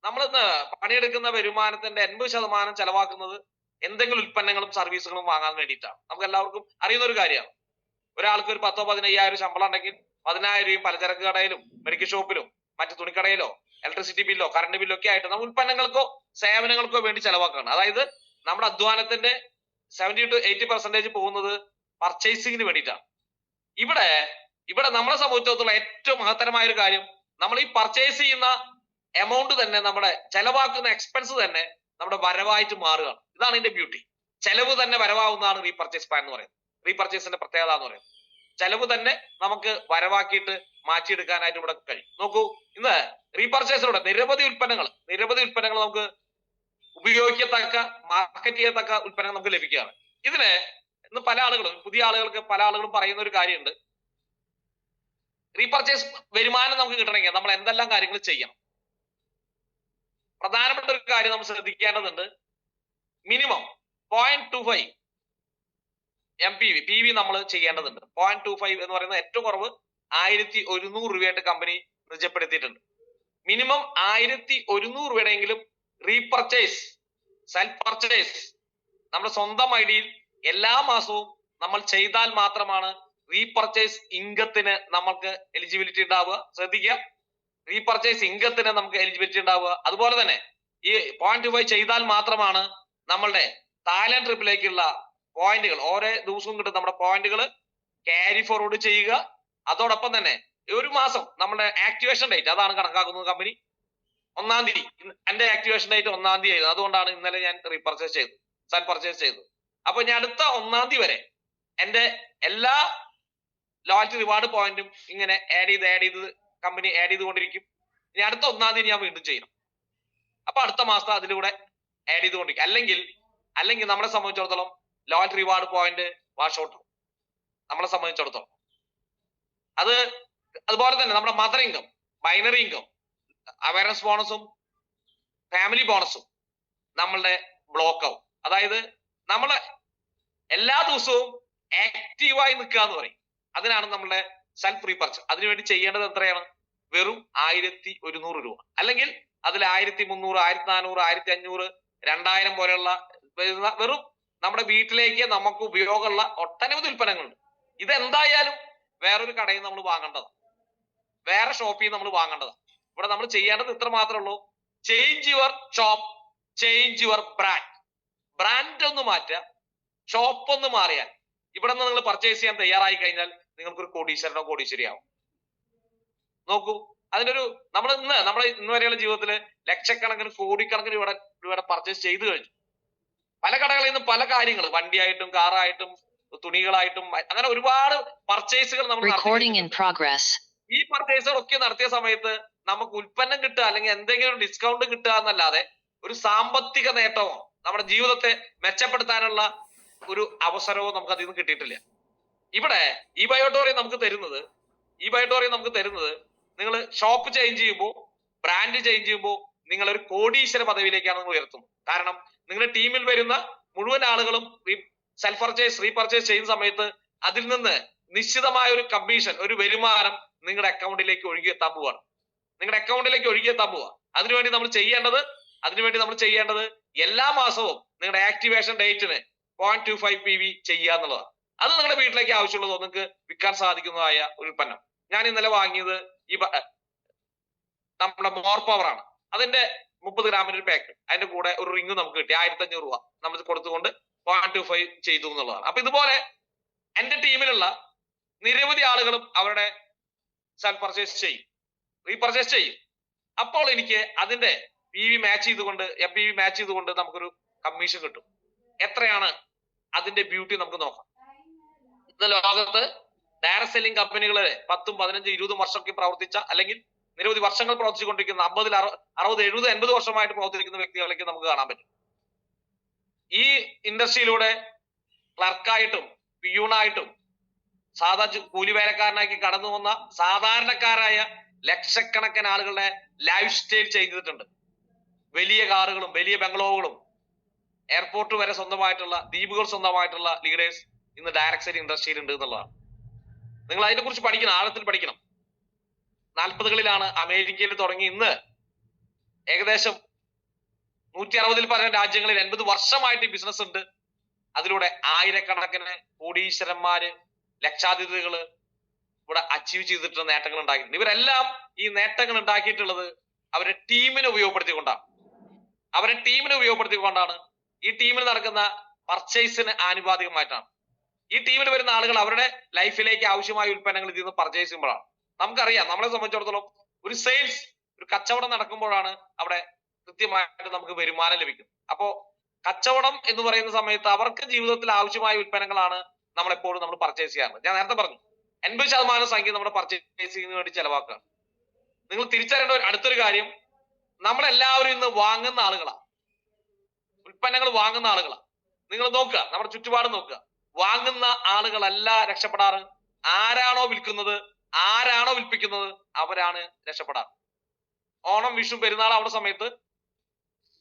നമ്മളിന്ന് പണിയെടുക്കുന്ന വരുമാനത്തിന്റെ 80% ചെലവാക്കുന്നത് എന്തെങ്കിലും ഉൽപ്പന്നങ്ങളും സർവീസുകളും വാങ്ങാൻ വേണ്ടിയിട്ടാണ്. നമുക്ക് എല്ലാവർക്കും അറിയുന്ന ഒരു കാര്യമാണ്. ഒരാൾക്ക് ഒരു 10-15,000 ശമ്പളം ഉണ്ടെങ്കിൽ 10,000 രൂപയും പലചരക്ക് കടയിലും മെഡിക്കൽ ഷോപ്പിലും മറ്റു തുണിക്കടയിലോ ഇലക്ട്രിസിറ്റി ബില്ലോ കറണ്ട് ബില്ലോ ഒക്കെ ആയിട്ട് നമ്മൾ ഉൽപ്പന്നങ്ങൾക്കോ സേവനങ്ങൾക്കോ വേണ്ടി ചെലവാക്കുകയാണ്. അതായത് നമ്മുടെ അധ്വാനത്തിന്റെ 70 to 80% പോകുന്നത് പർച്ചേസിങ്ങിന് വേണ്ടിയിട്ടാണ്. ഇവിടെ നമ്മളെ സംബന്ധിച്ചിടത്തോളം ഏറ്റവും മഹത്തരമായ ഒരു കാര്യം, നമ്മൾ ഈ പർച്ചേസ് ചെയ്യുന്ന എമൗണ്ട് തന്നെ നമ്മുടെ ചെലവാക്കുന്ന എക്സ്പെൻസ് തന്നെ നമ്മുടെ വരവായിട്ട് മാറുകയാണ്. ഇതാണ് ഇതിന്റെ ബ്യൂട്ടി. ചെലവ് തന്നെ വരവാകുന്നതാണ് റീപർച്ചേസ് പ്ലാൻ എന്ന് പറയുന്നത്. റീപർച്ചേസിന്റെ പ്രത്യേകത എന്ന് പറയുന്നത് ചെലവ് തന്നെ നമുക്ക് വരവാക്കിയിട്ട് മാറ്റിയെടുക്കാനായിട്ട് ഇവിടെ കഴിയും. നോക്കൂ, ഇന്ന് റീപർച്ചേസിലൂടെ നിരവധി ഉൽപ്പന്നങ്ങൾ നമുക്ക് ഉപയോഗിക്കത്തക്ക മാർക്കറ്റ് ചെയ്യത്തക്ക ഉൽപ്പന്നങ്ങൾ നമുക്ക് ലഭിക്കുകയാണ്. ഇതിന് ഇന്ന് പുതിയ ആളുകളും പറയുന്ന ഒരു കാര്യമുണ്ട്. റീപർച്ചേസ് വരുമാനം നമുക്ക് കിട്ടണമെങ്കിൽ നമ്മൾ എന്തെല്ലാം കാര്യങ്ങൾ ചെയ്യണം. പ്രധാനപ്പെട്ട ഒരു കാര്യം നമ്മൾ ശ്രദ്ധിക്കേണ്ടതുണ്ട്. മിനിമം 0.25 MPV PV നമ്മൾ ചെയ്യേണ്ടതുണ്ട്. 0.25 എന്ന് പറയുന്നത് ഏറ്റവും കുറവ് 1,100 രൂപയായിട്ട് കമ്പനി നിജപ്പെടുത്തിയിട്ടുണ്ട്. മിനിമം 1,100 രൂപയുടെയെങ്കിലും റീപർച്ചേസ് സെൽഫ് പർച്ചേസ് നമ്മുടെ സ്വന്തം ഐഡിയിൽ എല്ലാ മാസവും നമ്മൾ ചെയ്താൽ മാത്രമാണ് റീപർച്ചേസ് ഇൻകത്തിന് നമുക്ക് എലിജിബിലിറ്റി ഉണ്ടാവുക. ശ്രദ്ധിക്കുക, റീപർച്ചേസ് ഇൻകത്തിന് നമുക്ക് എലിജിബിലിറ്റി ഉണ്ടാവുക. അതുപോലെ തന്നെ ഈ 0.25 ചെയ്താൽ മാത്രമാണ് നമ്മളുടെ തായ്ലൻഡ് ട്രിപ്പിലേക്കുള്ള പോയിന്റുകൾ ഓരോ ദിവസവും കിട്ടും നമ്മുടെ പോയിന്റുകൾ ക്യാരി ഫോർവേഡ് ചെയ്യുക. അതോടൊപ്പം തന്നെ ഒരു മാസം നമ്മുടെ ആക്ടിവേഷൻ ഡേറ്റ് അതാണ് കണക്കാക്കുന്നത് കമ്പനി. 1-ാം തീയതി എന്റെ ആക്ടിവേഷൻ ഡേറ്റ് 1-ാം തീയതി ആയിരുന്നു. അതുകൊണ്ടാണ് ഇന്നലെ ഞാൻ റീപർച്ചേസ് ചെയ്തത്, സെൽഫ് പർച്ചേസ് ചെയ്തത്. അപ്പൊ ഞാൻ അടുത്ത 1-ാം തീയതി വരെ എന്റെ എല്ലാ ലോയൽറ്റി റിവാർഡ് പോയിന്റും ഇങ്ങനെ ആഡ് ചെയ്ത് കമ്പനി ആഡ് ചെയ്തുകൊണ്ടിരിക്കും. ഇനി അടുത്ത 1-ാം തീയതി ഞാൻ വീണ്ടും ചെയ്യണം. അപ്പൊ അടുത്ത മാസം അതിലൂടെ ആഡ് ചെയ്തുകൊണ്ടിരിക്കും. അല്ലെങ്കിൽ നമ്മളെ സംബന്ധിച്ചിടത്തോളം loyalty reward point wash out ആവും നമ്മളെ സംബന്ധിച്ചിടത്തോളം. അതുപോലെ തന്നെ നമ്മുടെ mother income, binary income, awareness ബോണസും ഫാമിലി ബോണസും നമ്മളുടെ ബ്ലോക്ക് ആവും. അതായത് നമ്മള് എല്ലാ ദിവസവും ആക്റ്റീവായി നിൽക്കുക എന്ന് പറയും. അതിനാണ് നമ്മളുടെ സെൽഫ് റീപർച്ചേസ്. അതിനുവേണ്ടി ചെയ്യേണ്ടത് എത്രയാണ്? വെറും 1,100 രൂപ. അല്ലെങ്കിൽ അതിൽ 1,300, 1,400, 1,500, 2,000 പോലെയുള്ള വെറും നമ്മുടെ വീട്ടിലേക്ക് നമുക്ക് ഉപയോഗമുള്ള ഒട്ടനവധി ഉൽപ്പന്നങ്ങളുണ്ട്. ഇതെന്തായാലും വേറൊരു കടയിൽ നമ്മൾ വാങ്ങേണ്ടതാണ്, വേറെ ഷോപ്പിൽ നമ്മൾ വാങ്ങേണ്ടതാണ്. ഇവിടെ നമ്മൾ ചെയ്യേണ്ടത് ഇത്ര മാത്രമേ ഉള്ളൂ. Change your shop, change your brand. Brand ഒന്ന് മാറ്റുക, ഷോപ്പ് ഒന്ന് മാറിയാൽ ഇവിടെ നിന്ന് നിങ്ങൾ പർച്ചേസ് ചെയ്യാൻ തയ്യാറായി കഴിഞ്ഞാൽ നിങ്ങൾക്കൊരു കോടീശ്വരനോ കോടീശ്വരിയാവും. നോക്കൂ, നമ്മുടെ ഇന്ന് വരെയുള്ള ജീവിതത്തിൽ ലക്ഷക്കണക്കിന് കോടിക്കണക്കിന് രൂപയുടെ പർച്ചേസ് ചെയ്തു കഴിഞ്ഞു. പല കടകളിൽ നിന്ന് പല കാര്യങ്ങൾ, വണ്ടിയായിട്ടും കാറായിട്ടും തുണികളായിട്ടും അങ്ങനെ ഒരുപാട് പർച്ചേസുകൾ നമ്മൾ ഈ പർച്ചേസുകളൊക്കെ നടത്തിയ സമയത്ത് നമുക്ക് ഉൽപ്പന്നം കിട്ടുക അല്ലെങ്കിൽ എന്തെങ്കിലും ഡിസ്കൗണ്ട് കിട്ടുക എന്നല്ലാതെ ഒരു സാമ്പത്തിക നേട്ടമോ നമ്മുടെ ജീവിതത്തെ മെച്ചപ്പെടുത്താനുള്ള ഒരു അവസരവും നമുക്ക് അതിൽ നിന്ന് കിട്ടിയിട്ടില്ല. ഇവിടെ ഈ ബയോട്ടോറിയം നമുക്ക് തരുന്നത് നിങ്ങൾ ഷോപ്പ് ചേഞ്ച് ചെയ്യുമ്പോൾ, ബ്രാൻഡ് ചേഞ്ച് ചെയ്യുമ്പോൾ നിങ്ങൾ ഒരു കോടീശ്വര പദവിയിലേക്കാണ് നിങ്ങൾ ഉയർത്തുന്നത്. കാരണം നിങ്ങളുടെ ടീമിൽ വരുന്ന മുഴുവൻ ആളുകളും സെൽഫ് പർച്ചേസ് റീപർച്ചേസ് ചെയ്യുന്ന സമയത്ത് അതിൽ നിന്ന് നിശ്ചിതമായ ഒരു കമ്മീഷൻ, ഒരു വരുമാനം നിങ്ങളുടെ അക്കൗണ്ടിലേക്ക് ഒഴുകിയെത്താൻ പോവാണ്. അതിനുവേണ്ടി നമ്മൾ ചെയ്യേണ്ടത് എല്ലാ മാസവും നിങ്ങളുടെ ആക്ടിവേഷൻ ഡേറ്റിന് 0.25 PV ചെയ്യുക എന്നുള്ളതാണ്. അത് നിങ്ങളുടെ വീട്ടിലേക്ക് ആവശ്യമുള്ളതോ നിങ്ങൾക്ക് വിൽക്കാൻ സാധിക്കുന്നതായ ഒരു ഉൽപ്പന്നം. ഞാൻ ഇന്നലെ വാങ്ങിയത് നമ്മുടെ മോർ പവർ ആണ്. അതിന്റെ 30 ഗ്രാമിന്റെ ഒരു പാക്ക്, അതിന്റെ കൂടെ ഒരു റിംഗ് നമുക്ക് കിട്ടി. 1,500 രൂപ നമ്മൾ കൊടുത്തുകൊണ്ട് 0.25 ചെയ്തു എന്നുള്ളതാണ്. അപ്പൊ ഇതുപോലെ എന്റെ ടീമിലുള്ള നിരവധി ആളുകളും അവരുടെ സെൽഫ് പർച്ചേസ് ചെയ്യും, റീപർച്ചേസ് ചെയ്യും. അപ്പോൾ എനിക്ക് അതിന്റെ MPV മാച്ച് ചെയ്തുകൊണ്ട് നമുക്കൊരു കമ്മീഷൻ കിട്ടും. എത്രയാണ് അതിന്റെ ബ്യൂട്ടി നമുക്ക് നോക്കാം. ഇന്ന് ലോകത്ത് ഡയറക്ട് സെല്ലിംഗ് കമ്പനികളെ 10, 15, 20 വർഷമൊക്കെ പ്രവർത്തിച്ച, അല്ലെങ്കിൽ നിരവധി വർഷങ്ങൾ പ്രവർത്തിച്ചുകൊണ്ടിരിക്കുന്ന 50, 60, 70, 80 വർഷമായിട്ട് പ്രവർത്തിക്കുന്ന വ്യക്തികളേക്ക് നമുക്ക് കാണാൻ പറ്റും. ഈ ഇൻഡസ്ട്രിയിലൂടെ ക്ലർക്കായിട്ടും പിയൂണായിട്ടും സാധാ കൂലിവേലക്കാരനാക്കി കടന്നു വന്ന സാധാരണക്കാരായ ലക്ഷക്കണക്കിന് ആളുകളുടെ ലൈഫ് സ്റ്റൈൽ ചെയ്തിട്ടുണ്ട്. വലിയ കാറുകളും വലിയ ബംഗ്ലോവുകളും എയർപോർട്ട് വരെ സ്വന്തമായിട്ടുള്ള, ദ്വീപുകൾ സ്വന്തമായിട്ടുള്ള ലീഡേഴ്സ് ഇന്ന് ഡയറക്ട് സെല്ലിംഗ് ഇൻഡസ്ട്രിയിൽ ഉണ്ട് എന്നുള്ളതാണ്. നിങ്ങൾ അതിനെ കുറിച്ച് പഠിക്കണം, ആഴത്തിൽ പഠിക്കണം. 40കളിലാണ് അമേരിക്കയിൽ തുടങ്ങി ഇന്ന് ഏകദേശം 160-ൽ പല രാജ്യങ്ങളിൽ 80 വർഷമായിട്ട് ബിസിനസ് ഉണ്ട്. അതിലൂടെ ആയിരക്കണക്കിന് കോടീശ്വരന്മാര്, ലക്ഷാധിപതികള് ഇവിടെ അച്ചീവ് ചെയ്തിട്ടുള്ള നേട്ടങ്ങൾ ഉണ്ടാക്കിയിട്ടുണ്ട്. ഇവരെല്ലാം ഈ നേട്ടങ്ങൾ ഉണ്ടാക്കിയിട്ടുള്ളത് അവരുടെ ടീമിനെ ഉപയോഗപ്പെടുത്തിക്കൊണ്ടാണ്. ഈ ടീമിൽ നടക്കുന്ന പർച്ചേസിന് ആനുപാതികമായിട്ടാണ്. ഈ ടീമിൽ വരുന്ന ആളുകൾ അവരുടെ ലൈഫിലേക്ക് ആവശ്യമായ ഉൽപ്പന്നങ്ങൾ ഇതിൽ നിന്ന് പർച്ചേസ് ചെയ്യുമ്പോഴാണ്. നമുക്കറിയാം, നമ്മളെ സംബന്ധിച്ചിടത്തോളം ഒരു സെയിൽസ്, ഒരു കച്ചവടം നടക്കുമ്പോഴാണ് അവിടെ കൃത്യമായിട്ട് നമുക്ക് വരുമാനം ലഭിക്കുന്നത്. അപ്പോ കച്ചവടം എന്ന് പറയുന്ന സമയത്ത് അവർക്ക് ജീവിതത്തിൽ ആവശ്യമായ ഉൽപ്പന്നങ്ങളാണ് നമ്മളെപ്പോഴും നമ്മൾ പർച്ചേസ് ചെയ്യാറുള്ളത്. ഞാൻ നേരത്തെ പറഞ്ഞു, 80% സംഖ്യ നമ്മുടെ പർച്ചേസിങ്ങിന് വേണ്ടി ചെലവാക്കുകയാണ്. നിങ്ങൾ തിരിച്ചറിയേണ്ട അടുത്തൊരു കാര്യം, നമ്മളെല്ലാവരും ഇന്ന് വാങ്ങുന്ന ആളുകളാണ്, ഉൽപ്പന്നങ്ങൾ വാങ്ങുന്ന ആളുകളാണ്. നിങ്ങൾ നോക്കുക, നമ്മുടെ ചുറ്റുപാട് നോക്കുക. വാങ്ങുന്ന ആളുകളല്ല രക്ഷപ്പെടാറ്. ആരാണോ വിൽക്കുന്നത്, ആരാണോ വിൽപ്പിക്കുന്നത്, അവരാണ് രക്ഷപ്പെടാറ്. ഓണം, വിഷു, പെരുന്നാൾ ആവുന്ന സമയത്ത്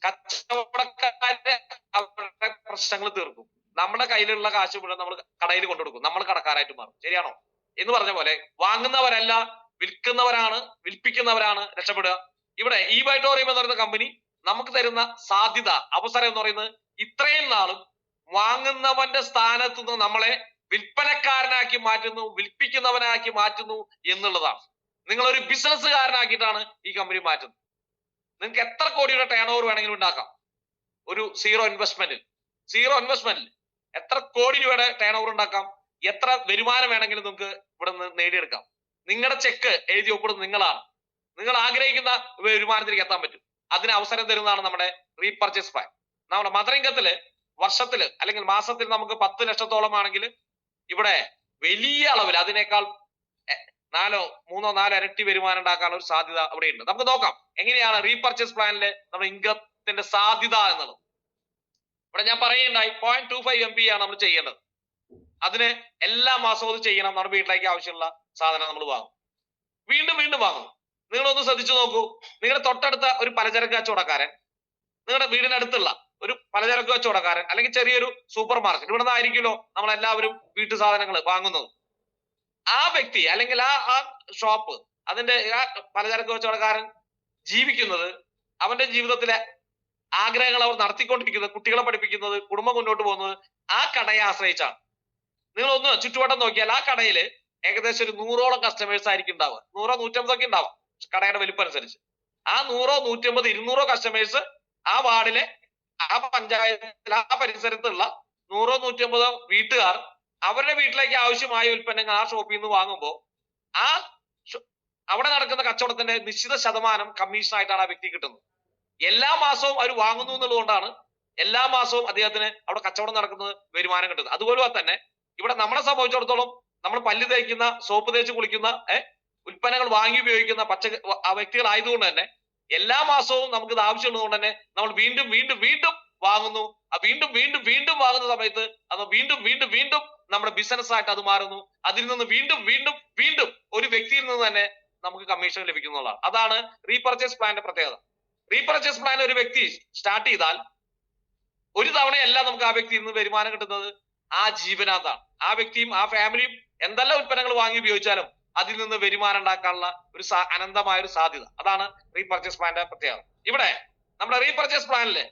കച്ചവടക്കാരെ അവരുടെ പ്രശ്നങ്ങൾ തീർക്കും. നമ്മുടെ കയ്യിലുള്ള കാശ് മുഴുവൻ നമ്മൾ കടയിൽ കൊണ്ടുകൊടുക്കും. നമ്മൾ കടക്കാരായിട്ട് മാറും. ശരിയാണോ? എന്ന് പറഞ്ഞ പോലെ വാങ്ങുന്നവരല്ല, വിൽക്കുന്നവരാണ്, വിൽപ്പിക്കുന്നവരാണ് രക്ഷപ്പെടുക. ഇവിടെ eBayTorium എന്ന് പറയുന്ന കമ്പനി നമുക്ക് തരുന്ന സാധ്യത, അവസരം എന്ന് പറയുന്നത് ഇത്രയും നാളും വാങ്ങുന്നവന്റെ സ്ഥാനത്ത് നിന്ന് നമ്മളെ വിൽപ്പനക്കാരനാക്കി മാറ്റുന്നു, വിൽപ്പിക്കുന്നവനാക്കി മാറ്റുന്നു എന്നുള്ളതാണ്. നിങ്ങളൊരു ബിസിനസ്സുകാരനാക്കിയിട്ടാണ് ഈ കമ്പനി മാറ്റുന്നത്. നിങ്ങൾക്ക് എത്ര കോടിയുടെ ടേൺ ഓവർ വേണമെങ്കിലും ഉണ്ടാക്കാം. ഒരു സീറോ ഇൻവെസ്റ്റ്മെന്റിൽ എത്ര കോടി രൂപയുടെ ടേൺ ഓവർ ഉണ്ടാക്കാം. എത്ര വരുമാനം വേണമെങ്കിലും നിങ്ങൾക്ക് ഇവിടെ നിന്ന് നേടിയെടുക്കാം. നിങ്ങളുടെ ചെക്ക് എഴുതി ഒപ്പിടുന്നത് നിങ്ങളാണ്. നിങ്ങൾ ആഗ്രഹിക്കുന്ന വരുമാനത്തിലേക്ക് എത്താൻ പറ്റും. അതിന് അവസരം തരുന്നതാണ് നമ്മുടെ റീപർച്ചേസ് പ്ലാൻ. നമ്മുടെ മദർ ഇൻകത്തില് വർഷത്തില് അല്ലെങ്കിൽ മാസത്തിൽ നമുക്ക് 10 ലക്ഷത്തോളം ആണെങ്കിൽ ഇവിടെ വലിയ അളവിൽ അതിനേക്കാൾ 3-4 ഇരട്ടി വരുമാനം ഉണ്ടാക്കാനുള്ള ഒരു സാധ്യത അവിടെ ഉണ്ട്. നമുക്ക് നോക്കാം എങ്ങനെയാണ് റീപർച്ചേസ് പ്ലാനിലെ നമ്മുടെ ഇൻകത്തിന്റെ സാധ്യത എന്നുള്ളത്. ഇവിടെ ഞാൻ പറയുണ്ടായി 0.25 MB ആണ് നമ്മൾ ചെയ്യേണ്ടത്. അതിന് എല്ലാ മാസവും അത് ചെയ്യണം. നമ്മുടെ വീട്ടിലേക്ക് ആവശ്യമുള്ള സാധനം നമ്മൾ വാങ്ങും, വീണ്ടും വാങ്ങും. നിങ്ങളൊന്ന് ശ്രദ്ധിച്ചു നോക്കൂ. നിങ്ങളുടെ തൊട്ടടുത്ത ഒരു പലചരക്ക് കച്ചവടക്കാരൻ, നിങ്ങളുടെ വീടിനടുത്തുള്ള ഒരു പലചരക്ക് കച്ചവടക്കാരൻ, അല്ലെങ്കിൽ ചെറിയൊരു സൂപ്പർ മാർക്കറ്റ്, ഇവിടെ നിന്നായിരിക്കുമല്ലോ നമ്മളെല്ലാവരും വീട്ടു സാധനങ്ങൾ വാങ്ങുന്നത്. ആ വ്യക്തി അല്ലെങ്കിൽ ആ ഷോപ്പ്, അതിന്റെ ആ പലചരക്ക് കച്ചവടക്കാരൻ ജീവിക്കുന്നത്, അവന്റെ ജീവിതത്തിലെ ആഗ്രഹങ്ങൾ അവർ നടത്തിക്കൊണ്ടിരിക്കുന്നത്, കുട്ടികളെ പഠിപ്പിക്കുന്നത്, കുടുംബം മുന്നോട്ട് പോകുന്നത് ആ കടയെ ആശ്രയിച്ചാണ്. നിങ്ങളൊന്ന് ചുറ്റുവട്ടം നോക്കിയാൽ ആ കടയില് ഏകദേശം ഒരു 100ഓളം കസ്റ്റമേഴ്സ് ആയിരിക്കും ഉണ്ടാവുക. 100, 150 ഒക്കെ ഉണ്ടാവാം കടയുടെ വലിപ്പം അനുസരിച്ച്. ആ 100, 150, 200 കസ്റ്റമേഴ്സ് ആ വാർഡിലെ, ആ പഞ്ചായത്തിൽ, ആ പരിസരത്തുള്ള 100, 150 വീട്ടുകാർ അവരുടെ വീട്ടിലേക്ക് ആവശ്യമായ ഉൽപ്പന്നങ്ങൾ ആ ഷോപ്പിൽ നിന്ന് വാങ്ങുമ്പോൾ ആ അവിടെ നടക്കുന്ന കച്ചവടത്തിന്റെ നിശ്ചിത ശതമാനം കമ്മീഷൻ ആയിട്ടാണ് ആ വ്യക്തി കിട്ടുന്നത്. എല്ലാ മാസവും അവർ വാങ്ങുന്നു എന്നുള്ളതുകൊണ്ടാണ് എല്ലാ മാസവും അദ്ദേഹത്തിന് അവിടെ കച്ചവടം നടക്കുന്നത്, വരുമാനം കിട്ടുന്നത്. അതുപോലെ തന്നെ ഇവിടെ നമ്മളെ സംബന്ധിച്ചിടത്തോളം നമ്മൾ പല്ല് തേക്കുന്ന, സോപ്പ് തേച്ച് കുളിക്കുന്ന ഉൽപ്പന്നങ്ങൾ വാങ്ങി ഉപയോഗിക്കുന്ന വ്യക്തികളായതുകൊണ്ട് തന്നെ എല്ലാ മാസവും നമുക്ക് ഇത് ആവശ്യമുള്ളതുകൊണ്ട് തന്നെ നമ്മൾ വീണ്ടും വാങ്ങുന്നു. ആ വീണ്ടും വാങ്ങുന്ന സമയത്ത് അത് വീണ്ടും നമ്മുടെ ബിസിനസ് ആയിട്ട് അത് മാറുന്നു. അതിൽ നിന്ന് വീണ്ടും ഒരു വ്യക്തിയിൽ നിന്ന് തന്നെ നമുക്ക് കമ്മീഷൻ ലഭിക്കുന്നതാണ്. അതാണ് റീപർച്ചേസ് പ്ലാന്റെ പ്രത്യേകത. റീപർച്ചേസ് പ്ലാൻ ഒരു വ്യക്തി സ്റ്റാർട്ട് ചെയ്താൽ ഒരു തവണയല്ല നമുക്ക് ആ വ്യക്തിയിൽ നിന്ന് വരുമാനം കിട്ടുന്നത്, ആ ജീവനാന്താണ്. ആ വ്യക്തിയും ആ ഫാമിലിയും എന്തെല്ലാം ഉൽപ്പന്നങ്ങൾ വാങ്ങി ഉപയോഗിച്ചാലും അതിൽ നിന്ന് വരുമാനം ഉണ്ടാക്കാനുള്ള ഒരു അനന്തമായ ഒരു സാധ്യത. അതാണ് റീപർച്ചേസ് പ്ലാന്റെ പ്രത്യേകത. ഇവിടെ നമ്മുടെ റീപർച്ചേസ് പ്ലാനിലെ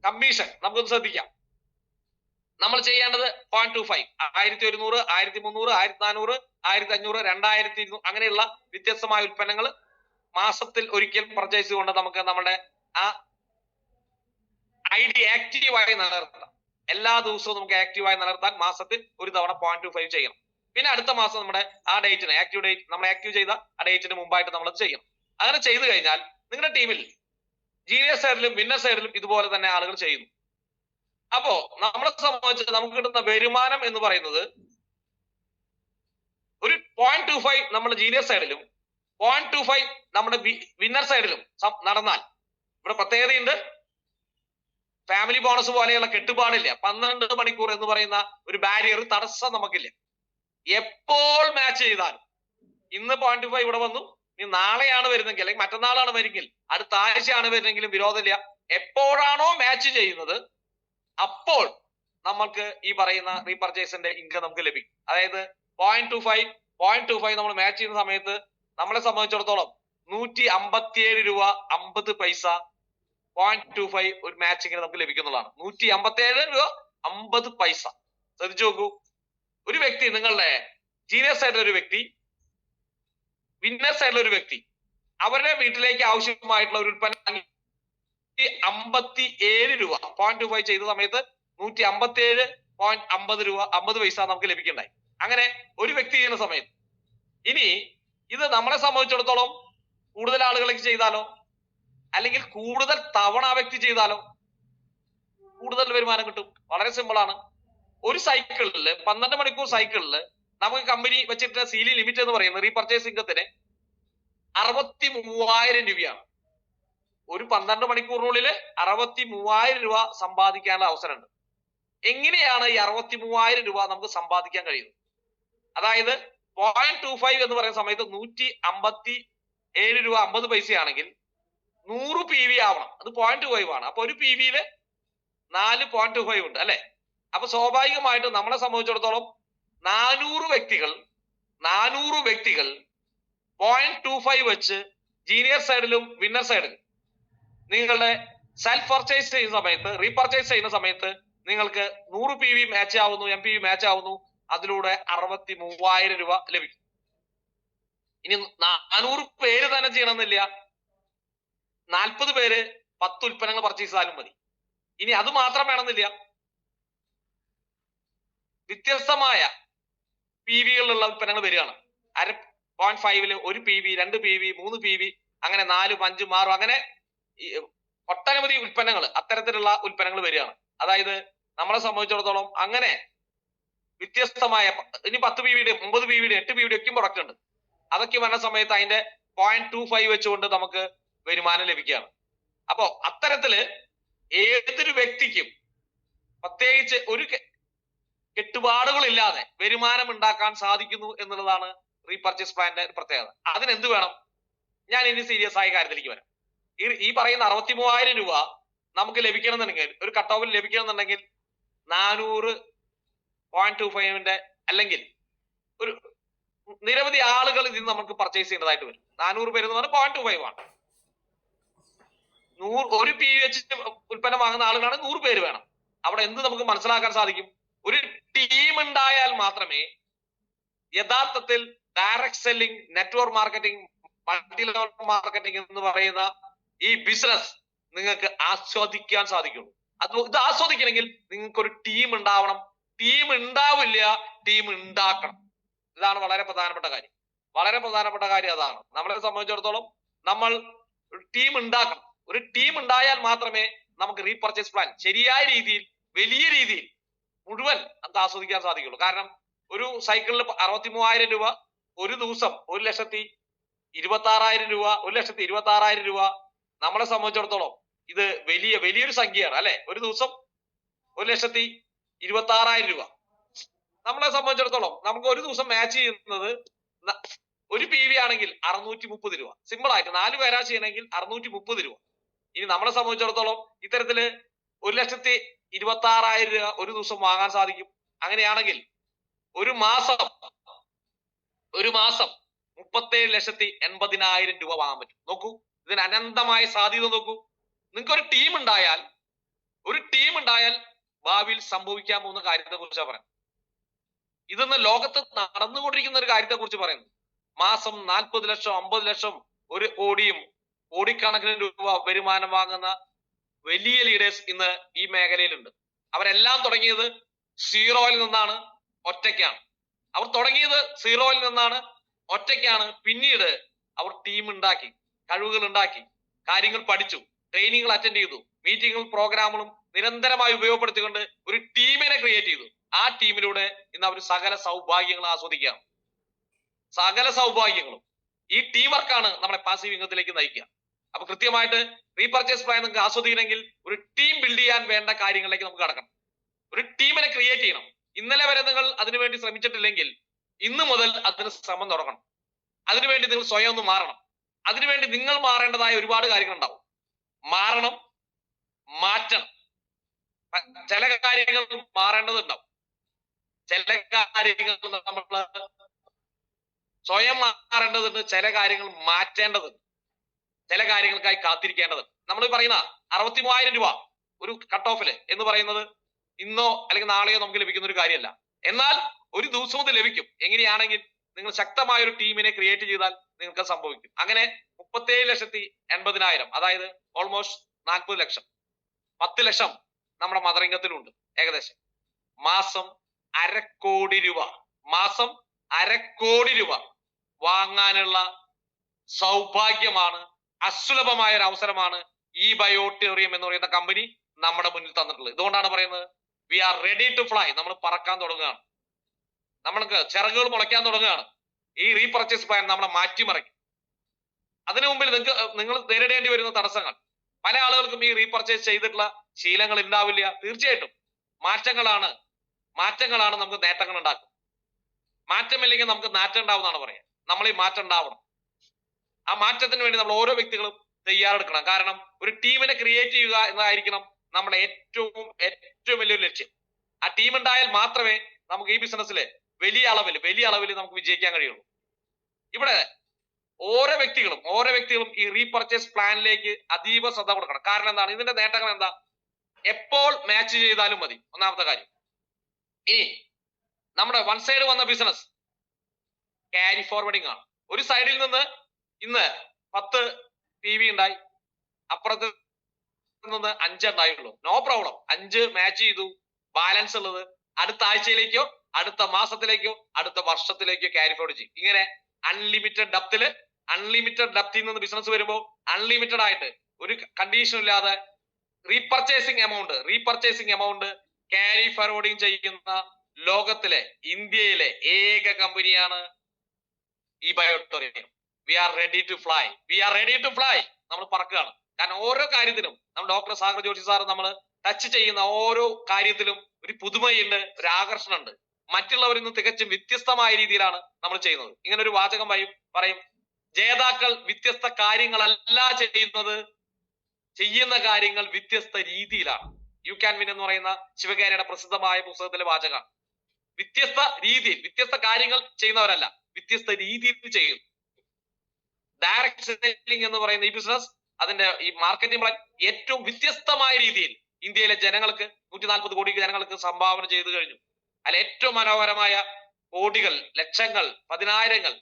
കമ്മീഷൻ നമുക്കൊന്ന് ശ്രദ്ധിക്കാം. നമ്മൾ ചെയ്യേണ്ടത് 0.25, 1100, 1300, 1400, 1500, 2200 അങ്ങനെയുള്ള വ്യത്യസ്തമായ ഉൽപ്പന്നങ്ങൾ മാസത്തിൽ ഒരിക്കൽ പർച്ചേസ് ചെയ്തുകൊണ്ട് നമുക്ക് നമ്മുടെ ആ ID ആക്റ്റീവായി നിലനിർത്താം. എല്ലാ ദിവസവും നമുക്ക് ആക്റ്റീവായി നിലനിർത്താൻ മാസത്തിൽ ഒരു തവണ 0.25 ചെയ്യണം. പിന്നെ അടുത്ത മാസം നമ്മുടെ ആ ഡേറ്റിന് നമ്മൾ ആക്റ്റീവ് ചെയ്ത ആ ഡേറ്റിന് മുമ്പായിട്ട് നമ്മൾ അത് ചെയ്യണം. അങ്ങനെ ചെയ്തു കഴിഞ്ഞാൽ നിങ്ങളുടെ ടീമിൽ ജീനിയസ് സൈഡിലും വിന്നർ സൈഡിലും ഇതുപോലെ തന്നെ ആളുകൾ ചെയ്യുന്നു. അപ്പോ നമ്മളെ സംബന്ധിച്ച് നമുക്ക് കിട്ടുന്ന വരുമാനം എന്ന് പറയുന്നത് 0.25 നമ്മുടെ ജൂനിയർ സൈഡിലും 0.25 നമ്മുടെ വിന്നർ സൈഡിലും നടന്നാൽ ഇവിടെ പ്രത്യേകതയുണ്ട്. ഫാമിലി ബോണസ് പോലെയുള്ള കെട്ടുപാടില്ല. 12 മണിക്കൂർ എന്ന് പറയുന്ന ഒരു ബാരിയർ തടസ്സം നമുക്കില്ല. എപ്പോൾ മാച്ച് ചെയ്താലും ഇന്ന് 0.25 ഇവിടെ വന്നു, ഇനി നാളെയാണ് വരുന്നെങ്കിൽ അല്ലെങ്കിൽ മറ്റന്നാളാണ് വരുമെങ്കിൽ അടുത്ത ആഴ്ചയാണ് വരുന്നെങ്കിലും വിരോധമില്ല. എപ്പോഴാണോ മാച്ച് ചെയ്യുന്നത് അപ്പോൾ നമ്മൾക്ക് ഈ പറയുന്ന റീപർച്ചേസിന്റെ ഇൻകം നമുക്ക് ലഭിക്കും. അതായത് 0.25 നമ്മൾ മാച്ച് ചെയ്യുന്ന സമയത്ത് നമ്മളെ സംബന്ധിച്ചിടത്തോളം 157 രൂപ 50 പൈസ 0.25 ഒരു മാച്ചിങ്ങിന് നമുക്ക് ലഭിക്കുന്നതാണ്. 157 രൂപ 50 പൈസ. ശ്രദ്ധിച്ചു നോക്കൂ. ഒരു വ്യക്തി, നിങ്ങളുടെ ജീനിയർ സൈഡിലെ ഒരു വ്യക്തി, വിന്നർ സൈഡിലെ ഒരു വ്യക്തി, അവരുടെ വീട്ടിലേക്ക് ആവശ്യമായിട്ടുള്ള ഒരു ഉൽപ്പന്നം 157 രൂപ 0.25 ചെയ്ത സമയത്ത് 157.50 രൂപ 50 പൈസ നമുക്ക് ലഭിക്കണ്ടായി. അങ്ങനെ ഒരു വ്യക്തി ചെയ്യുന്ന സമയത്ത് ഇനി ഇത് നമ്മളെ സംബന്ധിച്ചിടത്തോളം കൂടുതൽ ആളുകളേക്ക് ചെയ്താലോ, അല്ലെങ്കിൽ കൂടുതൽ തവണ ആ വ്യക്തി ചെയ്താലോ കൂടുതൽ വരുമാനം കിട്ടും. വളരെ സിമ്പിൾ ആണ്. ഒരു സൈക്കിളിൽ 12 മണിക്കൂർ സൈക്കിളിൽ നമുക്ക് കമ്പനി വെച്ചിട്ട് സീലി ലിമിറ്റ് എന്ന് പറയുന്നത് റീപർച്ചേസ് ഇൻകത്തിന് 63,000 രൂപയാണ്. ഒരു 12 മണിക്കൂറിനുള്ളിൽ 63,000 രൂപ സമ്പാദിക്കാനുള്ള അവസരമുണ്ട്. എങ്ങനെയാണ് ഈ 63,000 രൂപ നമുക്ക് സമ്പാദിക്കാൻ കഴിയുന്നത്? അതായത് 0.25 എന്ന് പറയുന്ന സമയത്ത് 157 രൂപ 50 പൈസയാണെങ്കിൽ 100 PV ആവണം. അത് 0.25 ആണ്. അപ്പൊ ഒരു PV-യില് 4.25 ഉണ്ട് അല്ലെ? അപ്പൊ സ്വാഭാവികമായിട്ടും നമ്മളെ സംബന്ധിച്ചിടത്തോളം 400 വ്യക്തികൾ 0.25 വെച്ച് ജീനിയർ സൈഡിലും വിന്നർ സൈഡിലും നിങ്ങളുടെ സെൽഫ് പർച്ചേസ് ചെയ്യുന്ന സമയത്ത്, റീപർച്ചേസ് ചെയ്യുന്ന സമയത്ത് നിങ്ങൾക്ക് 100 PV മാച്ച് ആവുന്നു, MPV മാച്ച് ആവുന്നു. അതിലൂടെ 63,000 രൂപ ലഭിക്കും. ഇനി 400 പേര് തന്നെ ചെയ്യണമെന്നില്ല, 40 പേര് 10 ഉൽപ്പന്നങ്ങൾ പർച്ചേസ് ചെയ്താലും മതി. ഇനി അത് മാത്രം വേണമെന്നില്ല, വ്യത്യസ്തമായ PV-കളിലുള്ള ഉൽപ്പന്നങ്ങൾ വരികയാണ്. 0.5-ല് 1 PV, 2 PV, 3 PV, അങ്ങനെ 4, 5, 6 അങ്ങനെ ഒട്ടനവധി ഉൽപ്പന്നങ്ങൾ, അത്തരത്തിലുള്ള ഉൽപ്പന്നങ്ങൾ വരികയാണ്. അതായത് നമ്മളെ സംബന്ധിച്ചിടത്തോളം അങ്ങനെ വ്യത്യസ്തമായ ഇനി 10 PV-യുടെ 9 PV-യുടെ 8 PV-യുടെ ഒക്കെ പ്രൊഡക്റ്റ് ഉണ്ട്. അതൊക്കെ വരുന്ന സമയത്ത് അതിന്റെ 0.25 വെച്ചുകൊണ്ട് നമുക്ക് വരുമാനം ലഭിക്കുകയാണ്. അപ്പോ അത്തരത്തില് ഏതൊരു വ്യക്തിക്കും പ്രത്യേകിച്ച് ഒരു കെട്ടുപാടുകളില്ലാതെ വരുമാനം ഉണ്ടാക്കാൻ സാധിക്കുന്നു എന്നുള്ളതാണ് റീപർച്ചേസ് പ്ലാന്റെ പ്രത്യേകത. അതിനെന്ത് വേണം? ഞാൻ ഇനി സീരിയസ് ആയ കാര്യത്തിലേക്ക് വരാം. ഈ പറയുന്ന 63,000 രൂപ നമുക്ക് ലഭിക്കണമെന്നുണ്ടെങ്കിൽ, ഒരു കട്ട് ഓഫിൽ ലഭിക്കണമെന്നുണ്ടെങ്കിൽ 400.25-ന്റെ അല്ലെങ്കിൽ ഒരു നിരവധി ആളുകൾ ഇതിന് നമുക്ക് പർച്ചേസ് ചെയ്യേണ്ടതായിട്ട് വരും. 400 പേര് എന്ന് പറഞ്ഞാൽ 0.25 ആണ്. 100 PV വെച്ച് ഉൽപ്പന്നം വാങ്ങുന്ന ആളുകളാണ് 100 പേര് വേണം. അവിടെ എന്ത് നമുക്ക് മനസ്സിലാക്കാൻ സാധിക്കും? ഒരു ടീം ഉണ്ടായാൽ മാത്രമേ യഥാർത്ഥത്തിൽ direct selling, network marketing, multi level marketing എന്ന് പറയുന്ന ഈ ബിസിനസ് നിങ്ങൾക്ക് ആസ്വദിക്കാൻ സാധിക്കുള്ളൂ. ഇത് ആസ്വദിക്കണമെങ്കിൽ നിങ്ങൾക്ക് ഒരു ടീം ഉണ്ടാവണം. ടീം ഉണ്ടാവില്ല, ടീം ഉണ്ടാക്കണം. ഇതാണ് വളരെ പ്രധാനപ്പെട്ട കാര്യം. അതാണ് നമ്മളെ സംബന്ധിച്ചിടത്തോളം. നമ്മൾ ടീം ഉണ്ടാക്കണം. ഒരു ടീം ഉണ്ടായാൽ മാത്രമേ നമുക്ക് റീപർച്ചേസ് പ്ലാൻ ശരിയായ രീതിയിൽ, വലിയ രീതിയിൽ മുഴുവൻ നമുക്ക് ആസ്വദിക്കാൻ സാധിക്കുള്ളൂ. കാരണം ഒരു സൈക്കിളിൽ 63,000 രൂപ, ഒരു ദിവസം 1,26,000 രൂപ, 1,26,000 രൂപ നമ്മളെ സംബന്ധിച്ചിടത്തോളം ഇത് വലിയൊരു സംഖ്യയാണ് അല്ലെ? ഒരു ദിവസം 1,26,000 രൂപ നമ്മളെ സംബന്ധിച്ചിടത്തോളം നമുക്ക് ഒരു ദിവസം മാച്ച് ചെയ്യുന്നത് ഒരു PV ആണെങ്കിൽ 630 രൂപ. സിമ്പിൾ ആയിട്ട് 4 പേരാ ചെയ്യണമെങ്കിൽ 630 രൂപ. ഇനി നമ്മളെ സംബന്ധിച്ചിടത്തോളം ഇത്തരത്തില് 1,26,000 രൂപ ഒരു ദിവസം വാങ്ങാൻ സാധിക്കും. അങ്ങനെയാണെങ്കിൽ ഒരു മാസം 37,80,000 രൂപ വാങ്ങാൻ പറ്റും. നോക്കൂ, ഇതിന് അനന്തമായ സാധ്യത നോക്കൂ. നിങ്ങൾക്ക് ഒരു ടീം ഉണ്ടായാൽ ഭാവിയിൽ സംഭവിക്കാൻ പോകുന്ന കാര്യത്തെ കുറിച്ചാണ് പറയുന്നത്. ഇതൊന്ന് ലോകത്ത് നടന്നുകൊണ്ടിരിക്കുന്ന ഒരു കാര്യത്തെ കുറിച്ച് പറയുന്നു. മാസം 40 ലക്ഷം, 50 ലക്ഷം, 1 കോടിയും കോടിക്കണക്കിന് രൂപ വരുമാനം വാങ്ങുന്ന വലിയ ലീഡേഴ്സ് ഇന്ന് ഈ മേഖലയിലുണ്ട്. അവരെല്ലാം തുടങ്ങിയത് സീറോയിൽ നിന്നാണ്, ഒറ്റയ്ക്കാണ്. പിന്നീട് അവർ ടീം ഉണ്ടാക്കി, കഴിവുകൾ ഉണ്ടാക്കി, കാര്യങ്ങൾ പഠിച്ചു, ട്രെയിനിങ്ങൾ അറ്റൻഡ് ചെയ്തു, മീറ്റിങ്ങും പ്രോഗ്രാമുകളും നിരന്തരമായി ഉപയോഗപ്പെടുത്തിക്കൊണ്ട് ഒരു ടീമിനെ ക്രിയേറ്റ് ചെയ്തു. ആ ടീമിലൂടെ ഇന്ന് അവർ സകല സൗഭാഗ്യങ്ങൾ ആസ്വദിക്കുകയാണ്. സകല സൗഭാഗ്യങ്ങളും ഈ ടീം വർക്കാണ് നമ്മളെ പാസീവ് ഇൻകത്തിലേക്ക് നയിക്കുക. അപ്പൊ കൃത്യമായിട്ട് റീപർച്ചേസ് പ്ലാൻ നിങ്ങൾക്ക് ആസ്വദിക്കണമെങ്കിൽ ഒരു ടീം ബിൽഡ് ചെയ്യാൻ വേണ്ട കാര്യങ്ങളിലേക്ക് നമുക്ക് കടക്കണം. ഒരു ടീമിനെ ക്രിയേറ്റ് ചെയ്യണം. ഇന്നലെ വരെ നിങ്ങൾ അതിനുവേണ്ടി ശ്രമിച്ചിട്ടില്ലെങ്കിൽ ഇന്ന് മുതൽ അതിന് ശ്രമം തുടങ്ങണം. അതിനുവേണ്ടി നിങ്ങൾ സ്വയം ഒന്ന് മാറണം. അതിനുവേണ്ടി നിങ്ങൾ മാറേണ്ടതായ ഒരുപാട് കാര്യങ്ങൾ ഉണ്ടാവും. മാറണം, മാറ്റണം. ചില കാര്യങ്ങൾ മാറേണ്ടതുണ്ടാവും, ചില കാര്യങ്ങൾ നമ്മൾ സ്വയം മാറേണ്ടതുണ്ട്, ചില കാര്യങ്ങൾ മാറ്റേണ്ടതുണ്ട്, ചില കാര്യങ്ങൾക്കായി കാത്തിരിക്കേണ്ടതുണ്ട്. നമ്മൾ പറയുന്ന 63,000 രൂപ ഒരു കട്ട് ഓഫില് എന്ന് പറയുന്നത് ഇന്നോ അല്ലെങ്കിൽ നാളെയോ നമുക്ക് ലഭിക്കുന്ന ഒരു കാര്യമല്ല. എന്നാൽ ഒരു ദിവസവും ഇത് ലഭിക്കും. എങ്ങനെയാണെങ്കിൽ നിങ്ങൾ ശക്തമായ ഒരു ടീമിനെ ക്രിയേറ്റ് ചെയ്താൽ നിങ്ങൾക്ക് സംഭവിക്കും. അങ്ങനെ 37,80,000, അതായത് ഓൾമോസ്റ്റ് 40 ലക്ഷം, 10 ലക്ഷം നമ്മുടെ മദറിംഗത്തിലുണ്ട്. ഏകദേശം മാസം 1/2 കോടി രൂപ, മാസം 1/2 കോടി രൂപ വാങ്ങാനുള്ള സൗഭാഗ്യമാണ്, അസുലഭമായ ഒരു അവസരമാണ് ഈ ബയോട്ടോറിയം എന്ന് പറയുന്ന കമ്പനി നമ്മുടെ മുന്നിൽ തന്നിട്ടുള്ളത്. ഇതുകൊണ്ടാണ് പറയുന്നത് we are ready to fly. നമ്മൾ പറക്കാൻ തുടങ്ങുകയാണ്, നമ്മൾക്ക് ചിറകുകൾ മുളയ്ക്കാൻ തുടങ്ങുകയാണ്. ഈ റീപർച്ചേസ് പ്ലാൻ നമ്മളെ മാറ്റിമറിക്കും. അതിനു മുമ്പിൽ നിങ്ങൾ നേരിടേണ്ടി വരുന്ന തടസ്സങ്ങൾ, പല ആളുകൾക്കും ഈ റീപർച്ചേസ് ചെയ്തിട്ടുള്ള ശീലങ്ങൾ ഉണ്ടാവില്ല. തീർച്ചയായിട്ടും മാറ്റങ്ങളാണ് നമുക്ക് നേട്ടങ്ങൾ ഉണ്ടാക്കും. മാറ്റമില്ലെങ്കിൽ നമുക്ക് നാറ്റം ഉണ്ടാവുന്നതാണ് പറയാം. നമ്മൾ ഈ മാറ്റം ഉണ്ടാവണം. ആ മാറ്റത്തിന് വേണ്ടി നമ്മൾ ഓരോ വ്യക്തികളും തയ്യാറെടുക്കണം. കാരണം ഒരു ടീമിനെ ക്രിയേറ്റ് ചെയ്യുക എന്നതായിരിക്കണം നമ്മുടെ ഏറ്റവും വലിയൊരു ലക്ഷ്യം. ആ ടീം ഉണ്ടായാൽ മാത്രമേ നമുക്ക് ഈ ബിസിനസ്സിൽ വലിയ അളവിൽ നമുക്ക് വിജയിക്കാൻ കഴിയുള്ളൂ. ഇവിടെ ഓരോ വ്യക്തികളും ഈ റീപർച്ചേസ് പ്ലാനിലേക്ക് അതീവ ശ്രദ്ധ കൊടുക്കണം. കാരണം എന്താണ്? ഇതിന്റെ നേട്ടങ്ങൾ എന്താ? എപ്പോൾ മാച്ച് ചെയ്താലും മതി, ഒന്നാമത്തെ കാര്യം. ഇനി നമ്മുടെ വൺ സൈഡ് വന്ന ബിസിനസ് ക്യാരി ഫോർവേഡിംഗ് ആണ്. ഒരു സൈഡിൽ നിന്ന് ഇന്ന് 10 PV ഉണ്ടായി, അപ്പുറത്ത് നിന്ന് 5 ഉണ്ടായുള്ളൂ. നോ പ്രോബ്ലം, 5 മാച്ച് ചെയ്തു. ബാലൻസ് ഉള്ളത് അടുത്ത ആഴ്ചയിലേക്കോ അടുത്ത മാസത്തിലേക്കോ അടുത്ത വർഷത്തിലേക്കോ ക്യാരി ഫോർവേഡ് ചെയ്യും. ഇങ്ങനെ അൺലിമിറ്റഡ് ഡെപ്തിൽ നിന്ന് ബിസിനസ് വരുമ്പോൾ അൺലിമിറ്റഡ് ആയിട്ട് ഒരു കണ്ടീഷൻ ഇല്ലാതെ റീപർച്ചേസിംഗ് എമൗണ്ട് ക്യാരി ഫോർവേഡിംഗ് ചെയ്യുന്ന ലോകത്തിലെ ഇന്ത്യയിലെ ഏക കമ്പനിയാണ് ഈ Biotorium. We are ready to fly. നമ്മൾ പറക്കുകയാണ്. കാരണം ഓരോ കാര്യത്തിലും നമ്മൾ ഡോക്ടർ സാഗർ ജോഷി സാർ നമ്മൾ ടച്ച് ചെയ്യുന്ന ഓരോ കാര്യത്തിലും ഒരു പുതുമയുണ്ട്, ഒരു ആകർഷണമുണ്ട്. മറ്റുള്ളവരിൽ നിന്ന് തികച്ചും വ്യത്യസ്തമായ രീതിയിലാണ് നമ്മൾ ചെയ്യുന്നത്. ഇങ്ങനെ ഒരു വാചകം പറയും, ജേതാക്കൾ വ്യത്യസ്ത കാര്യങ്ങളല്ല ചെയ്യുന്ന കാര്യങ്ങൾ വ്യത്യസ്ത രീതിയിലാണ്. യു ക്യാൻ വിൻ എന്ന് പറയുന്ന ശിവകാരിയുടെ പ്രസിദ്ധമായ പുസ്തകത്തിലെ വാചകമാണ്. വ്യത്യസ്ത കാര്യങ്ങൾ ചെയ്യുന്നവരല്ല, വ്യത്യസ്ത രീതിയിൽ ചെയ്യുന്നു. ഡയറക്ട് സെല്ലിംഗ് എന്ന് പറയുന്ന ഈ ബിസിനസ് അതിന്റെ ഈ മാർക്കറ്റിംഗ് ഏറ്റവും വ്യത്യസ്തമായ രീതിയിൽ ഇന്ത്യയിലെ ജനങ്ങൾക്ക് 140 കോടി ജനങ്ങൾക്ക് സംഭാവന ചെയ്തു കഴിഞ്ഞു. അതിൽ ഏറ്റവും മനോഹരമായ കോടികൾ, ലക്ഷങ്ങൾ, 10,000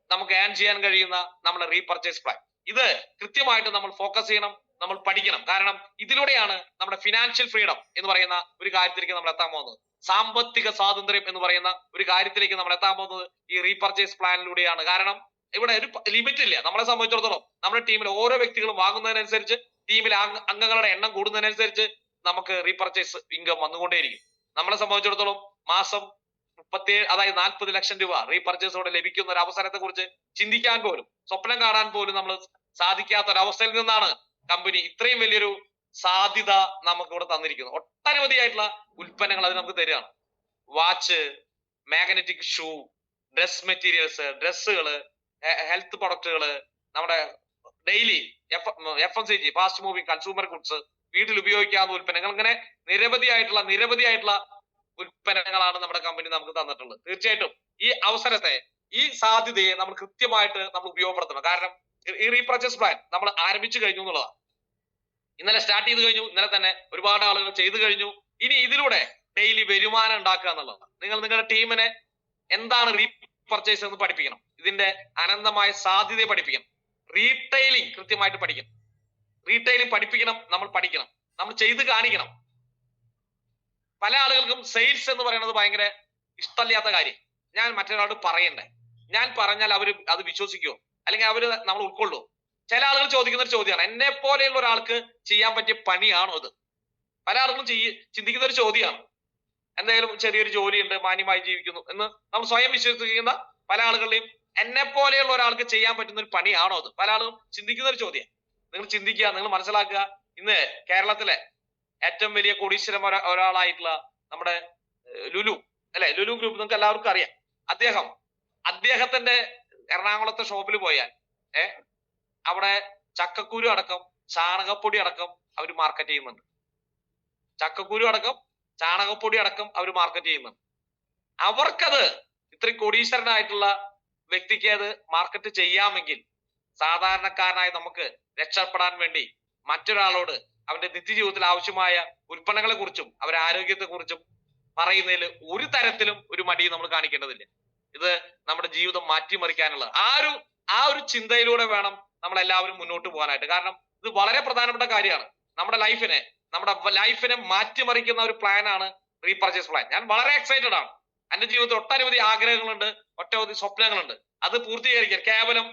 നമുക്ക് ഏൺ ചെയ്യാൻ കഴിയുന്ന നമ്മുടെ റീപർച്ചേസ് പ്ലാൻ. ഇത് കൃത്യമായിട്ട് നമ്മൾ ഫോക്കസ് ചെയ്യണം, നമ്മൾ പഠിക്കണം. കാരണം ഇതിലൂടെയാണ് നമ്മുടെ ഫിനാൻഷ്യൽ ഫ്രീഡം എന്ന് പറയുന്ന ഒരു കാര്യത്തിലേക്ക് നമ്മൾ എത്താൻ പോകുന്നത്. സാമ്പത്തിക സ്വാതന്ത്ര്യം എന്ന് പറയുന്ന ഒരു കാര്യത്തിലേക്ക് നമ്മൾ എത്താൻ പോകുന്നത് ഈ റീപർച്ചേസ് പ്ലാനിലൂടെയാണ്. കാരണം ഇവിടെ ഒരു ലിമിറ്റ് ഇല്ല. നമ്മളെ സംബന്ധിച്ചിടത്തോളം നമ്മുടെ ടീമിൽ ഓരോ വ്യക്തികളും വാങ്ങുന്നതിനനുസരിച്ച്, ടീമിലെ അംഗങ്ങളുടെ എണ്ണം കൂടുന്നതിനനുസരിച്ച് നമുക്ക് റീപർച്ചേസ് ഇൻകം വന്നുകൊണ്ടേയിരിക്കും. നമ്മളെ സംബന്ധിച്ചിടത്തോളം മാസം 40 ലക്ഷം രൂപ റീപർച്ചേസോടെ ലഭിക്കുന്ന ഒരു അവസരത്തെ കുറിച്ച് ചിന്തിക്കാൻ പോലും, സ്വപ്നം കാണാൻ പോലും നമ്മൾ സാധിക്കാത്ത ഒരു അവസ്ഥയിൽ നിന്നാണ് കമ്പനി ഇത്രയും വലിയൊരു സാധ്യത നമുക്ക് ഇവിടെ തന്നിരിക്കുന്നത്. ഒട്ടനവധിയായിട്ടുള്ള ഉൽപ്പന്നങ്ങൾ അത് നമുക്ക് തരികയാണ്. Watch, magnetic shoe, dress materials, ഡ്രസ്സുകള്, ഹെൽത്ത് പ്രൊഡക്റ്റുകള്, നമ്മുടെ daily FMCG, fast moving consumer goods, വീട്ടിൽ ഉപയോഗിക്കാവുന്ന ഉൽപ്പന്നങ്ങൾ, ഇങ്ങനെ നിരവധിയായിട്ടുള്ള ഉൽപ്പന്നങ്ങളാണ് നമ്മുടെ കമ്പനി നമുക്ക് തന്നിട്ടുള്ളത്. തീർച്ചയായിട്ടും ഈ അവസരത്തെ, ഈ സാധ്യതയെ നമ്മൾ കൃത്യമായിട്ട് നമ്മൾ ഉപയോഗപ്പെടുത്തണം. കാരണം ഈ റീപർച്ചേസ് പ്ലാൻ നമ്മൾ ആരംഭിച്ചു കഴിഞ്ഞു എന്നുള്ളതാണ്. ഇന്നലെ സ്റ്റാർട്ട് ചെയ്ത് കഴിഞ്ഞു, ഇന്നലെ തന്നെ ഒരുപാട് ആളുകൾ ചെയ്തു കഴിഞ്ഞു. ഇനി ഇതിലൂടെ ഡെയിലി വരുമാനം ഉണ്ടാക്കുക എന്നുള്ളതാണ്. നിങ്ങളുടെ ടീമിനെ എന്താണ് റീപർച്ചേസ് എന്ന് പഠിപ്പിക്കണം. ഇതിന്റെ അനന്തമായ സാധ്യതയെ പഠിപ്പിക്കണം. റീറ്റെയിലിംഗ് കൃത്യമായിട്ട് പഠിക്കണം. നമ്മൾ പഠിക്കണം, നമ്മൾ ചെയ്ത് കാണിക്കണം. പല ആളുകൾക്കും സെയിൽസ് എന്ന് പറയുന്നത് ഭയങ്കര ഇഷ്ടമില്ലാത്ത കാര്യം. ഞാൻ മറ്റൊരാളോട് പറയണ്ടേ, ഞാൻ പറഞ്ഞാൽ അവർ അത് വിശ്വസിക്കുമോ, അല്ലെങ്കിൽ അവര് നമ്മൾ ഉൾക്കൊള്ളുമോ? ചില ആളുകൾ ചോദിക്കുന്ന ഒരു ചോദ്യമാണ്, എന്നെ പോലെയുള്ള ഒരാൾക്ക് ചെയ്യാൻ പറ്റിയ പണിയാണോ ഇത്? പല ആളുകളും ചിന്തിക്കുന്ന ഒരു ചോദ്യമാണ്. എന്തായാലും ചെറിയൊരു ജോലിയുണ്ട്, മാന്യമായി ജീവിക്കുന്നു എന്ന് നമ്മൾ സ്വയം വിശ്വസിക്കുന്ന പല ആളുകളുടെയും എന്നെ പോലെയുള്ള ഒരാൾക്ക് ചെയ്യാൻ പറ്റുന്ന ഒരു പണിയാണോ അത്? പല ആളുകളും ചിന്തിക്കുന്ന ഒരു ചോദ്യം. നിങ്ങൾ ചിന്തിക്കുക, നിങ്ങൾ മനസ്സിലാക്കുക. ഇന്ന് കേരളത്തിലെ ഏറ്റവും വലിയ കോടീശ്വരം ഒരാളായിട്ടുള്ള നമ്മുടെ ലുലു അല്ലെ, ലുലു ഗ്രൂപ്പ് നിങ്ങൾക്ക് എല്ലാവർക്കും അറിയാം. അദ്ദേഹത്തിന്റെ എറണാകുളത്തെ ഷോപ്പിൽ പോയാൽ അവിടെ ചക്കക്കുരു അടക്കം ചാണകപ്പൊടി അടക്കം അവർ മാർക്കറ്റ് ചെയ്യുന്നുണ്ട്. ചക്കക്കുരു അടക്കം ചാണകപ്പൊടി അടക്കം അവർ മാർക്കറ്റ് ചെയ്യുന്നുണ്ട്. അവർക്കത് ഇത്രയും കോടീശ്വരനായിട്ടുള്ള വ്യക്തിക്ക് അത് മാർക്കറ്റ് ചെയ്യാമെങ്കിൽ സാധാരണക്കാരനായ നമുക്ക് രക്ഷപ്പെടാൻ വേണ്ടി മറ്റൊരാളോട് അവന്റെ നിത്യജീവിതത്തിൽ ആവശ്യമായ ഉൽപ്പന്നങ്ങളെ കുറിച്ചും അവരുടെ ആരോഗ്യത്തെ കുറിച്ചും പറയുന്നതിൽ ഒരു തരത്തിലും ഒരു മടിയും നമ്മൾ കാണിക്കേണ്ടതില്ല. ഇത് നമ്മുടെ ജീവിതം മാറ്റിമറിക്കാനുള്ള ആ ഒരു ചിന്തയിലൂടെ വേണം നമ്മൾ എല്ലാവരും മുന്നോട്ട് പോകാനായിട്ട്. കാരണം ഇത് വളരെ പ്രധാനപ്പെട്ട കാര്യമാണ്. നമ്മുടെ ലൈഫിനെ മാറ്റിമറിക്കുന്ന ഒരു പ്ലാൻ ആണ് റീപർച്ചേസ് പ്ലാൻ. ഞാൻ വളരെ എക്സൈറ്റഡ് ആണ്. എന്റെ ജീവിതത്തിൽ ഒട്ടനവധി ആഗ്രഹങ്ങളുണ്ട്, ഒട്ടനവധി സ്വപ്നങ്ങളുണ്ട്. അത് പൂർത്തീകരിക്കാൻ കേവലം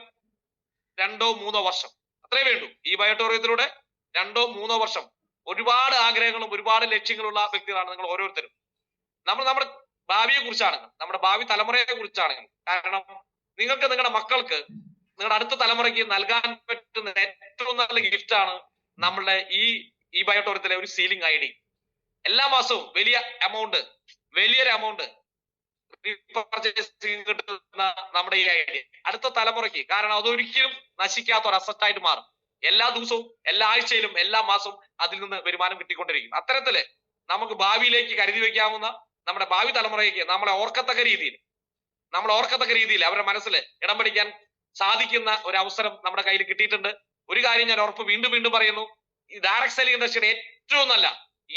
2-3 വർഷം അത്രേ വേണ്ടൂ. ഈ ബയോട്ടോറിയത്തിലൂടെ 2-3 വർഷം ഒരുപാട് ആഗ്രഹങ്ങളും ഒരുപാട് ലക്ഷ്യങ്ങളുള്ള വ്യക്തികളാണ് നിങ്ങൾ ഓരോരുത്തരും. നമ്മുടെ ഭാവിയെ കുറിച്ചാണെങ്കിൽ, നമ്മുടെ ഭാവി തലമുറയെ കുറിച്ചാണെങ്കിൽ, കാരണം നിങ്ങൾക്ക് നിങ്ങളുടെ മക്കൾക്ക്, നിങ്ങളുടെ അടുത്ത തലമുറയ്ക്ക് നൽകാൻ പറ്റുന്ന ഏറ്റവും നല്ല ഗിഫ്റ്റ് ആണ് നമ്മളുടെ ഈ ബയോട്ടോറിയത്തിലെ ഒരു സീലിംഗ് ID. എല്ലാ മാസവും വലിയൊരു എമൗണ്ട് കിട്ടുന്ന നമ്മുടെ ഈ ID അടുത്ത തലമുറയ്ക്ക്, കാരണം അതൊരിക്കലും നശിക്കാത്ത ഒരു അസറ്റായിട്ട് മാറും. എല്ലാ ദിവസവും, എല്ലാ ആഴ്ചയിലും, എല്ലാ മാസവും അതിൽ നിന്ന് വരുമാനം കിട്ടിക്കൊണ്ടിരിക്കും. അത്തരത്തില് നമുക്ക് ഭാവിയിലേക്ക് കരുതി വെക്കാവുന്ന നമ്മുടെ ഭാവി തലമുറയ്ക്ക് നമ്മളെ ഓർക്കത്തക്ക രീതിയിൽ അവരുടെ മനസ്സിൽ ഇടം പിടിക്കാൻ സാധിക്കുന്ന ഒരു അവസരം നമ്മുടെ കയ്യിൽ കിട്ടിയിട്ടുണ്ട്. ഒരു കാര്യം ഞാൻ വീണ്ടും പറയുന്നു, ഈ ഡയറക്ട് സെല്ലിംഗ് ഇൻഡസ്ട്രിയുടെ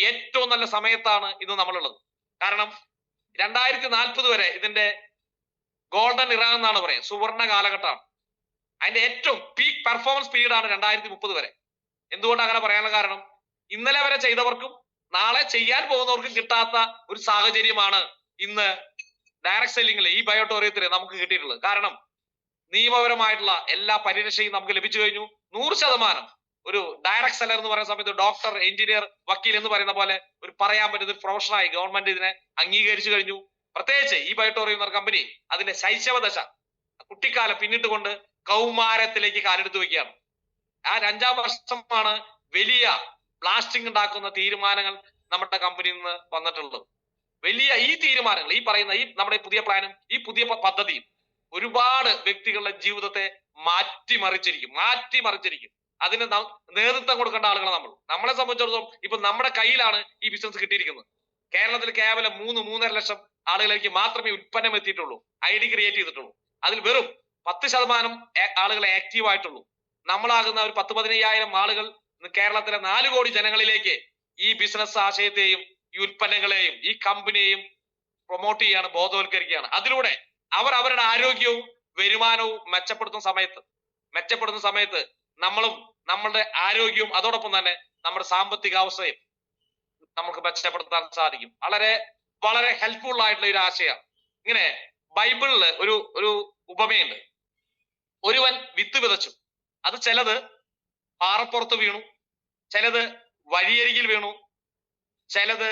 ഏറ്റവും നല്ല സമയത്താണ് ഇന്ന് നമ്മളുള്ളത്. കാരണം 2040 വരെ ഇതിന്റെ ഗോൾഡൻ ഇറ എന്നാണ് പറയുന്നത്, സുവർണ കാലഘട്ടമാണ്. അതിന്റെ ഏറ്റവും പീക്ക് പെർഫോമൻസ് പീരീഡാണ് 2030 വരെ. എന്തുകൊണ്ട് അങ്ങനെ പറയാനുള്ള കാരണം, ഇന്നലെ വരെ ചെയ്തവർക്കും നാളെ ചെയ്യാൻ പോകുന്നവർക്കും കിട്ടാത്ത ഒരു സാഹചര്യമാണ് ഇന്ന് ഡയറക്ട് സെല്ലിംഗിൽ ഈ ബയോട്ടോറിയത്തിൽ നമുക്ക് കിട്ടിയിട്ടുള്ളത്. കാരണം നിയമപരമായിട്ടുള്ള എല്ലാ പരിരക്ഷയും നമുക്ക് ലഭിച്ചു കഴിഞ്ഞു. 100% ഒരു ഡയറക്ട് സെല്ലർ എന്ന് പറയുന്ന സമയത്ത് ഡോക്ടർ, എഞ്ചിനീയർ, വക്കീൽ എന്ന് പറയുന്ന പോലെ ഒരു പറയാൻ പറ്റുന്ന ഒരു പ്രൊഫഷനായി ഗവൺമെന്റ് ഇതിനെ അംഗീകരിച്ചു കഴിഞ്ഞു. പ്രത്യേകിച്ച് ഈ ബയോട്ടോറിയം എന്ന കമ്പനി അതിന്റെ ശൈശവദശ, കുട്ടിക്കാലം പിന്നിട്ടുകൊണ്ട് കൗമാരത്തിലേക്ക് കാലെടുത്ത് വെക്കുകയാണ്. ആ 5ാം വർഷമാണ് വലിയ ബ്ലാസ്റ്റിംഗ് ഉണ്ടാക്കുന്ന തീരുമാനങ്ങൾ നമ്മുടെ കമ്പനിയിൽ നിന്ന് വന്നിട്ടുള്ളത്. വലിയ ഈ തീരുമാനങ്ങൾ, ഈ പറയുന്ന നമ്മുടെ പുതിയ പ്ലാനും ഈ പുതിയ പദ്ധതിയും ഒരുപാട് വ്യക്തികളുടെ ജീവിതത്തെ മാറ്റിമറിച്ചിരിക്കും. അതിന് നേതൃത്വം കൊടുക്കേണ്ട ആളുകളെ നമ്മളെ സംബന്ധിച്ചിടത്തോളം ഇപ്പൊ നമ്മുടെ കയ്യിലാണ് ഈ ബിസിനസ് കിട്ടിയിരിക്കുന്നത്. കേരളത്തിൽ കേവലം 3-3.5 ലക്ഷം ആളുകളിലേക്ക് മാത്രമേ ഉൽപ്പന്നം എത്തിയിട്ടുള്ളൂ, ID ക്രിയേറ്റ് ചെയ്തിട്ടുള്ളൂ. അതിൽ വെറും 10% ആളുകളെ ആക്റ്റീവ് ആയിട്ടുള്ളൂ. നമ്മളാകുന്ന ഒരു 10-15,000 ആളുകൾ കേരളത്തിലെ 4 കോടി ജനങ്ങളിലേക്ക് ഈ ബിസിനസ് ആശയത്തെയും ഈ ഉൽപ്പന്നങ്ങളെയും ഈ കമ്പനിയെയും പ്രൊമോട്ട് ചെയ്യാണ്, ബോധവൽക്കരിക്കുകയാണ്. അതിലൂടെ അവർ അവരുടെ ആരോഗ്യവും വരുമാനവും മെച്ചപ്പെടുത്തുന്ന സമയത്ത് നമ്മളും നമ്മളുടെ ആരോഗ്യവും അതോടൊപ്പം തന്നെ നമ്മുടെ സാമ്പത്തിക അവസ്ഥയും നമുക്ക് മെച്ചപ്പെടുത്താൻ സാധിക്കും. വളരെ ഹെൽപ്ഫുൾ ആയിട്ടുള്ള ഒരു ആശയമാണ്. ഇങ്ങനെ ബൈബിളില് ഒരു ഉപമയുണ്ട്. ഒരുവൻ വിത്ത് വിതച്ചു, അത് ചിലത് പാറപ്പുറത്ത് വീണു, ചിലത് വഴിയരികിൽ വീണു, ചിലത്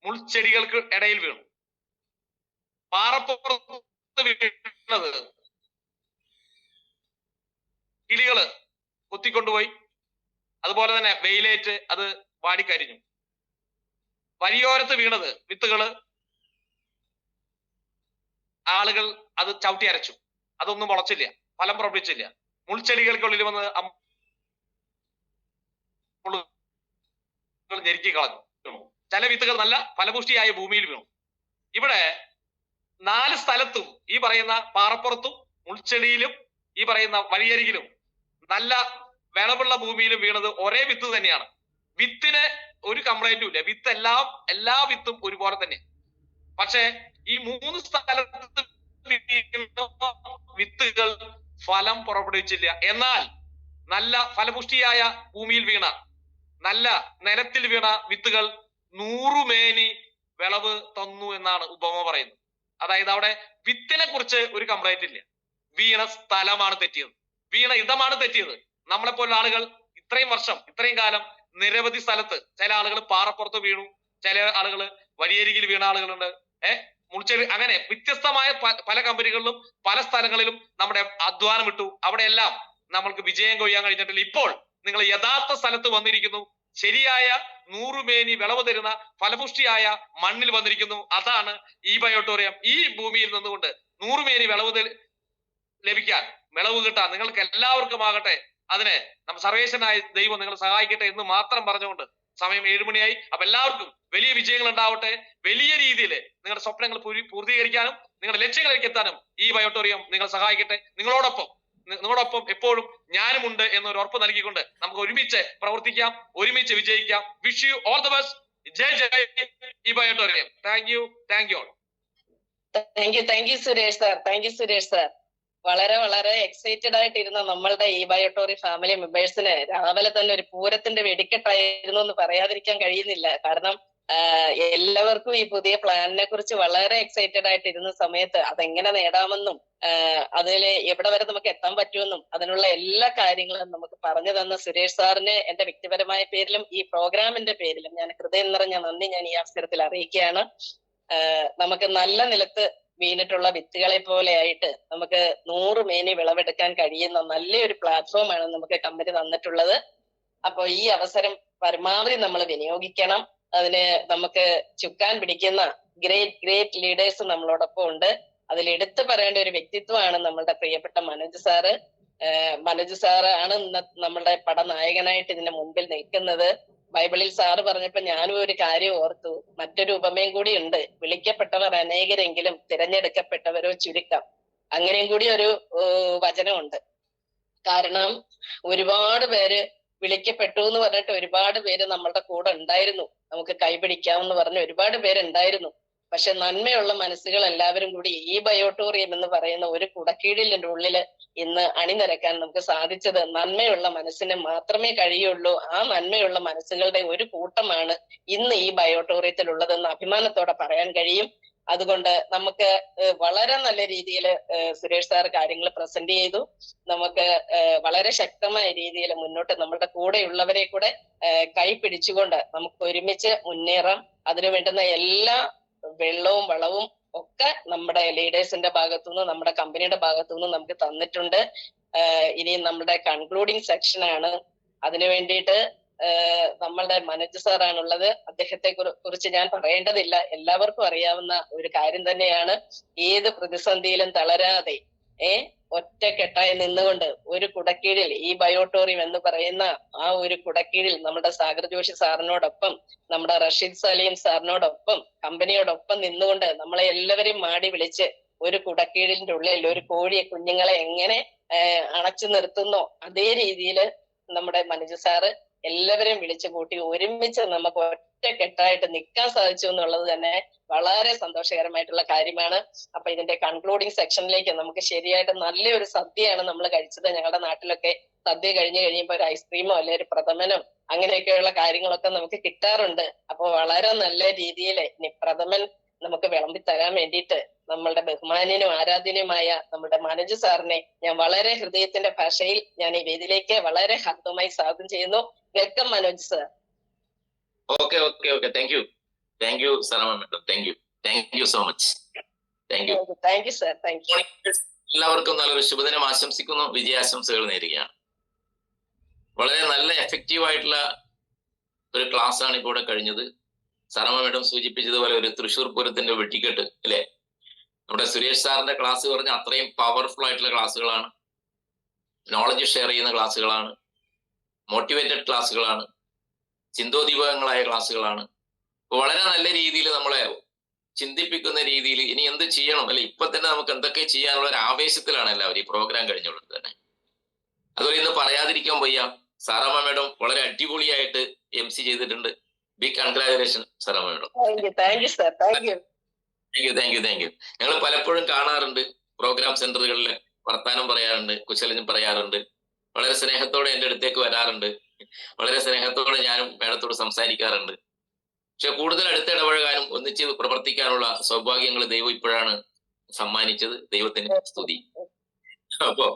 മുൾച്ചെടികൾക്ക് ഇടയിൽ വീണു. പാറപ്പുറത്ത് വീണത് കിളികള് കുത്തിക്കൊണ്ടുപോയി, അതുപോലെ തന്നെ വെയിലേറ്റ് അത് വാടിക്കരിഞ്ഞു. വഴിയോരത്ത് വീണത് വിത്തുകള് ആളുകൾ അത് ചവിട്ടി അരച്ചു, അതൊന്നും മുളച്ചില്ല, ഫലം പുറപ്പിച്ചില്ല. മുൾച്ചെടികൾക്കുള്ളിൽ വന്ന് ഞെരുക്കി കളഞ്ഞു. ചില വിത്തുകൾ നല്ല ഫലപുഷ്ടിയായ ഭൂമിയിൽ വീണു. ഇവിടെ 4 സ്ഥലത്തും ഈ പറയുന്ന പാറപ്പുറത്തും മുൾച്ചെടിയിലും ഈ പറയുന്ന വഴിയരികിലും നല്ല വിളവുള്ള ഭൂമിയിലും വീണത് ഒരേ വിത്ത് തന്നെയാണ്. വിത്തിന് ഒരു കംപ്ലൈന്റും ഇല്ല. എല്ലാ വിത്തും ഒരുപോലെ തന്നെ. പക്ഷെ ഈ 3 സ്ഥലത്ത് വിത്തുകൾ ഫലം പുറപ്പെടുവിച്ചില്ല. എന്നാൽ നല്ല ഫലപുഷ്ടിയായ ഭൂമിയിൽ വീണ, നല്ല നിലത്തിൽ വീണ വിത്തുകൾ 100 മേനി വിളവ് തന്നു എന്നാണ് ഉപമ പറയുന്നത്. അതായത് അവിടെ വിത്തിനെ കുറിച്ച് ഒരു കംപ്ലൈന്റ് ഇല്ല, വീണ സ്ഥലമാണ് തെറ്റിയത്, വീണ ഇടമാണ് തെറ്റിയത്. നമ്മളെപ്പോലുള്ള ആളുകൾ ഇത്രയും കാലം നിരവധി സ്ഥലത്ത്, ചില ആളുകൾ പാറപ്പുറത്ത് വീണു, ചില ആളുകൾ വഴിയരികിൽ വീണ ആളുകളുണ്ട്, അങ്ങനെ വ്യത്യസ്തമായ പല കമ്പനികളിലും പല സ്ഥലങ്ങളിലും നമ്മുടെ അധ്വാനം ഇട്ടു. അവിടെയെല്ലാം നമ്മൾക്ക് വിജയം കൊയ്യാൻ കഴിഞ്ഞിട്ടില്ല. ഇപ്പോൾ നിങ്ങൾ യഥാർത്ഥ സ്ഥലത്ത് വന്നിരിക്കുന്നു. ശരിയായ 100 മേനി വിളവ് തരുന്ന ഫലപുഷ്ടിയായ മണ്ണിൽ വന്നിരിക്കുന്നു. അതാണ് ഈ ബയോട്ടോറിയം. ഈ ഭൂമിയിൽ നിന്നുകൊണ്ട് 100 മേനി ലഭിക്കാൻ, വിളവ് കിട്ടാൻ നിങ്ങൾക്ക് എല്ലാവർക്കും ആകട്ടെ. അതിന് സർവേശ്വരനായ ദൈവം നിങ്ങൾ സഹായിക്കട്ടെ എന്ന് മാത്രം പറഞ്ഞുകൊണ്ട് സമയം 7 മണിയായി. അപ്പൊ എല്ലാവർക്കും വലിയ വിജയങ്ങൾ ഉണ്ടാവട്ടെ. വലിയ രീതിയിൽ നിങ്ങളുടെ സ്വപ്നങ്ങൾ പൂർത്തീകരിക്കാനും നിങ്ങളുടെ ലക്ഷ്യങ്ങളിലേക്ക് എത്താനും ഈ ബയോട്ടോറിയം നിങ്ങൾ സഹായിക്കട്ടെ. നിങ്ങളോടൊപ്പം എപ്പോഴും ഞാനുമുണ്ട് എന്നൊരു ഉറപ്പ് നൽകിക്കൊണ്ട് നമുക്ക് ഒരുമിച്ച് പ്രവർത്തിക്കാം, ഒരുമിച്ച് വിജയിക്കാം. Wish you all the best. ജയ് ജയ് ഈ Biotorium. Thank you all. Thank you Suresh sir. വളരെ എക്സൈറ്റഡ് ആയിട്ടിരുന്ന നമ്മളുടെ ഈ ബയോട്ടോറി ഫാമിലി മെമ്പേഴ്സിന് രാവിലെ തന്നെ ഒരു പൂരത്തിന്റെ വെടിക്കെട്ടായിരുന്നു എന്ന് പറയാതിരിക്കാൻ കഴിയുന്നില്ല. കാരണം എല്ലാവർക്കും ഈ പുതിയ പ്ലാനിനെ കുറിച്ച് വളരെ എക്സൈറ്റഡ് ആയിട്ടിരുന്ന സമയത്ത് അതെങ്ങനെ നേടാമെന്നും അതിൽ എവിടെ വരെ നമുക്ക് എത്താൻ പറ്റുമെന്നും അതിനുള്ള എല്ലാ കാര്യങ്ങളും നമുക്ക് പറഞ്ഞു തന്ന സുരേഷ് സാറിന് എന്റെ വ്യക്തിപരമായ പേരിലും ഈ പ്രോഗ്രാമിന്റെ പേരിലും ഞാൻ ഹൃദയം നിറഞ്ഞ നന്ദി ഞാൻ ഈ അവസരത്തിൽ അറിയിക്കുകയാണ്. നമുക്ക് നല്ല നിലത്ത് വീണിട്ടുള്ള വിത്തുകളെ പോലെ ആയിട്ട് നമുക്ക് 100 മേനി വിളവെടുക്കാൻ കഴിയുന്ന നല്ലൊരു പ്ലാറ്റ്ഫോമാണ് നമുക്ക് കമ്പനി തന്നിട്ടുള്ളത്. അപ്പൊ ഈ അവസരം പരമാവധി നമ്മൾ വിനിയോഗിക്കണം. അതിന് നമുക്ക് ചുക്കാൻ പിടിക്കുന്ന ഗ്രേറ്റ് ലീഡേഴ്സ് നമ്മളോടൊപ്പം ഉണ്ട്. അതിൽ എടുത്തു പറയേണ്ട ഒരു വ്യക്തിത്വമാണ് നമ്മളുടെ പ്രിയപ്പെട്ട മനോജ് സാറ്. മനോജ് സാറാണ് നമ്മളുടെ പടനായകനായിട്ട് ഇതിന്റെ മുമ്പിൽ നിൽക്കുന്നത്. ബൈബിളിൽ സാറ് പറഞ്ഞപ്പോ ഞാനും ഒരു കാര്യം ഓർത്തു. മറ്റൊരു ഉപമയും കൂടി ഉണ്ട്. വിളിക്കപ്പെട്ടവർ അനേകരെങ്കിലും തിരഞ്ഞെടുക്കപ്പെട്ടവരോ ചുരുക്കം. അങ്ങനെയും കൂടി ഒരു വചനമുണ്ട്. കാരണം ഒരുപാട് പേര് വിളിക്കപ്പെട്ടു എന്ന് പറഞ്ഞിട്ട് ഒരുപാട് പേര് നമ്മളുടെ കൂടെ ഉണ്ടായിരുന്നു, നമുക്ക് കൈപിടിക്കാമെന്ന് പറഞ്ഞ ഒരുപാട് പേരുണ്ടായിരുന്നു. പക്ഷെ നന്മയുള്ള മനസ്സുകൾ എല്ലാവരും കൂടി ഈ ബയോട്ടോറിയം എന്ന് പറയുന്ന ഒരു കുടക്കീഴിലിന്റെ ഉള്ളില് ഇന്ന് അണിനിരക്കാൻ നമുക്ക് സാധിച്ചത് നന്മയുള്ള മനസ്സിന് മാത്രമേ കഴിയുള്ളൂ. ആ നന്മയുള്ള മനസ്സുകളുടെ ഒരു കൂട്ടമാണ് ഇന്ന് ഈ ബയോട്ടോറിയത്തിലുള്ളതെന്ന് അഭിമാനത്തോടെ പറയാൻ കഴിയും. അതുകൊണ്ട് നമുക്ക് വളരെ നല്ല രീതിയിൽ സുരേഷ് സാർ കാര്യങ്ങൾ പ്രസന്റ് ചെയ്തു. നമുക്ക് വളരെ ശക്തമായ രീതിയിൽ മുന്നോട്ട് നമ്മുടെ കൂടെയുള്ളവരെ കൂടെ കൈ പിടിച്ചുകൊണ്ട് നമുക്ക് ഒരുമിച്ച് മുന്നേറാം. അതിനു വേണ്ടുന്ന എല്ലാ വെള്ളവും വളവും ഒക്കെ നമ്മുടെ ലീഡേഴ്സിന്റെ ഭാഗത്തുനിന്ന് നമ്മുടെ കമ്പനിയുടെ ഭാഗത്തുനിന്ന് നമുക്ക് തന്നിട്ടുണ്ട്. ഇനി നമ്മുടെ കൺക്ലൂഡിങ് സെക്ഷൻ ആണ്. അതിനു വേണ്ടിയിട്ട് നമ്മളുടെ മനോജ് സാറാണുള്ളത്. അദ്ദേഹത്തെ കുറിച്ച് ഞാൻ പറയേണ്ടതില്ല, എല്ലാവർക്കും അറിയാവുന്ന ഒരു കാര്യം തന്നെയാണ്. ഏത് പ്രതിസന്ധിയിലും തളരാതെ ഒറ്റക്കെട്ടായി നിന്നുകൊണ്ട് ഒരു കുടക്കീഴിൽ ഈ ബയോട്ടോറിയം എന്ന് പറയുന്ന ആ ഒരു കുടക്കീഴിൽ നമ്മുടെ സാഗർ ജോഷി സാറിനോടൊപ്പം നമ്മുടെ റഷീദ് സലീം സാറിനോടൊപ്പം കമ്പനിയോടൊപ്പം നിന്നുകൊണ്ട് നമ്മളെ എല്ലാവരെയും മാടി വിളിച്ച് ഒരു കുടക്കീഴിന്റെ ഉള്ളിൽ ഒരു കോഴിയെ കുഞ്ഞുങ്ങളെ എങ്ങനെ അണച്ചു നിർത്തുന്നോ അതേ രീതിയിൽ നമ്മുടെ മനോജ് സാറ് എല്ലാവരെയും വിളിച്ചു കൂട്ടി ഒരുമിച്ച് നമുക്ക് ഒറ്റക്കെട്ടായിട്ട് നിൽക്കാൻ സാധിച്ചു എന്നുള്ളത് തന്നെ വളരെ സന്തോഷകരമായിട്ടുള്ള കാര്യമാണ്. അപ്പൊ ഇതിന്റെ കൺക്ലൂഡിങ് സെക്ഷനിലേക്ക് നമുക്ക് ശരിയായിട്ട് നല്ലൊരു സദ്യയാണ് നമ്മൾ കഴിച്ചത്. ഞങ്ങളുടെ നാട്ടിലൊക്കെ സദ്യ കഴിഞ്ഞു കഴിയുമ്പോൾ ഒരു ഐസ്ക്രീമോ അല്ലെ ഒരു പ്രഥമനോ അങ്ങനെയൊക്കെയുള്ള കാര്യങ്ങളൊക്കെ നമുക്ക് കിട്ടാറുണ്ട്. അപ്പൊ വളരെ നല്ല രീതിയിൽ ഇനി പ്രഥമൻ നമുക്ക് വിളമ്പി തരാൻ വേണ്ടിയിട്ട് നമ്മളുടെ ബഹുമാന്യനും ആരാധ്യനുമായ നമ്മുടെ മനോജ് സാറിനെ ഞാൻ വളരെ ഹൃദയത്തിന്റെ ഭാഷയിൽ ഞാൻ ഈ വേദിയിലേക്ക് വളരെ ഹാർദമായി സ്വാഗതം ചെയ്യുന്നു. Welcome Manoj sir. Okay thank you Sarama madam. Thank you so much. Thank you sir. എല്ലാവർക്കും നല്ലൊരു ശുഭദിനം ആശംസിക്കുന്നു, വിജയാശംസകൾ നേരുകയാണ്. വളരെ നല്ല എഫക്റ്റീവ് ആയിട്ടുള്ള ഒരു ക്ലാസ് ആണ് ഇപ്പോൾ ഇവിടെ കഴിഞ്ഞത്. സരമ മാഡം സൂചിപ്പിച്ചതുപോലെ ഒരു തൃശ്ശൂർ പൂരത്തിന്റെ വെട്ടിക്കെട്ട് അല്ലെ. നമ്മുടെ സുരേഷ് സാറിന്റെ ക്ലാസ് പറഞ്ഞ അത്രയും പവർഫുൾ ആയിട്ടുള്ള ക്ലാസ്സുകളാണ്, നോളജ് ഷെയർ ചെയ്യുന്ന ക്ലാസ്സുകളാണ്, മോട്ടിവേറ്റഡ് ക്ലാസ്സുകളാണ്, ചിന്തോദ്ദീപകങ്ങളായ ക്ലാസ്സുകളാണ്. വളരെ നല്ല രീതിയിൽ നമ്മളെ ചിന്തിപ്പിക്കുന്ന രീതിയിൽ ഇനി എന്ത് ചെയ്യണം അല്ലെ, ഇപ്പൊ തന്നെ നമുക്ക് എന്തൊക്കെ ചെയ്യാനുള്ള ഒരു ആവേശത്തിലാണ് എല്ലാവരും ഈ പ്രോഗ്രാം കഴിഞ്ഞുള്ളത് തന്നെ. അതുപോലെ ഇന്ന് പറയാതിരിക്കാൻ വയ്യ, സാറമ്മ മേഡം വളരെ അടിപൊളിയായിട്ട് MC ചെയ്തിട്ടുണ്ട്. Big congratulation Saramma madam. Thank you. ഞങ്ങൾ പലപ്പോഴും കാണാറുണ്ട്, പ്രോഗ്രാം സെന്ററുകളിൽ വർത്താനം പറയാറുണ്ട്, കുശലം പറയാറുണ്ട്. വളരെ സ്നേഹത്തോടെ എൻ്റെ അടുത്തേക്ക് വരാറുണ്ട്. വളരെ സ്നേഹത്തോടെ ഞാനും മേഡത്തോട് സംസാരിക്കാറുണ്ട്. പക്ഷെ കൂടുതൽ അടുത്തിടപഴകാനും ഒന്നിച്ച് പ്രവർത്തിക്കാനുള്ള സൗഭാഗ്യങ്ങൾ ദൈവം ഇപ്പോഴാണ് സമ്മാനിച്ചത്. ദൈവത്തിന് സ്തുതി. അപ്പോ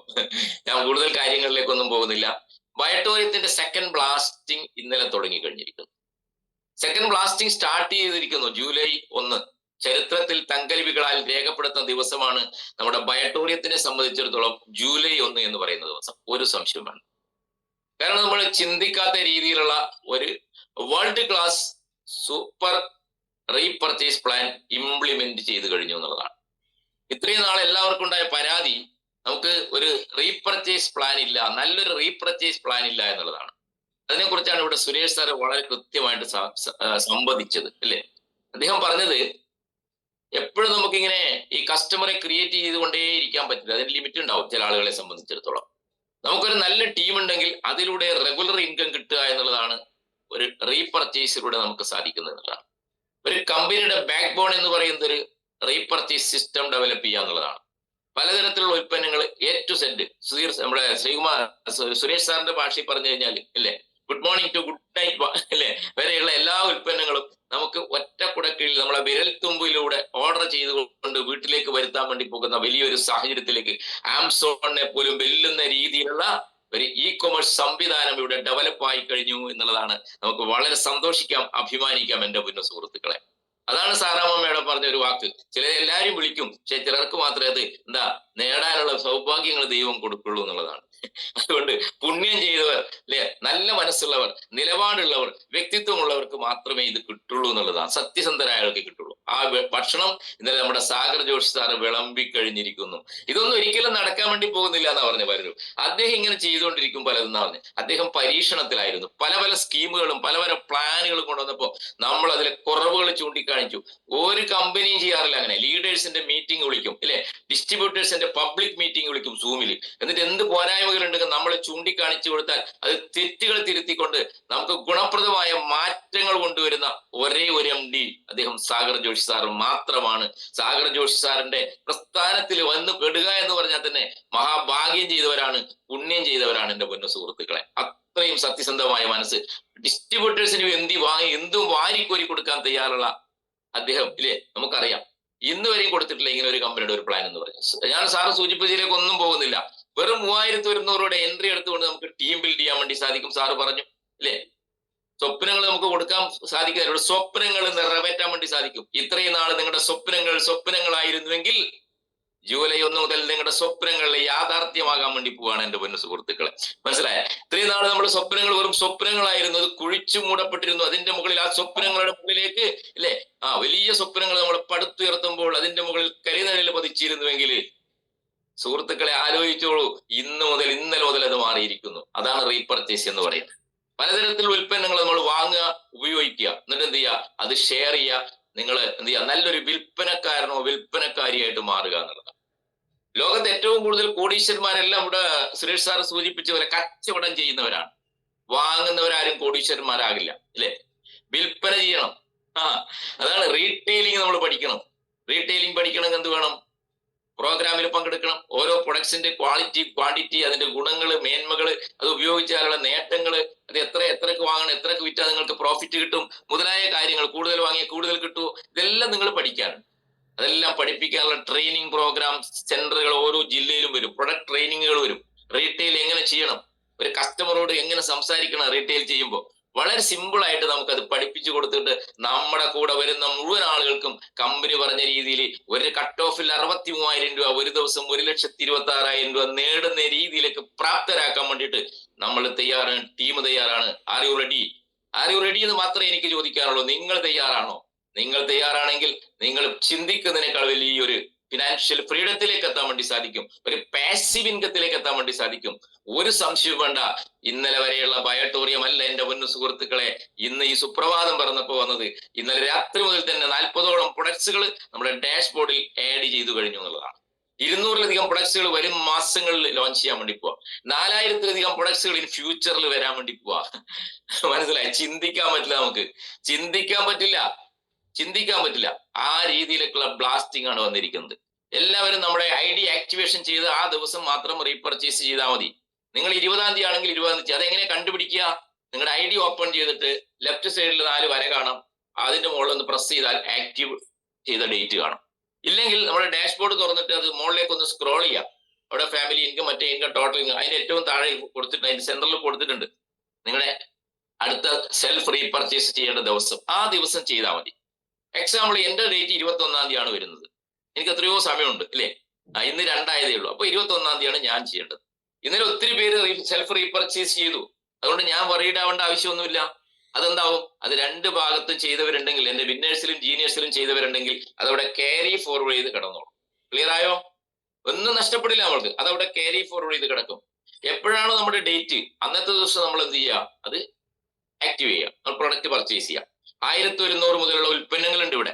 ഞാൻ കൂടുതൽ കാര്യങ്ങളിലേക്കൊന്നും പോകുന്നില്ല. ബയോട്ടോറിയത്തിന്റെ സെക്കൻഡ് ബ്ലാസ്റ്റിംഗ് ഇന്നലെ തുടങ്ങി കഴിഞ്ഞിരിക്കുന്നു. സെക്കൻഡ് ബ്ലാസ്റ്റിംഗ് സ്റ്റാർട്ട് ചെയ്തിരിക്കുന്നു ജൂലൈ 1. ചരിത്രത്തിൽ തങ്കലിപികളാൽ രേഖപ്പെടുത്തുന്ന ദിവസമാണ് നമ്മുടെ ബയട്ടോറിയത്തിനെ സംബന്ധിച്ചിടത്തോളം ജൂലൈ 1 എന്ന് പറയുന്ന ദിവസം. ഒരു സംശയം വേണം. കാരണം നമ്മൾ ചിന്തിക്കാത്ത രീതിയിലുള്ള ഒരു world class super repurchase plan implement ചെയ്ത് കഴിഞ്ഞു എന്നുള്ളതാണ്. ഇത്രയും നാൾ എല്ലാവർക്കും ഉണ്ടായ പരാതി നമുക്ക് ഒരു റീപർച്ചേസ് പ്ലാൻ ഇല്ല, നല്ലൊരു റീപർച്ചേസ് പ്ലാൻ ഇല്ല എന്നുള്ളതാണ്. അതിനെക്കുറിച്ചാണ് ഇവിടെ സുരേഷ് സാറ് വളരെ കൃത്യമായിട്ട് സംവദിച്ചത് അല്ലേ. അദ്ദേഹം പറഞ്ഞത് എപ്പോഴും നമുക്കിങ്ങനെ ഈ കസ്റ്റമറെ ക്രിയേറ്റ് ചെയ്തുകൊണ്ടേയിരിക്കാൻ പറ്റില്ല, അതിന് ലിമിറ്റ് ഉണ്ടാവും ചില ആളുകളെ സംബന്ധിച്ചിടത്തോളം. നമുക്കൊരു നല്ല ടീം ഉണ്ടെങ്കിൽ അതിലൂടെ റെഗുലർ ഇൻകം കിട്ടുക എന്നുള്ളതാണ് ഒരു റീപർച്ചേസിലൂടെ നമുക്ക് സാധിക്കുന്നത് എന്നുള്ളതാണ്. ഒരു കമ്പനിയുടെ ബാക്ക് ബോൺ എന്ന് പറയുന്നത് ഒരു റീപർച്ചേസ് സിസ്റ്റം ഡെവലപ്പ് ചെയ്യുക എന്നുള്ളതാണ്. പലതരത്തിലുള്ള ഉൽപ്പന്നങ്ങൾ A to Z, നമ്മുടെ സുരേഷ് സാറിന്റെ ഭാഷയിൽ പറഞ്ഞു കഴിഞ്ഞാൽ അല്ലേ, good morning to good night അല്ലെ വരെയുള്ള എല്ലാ ഉൽപ്പന്നങ്ങളും നമുക്ക് ഒറ്റ കുടക്കീഴിൽ നമ്മളെ വിരൽത്തുമ്പിലൂടെ ഓർഡർ ചെയ്തുകൊണ്ട് വീട്ടിലേക്ക് വരുത്താൻ വേണ്ടി പോകുന്ന വലിയൊരു സാഹചര്യത്തിലേക്ക് ആമസോണിനെ പോലും വെല്ലുന്ന രീതിയിലുള്ള ഒരു കൊമേഴ്സ് സംവിധാനം ഇവിടെ ഡെവലപ്പ് ആയി കഴിഞ്ഞു എന്നുള്ളതാണ്. നമുക്ക് വളരെ സന്തോഷിക്കാം, അഭിമാനിക്കാം എൻ്റെ പൊന്നു സുഹൃത്തുക്കളെ. അതാണ് സാറാമ്മ മേഡം പറഞ്ഞ ഒരു വാക്ക്. എല്ലാവരും വിളിക്കും, പക്ഷെ ചിലർക്ക് മാത്രമേ അത് നേടാനുള്ള സൗഭാഗ്യങ്ങൾ ദൈവം കൊടുക്കുള്ളൂ എന്നുള്ളതാണ്. അതുകൊണ്ട് പുണ്യം ചെയ്തവർ അല്ലെ, നല്ല മനസ്സുള്ളവർ, നിലപാടുള്ളവർ, വ്യക്തിത്വമുള്ളവർക്ക് മാത്രമേ ഇത് കിട്ടുള്ളൂ എന്നുള്ളതാണ്. സത്യസന്ധരായ ആൾക്ക് കിട്ടുള്ളൂ. ആ ഭക്ഷണം ഇന്നലെ നമ്മുടെ സാഗർ ജോഷി സാറ് വിളമ്പിക്കഴിഞ്ഞിരിക്കുന്നു. ഇതൊന്നും ഒരിക്കലും നടക്കാൻ വേണ്ടി പോകുന്നില്ല എന്നാ പറഞ്ഞു പലരും. അദ്ദേഹം ഇങ്ങനെ ചെയ്തുകൊണ്ടിരിക്കും പലതെന്നാ പറഞ്ഞു. അദ്ദേഹം പരീക്ഷണത്തിലായിരുന്നു. പല പല സ്കീമുകളും പല പല പ്ലാനുകളും കൊണ്ടുവന്നപ്പോ നമ്മൾ അതിലെ കുറവുകൾ ചൂണ്ടിക്കാണിച്ചു. ഒരു കമ്പനിയും ചെയ്യാറില്ല അങ്ങനെ. ലീഡേഴ്സിന്റെ മീറ്റിംഗ് വിളിക്കും ഇല്ലേ, ഡിസ്ട്രിബ്യൂട്ടേഴ്സിന്റെ പബ്ലിക് മീറ്റിംഗ് വിളിക്കും സൂമിൽ. എന്നിട്ട് എന്ത് പോരായ്മകൾ ഉണ്ടെങ്കിൽ നമ്മളെ ചൂണ്ടിക്കാണിച്ചു കൊടുത്താൽ അത് തെറ്റുകൾ തിരുത്തിക്കൊണ്ട് നമുക്ക് ഗുണപ്രദമായ മാറ്റങ്ങൾ കൊണ്ടുവരുന്ന ഒരേ ഒരു MD അദ്ദേഹം സാഗർ ജോഷി സാർ മാത്രമാണ്. സാഗർ ജോഷി സാറിന്റെ പ്രസ്ഥാനത്തിൽ വന്ന് പെടുക എന്ന് പറഞ്ഞാൽ തന്നെ മഹാഭാഗ്യം ചെയ്തവരാണ്, പുണ്യം ചെയ്തവരാണ് എൻ്റെ പൊന്നു സുഹൃത്തുക്കളെ. അത്രയും സത്യസന്ധമായ മനസ്സ്, ഡിസ്ട്രിബ്യൂട്ടേഴ്സിന് എന്തും വാരിക്കോരി കൊടുക്കാൻ തയ്യാറുള്ള അദ്ദേഹം ഇല്ലേ. നമുക്കറിയാം ഇന്ന് വരെയും കൊടുത്തിട്ടില്ല ഇങ്ങനെ ഒരു കമ്പനിയുടെ ഒരു പ്ലാൻ എന്ന് പറഞ്ഞു. ഞാൻ സാറ് സൂചിപ്പിച്ചതിലേക്ക് ഒന്നും പോകുന്നില്ല. വെറും 3100 എൻട്രി എടുത്തുകൊണ്ട് നമുക്ക് ടീം ബിൽഡ് ചെയ്യാൻ വേണ്ടി സാധിക്കും. സാറ് പറഞ്ഞു അല്ലേ, സ്വപ്നങ്ങൾ നമുക്ക് കൊടുക്കാൻ സാധിക്കാതെ സ്വപ്നങ്ങൾ നിറവേറ്റാൻ വേണ്ടി സാധിക്കും. ഇത്രയും നാള് നിങ്ങളുടെ സ്വപ്നങ്ങളായിരുന്നുവെങ്കിൽ ജൂലൈ 1 മുതൽ നിങ്ങളുടെ സ്വപ്നങ്ങൾ യാഥാർത്ഥ്യമാകാൻ വേണ്ടി പോവാണ് എൻ്റെ പൊന്നു സുഹൃത്തുക്കളെ. മനസ്സിലായ? ഇത്രയും നാള് നമ്മുടെ സ്വപ്നങ്ങൾ വെറും സ്വപ്നങ്ങളായിരുന്നു, അത് കുഴിച്ചു മൂടപ്പെട്ടിരുന്നു. അതിന്റെ മുകളിൽ ആ സ്വപ്നങ്ങളുടെ മുകളിലേക്ക് അല്ലെ വലിയ സ്വപ്നങ്ങൾ നമ്മൾ പടുത്തുയർത്തുമ്പോൾ അതിന്റെ മുകളിൽ കരിനിഴൽ പതിച്ചിരുന്നുവെങ്കിൽ സുഹൃത്തുക്കളെ ആലോചിച്ചോളൂ, ഇന്നലെ മുതൽ അത് മാറിയിരിക്കുന്നു. അതാണ് റീപർച്ചേസ് എന്ന് പറയുന്നത്. പലതരത്തിലുള്ള ഉൽപ്പന്നങ്ങൾ നമ്മൾ വാങ്ങുക, ഉപയോഗിക്കുക, എന്നിട്ട് എന്ത് ചെയ്യുക, അത് ഷെയർ ചെയ്യുക. നിങ്ങൾ എന്ത് ചെയ്യുക, നല്ലൊരു വിൽപ്പനക്കാരനോ വിൽപ്പനക്കാരിയായിട്ട് മാറുക എന്നുള്ളതാണ്. ലോകത്ത് ഏറ്റവും കൂടുതൽ കോടീശ്വരന്മാരെല്ലാം ഇവിടെ സുരേഷ് സാർ സൂചിപ്പിച്ച പോലെ കച്ചവടം ചെയ്യുന്നവരാണ്. വാങ്ങുന്നവരാരും കോടീശ്വരന്മാരാകില്ല അല്ലെ. വിൽപ്പന ചെയ്യണം. അതാണ് റീറ്റെയിലിംഗ് നമ്മൾ പഠിക്കണം. റീറ്റെയിലിംഗ് പഠിക്കണമെങ്കിൽ എന്ത് വേണം? പ്രോഗ്രാമിൽ പങ്കെടുക്കണം. ഓരോ പ്രൊഡക്ട്സിന്റെ ക്വാളിറ്റി, ക്വാണ്ടിറ്റി, അതിന്റെ ഗുണങ്ങള്, മേന്മകള്, അത് ഉപയോഗിച്ചാലുള്ള നേട്ടങ്ങള്, അത് എത്രക്ക് വാങ്ങണം, എത്രക്ക് വിറ്റാൽ നിങ്ങൾക്ക് പ്രോഫിറ്റ് കിട്ടും മുതലായ കാര്യങ്ങൾ, കൂടുതൽ വാങ്ങിയാൽ കൂടുതൽ കിട്ടുമോ, ഇതെല്ലാം നിങ്ങൾ പഠിക്കാനുണ്ട്. അതെല്ലാം പഠിപ്പിക്കാനുള്ള ട്രെയിനിങ് പ്രോഗ്രാം സെന്ററുകൾ ഓരോ ജില്ലയിലും വരും. പ്രൊഡക്റ്റ് ട്രെയിനിങ്ങുകൾ വരും. റീറ്റെയിൽ എങ്ങനെ ചെയ്യണം, ഒരു കസ്റ്റമറോട് എങ്ങനെ സംസാരിക്കണം റീറ്റെയിൽ ചെയ്യുമ്പോൾ, വളരെ സിമ്പിൾ ആയിട്ട് നമുക്കത് പഠിപ്പിച്ചു കൊടുത്തിട്ട് നമ്മുടെ കൂടെ വരുന്ന മുഴുവൻ ആളുകൾക്കും കമ്പനി പറഞ്ഞ രീതിയിൽ ഒരു കട്ട് ഓഫിൽ 63,000 രൂപ ഒരു ദിവസം 1,26,000 രൂപ നേടുന്ന രീതിയിലേക്ക് പ്രാപ്തരാക്കാൻ വേണ്ടിയിട്ട് നമ്മൾ തയ്യാറാണ്, ടീം തയ്യാറാണ്. ആർ യു റെഡി എന്ന് മാത്രമേ എനിക്ക് ചോദിക്കാനുള്ളൂ. നിങ്ങൾ തയ്യാറാണോ? നിങ്ങൾ തയ്യാറാണെങ്കിൽ നിങ്ങൾ ചിന്തിക്കുന്നതിനേക്കാൾ വലിയൊരു ഫിനാൻഷ്യൽ ഫ്രീഡത്തിലേക്ക് എത്താൻ വേണ്ടി സാധിക്കും. ഒരു പാസീവ് ഇൻകത്തിലേക്ക് എത്താൻ വേണ്ടി സാധിക്കും. ഒരു സംശയവും വേണ്ട. ഇന്നലെ വരെയുള്ള ബയോട്ടോറിയം അല്ല എൻ്റെ പൊന്നു സുഹൃത്തുക്കളെ ഇന്ന് ഈ സുപ്രഭാതം പറഞ്ഞപ്പോ വന്നത്. ഇന്നലെ രാത്രി മുതൽ തന്നെ 40ഓളം പ്രൊഡക്ട്സുകൾ നമ്മുടെ ഡാഷ്ബോർഡിൽ ആഡ് ചെയ്തു കഴിഞ്ഞു എന്നുള്ളതാണ്. 200-ലധികം പ്രൊഡക്ട്സുകൾ വരും മാസങ്ങളിൽ ലോഞ്ച് ചെയ്യാൻ വേണ്ടി പോവാ. 4,000-ലധികം പ്രൊഡക്ട്സുകൾ ഇൻ ഫ്യൂച്ചറിൽ വരാൻ വേണ്ടി പോവാ. മനസ്സിലായി? ചിന്തിക്കാൻ പറ്റില്ല. ആ രീതിയിലേക്കുള്ള ബ്ലാസ്റ്റിംഗ് ആണ് വന്നിരിക്കുന്നത്. എല്ലാവരും നമ്മുടെ ID ആക്ടിവേഷൻ ചെയ്ത് ആ ദിവസം മാത്രം റീപർച്ചേസ് ചെയ്താൽ മതി. നിങ്ങൾ 20-ാം തീയതി ആണെങ്കിൽ 20-ാം തീയതി. അതെങ്ങനെ കണ്ടുപിടിക്കുക? നിങ്ങളുടെ ID ഓപ്പൺ ചെയ്തിട്ട് ലെഫ്റ്റ് സൈഡിൽ 4 വര കാണാം. അതിന്റെ മുകളിൽ ഒന്ന് പ്രസ് ചെയ്താൽ ആക്റ്റീവ് ചെയ്ത ഡേറ്റ് കാണും. ഇല്ലെങ്കിൽ നമ്മുടെ ഡാഷ്ബോർഡ് തുറന്നിട്ട് അത് മുകളിലേക്ക് ഒന്ന് സ്ക്രോൾ ചെയ്യാം. അവിടെ ഫാമിലി ഇൻകം, മറ്റേ ഇൻകം, ടോട്ടൽ ഇൻകം, അതിന്റെ ഏറ്റവും താഴെ കൊടുത്തിട്ടുണ്ട്, അതിന്റെ സെന്ററിൽ കൊടുത്തിട്ടുണ്ട് നിങ്ങളുടെ അടുത്ത സെൽഫ് റീപർച്ചേസ് ചെയ്യേണ്ട ദിവസം. ആ ദിവസം ചെയ്താൽ മതി. എക്സാമ്പിൾ എന്റെ ഡേറ്റ് 21-ാം തീയതിയാണ് വരുന്നത്. എനിക്ക് എത്രയോ സമയമുണ്ട് അല്ലേ? ഇന്ന് 2 ആയതേ ഉള്ളൂ. അപ്പൊ 21-ാം തീയതിയാണ് ഞാൻ ചെയ്യേണ്ടത്. ഇന്നലെ ഒത്തിരി പേര് സെൽഫ് റീപർച്ചേസ് ചെയ്തു. അതുകൊണ്ട് ഞാൻ വറീഡ് ആവേണ്ട ആവശ്യമൊന്നുമില്ല. അതെന്താവും? അത് 2 ഭാഗത്തും ചെയ്തവരുണ്ടെങ്കിൽ, എന്റെ വിന്നേഴ്സിലും ജീനിയേഴ്സിലും ചെയ്തവരുണ്ടെങ്കിൽ അതവിടെ ക്യാരി ഫോർവേഡ് ചെയ്ത് കിടന്നോളും. ക്ലിയർ ആയോ? ഒന്നും നഷ്ടപ്പെടില്ല നമ്മൾക്ക്. അതവിടെ ക്യാരി ഫോർവേഡ് ചെയ്ത് കിടക്കും. എപ്പോഴാണോ നമ്മുടെ ഡേറ്റ്, അന്നത്തെ ദിവസം നമ്മൾ എന്ത് ചെയ്യുക? അത് ആക്റ്റീവ് ചെയ്യുക. നമ്മൾ പ്രൊഡക്റ്റ് പർച്ചേസ് ചെയ്യുക. 1100 മുതലുള്ള ഉൽപ്പന്നങ്ങളുണ്ട് ഇവിടെ.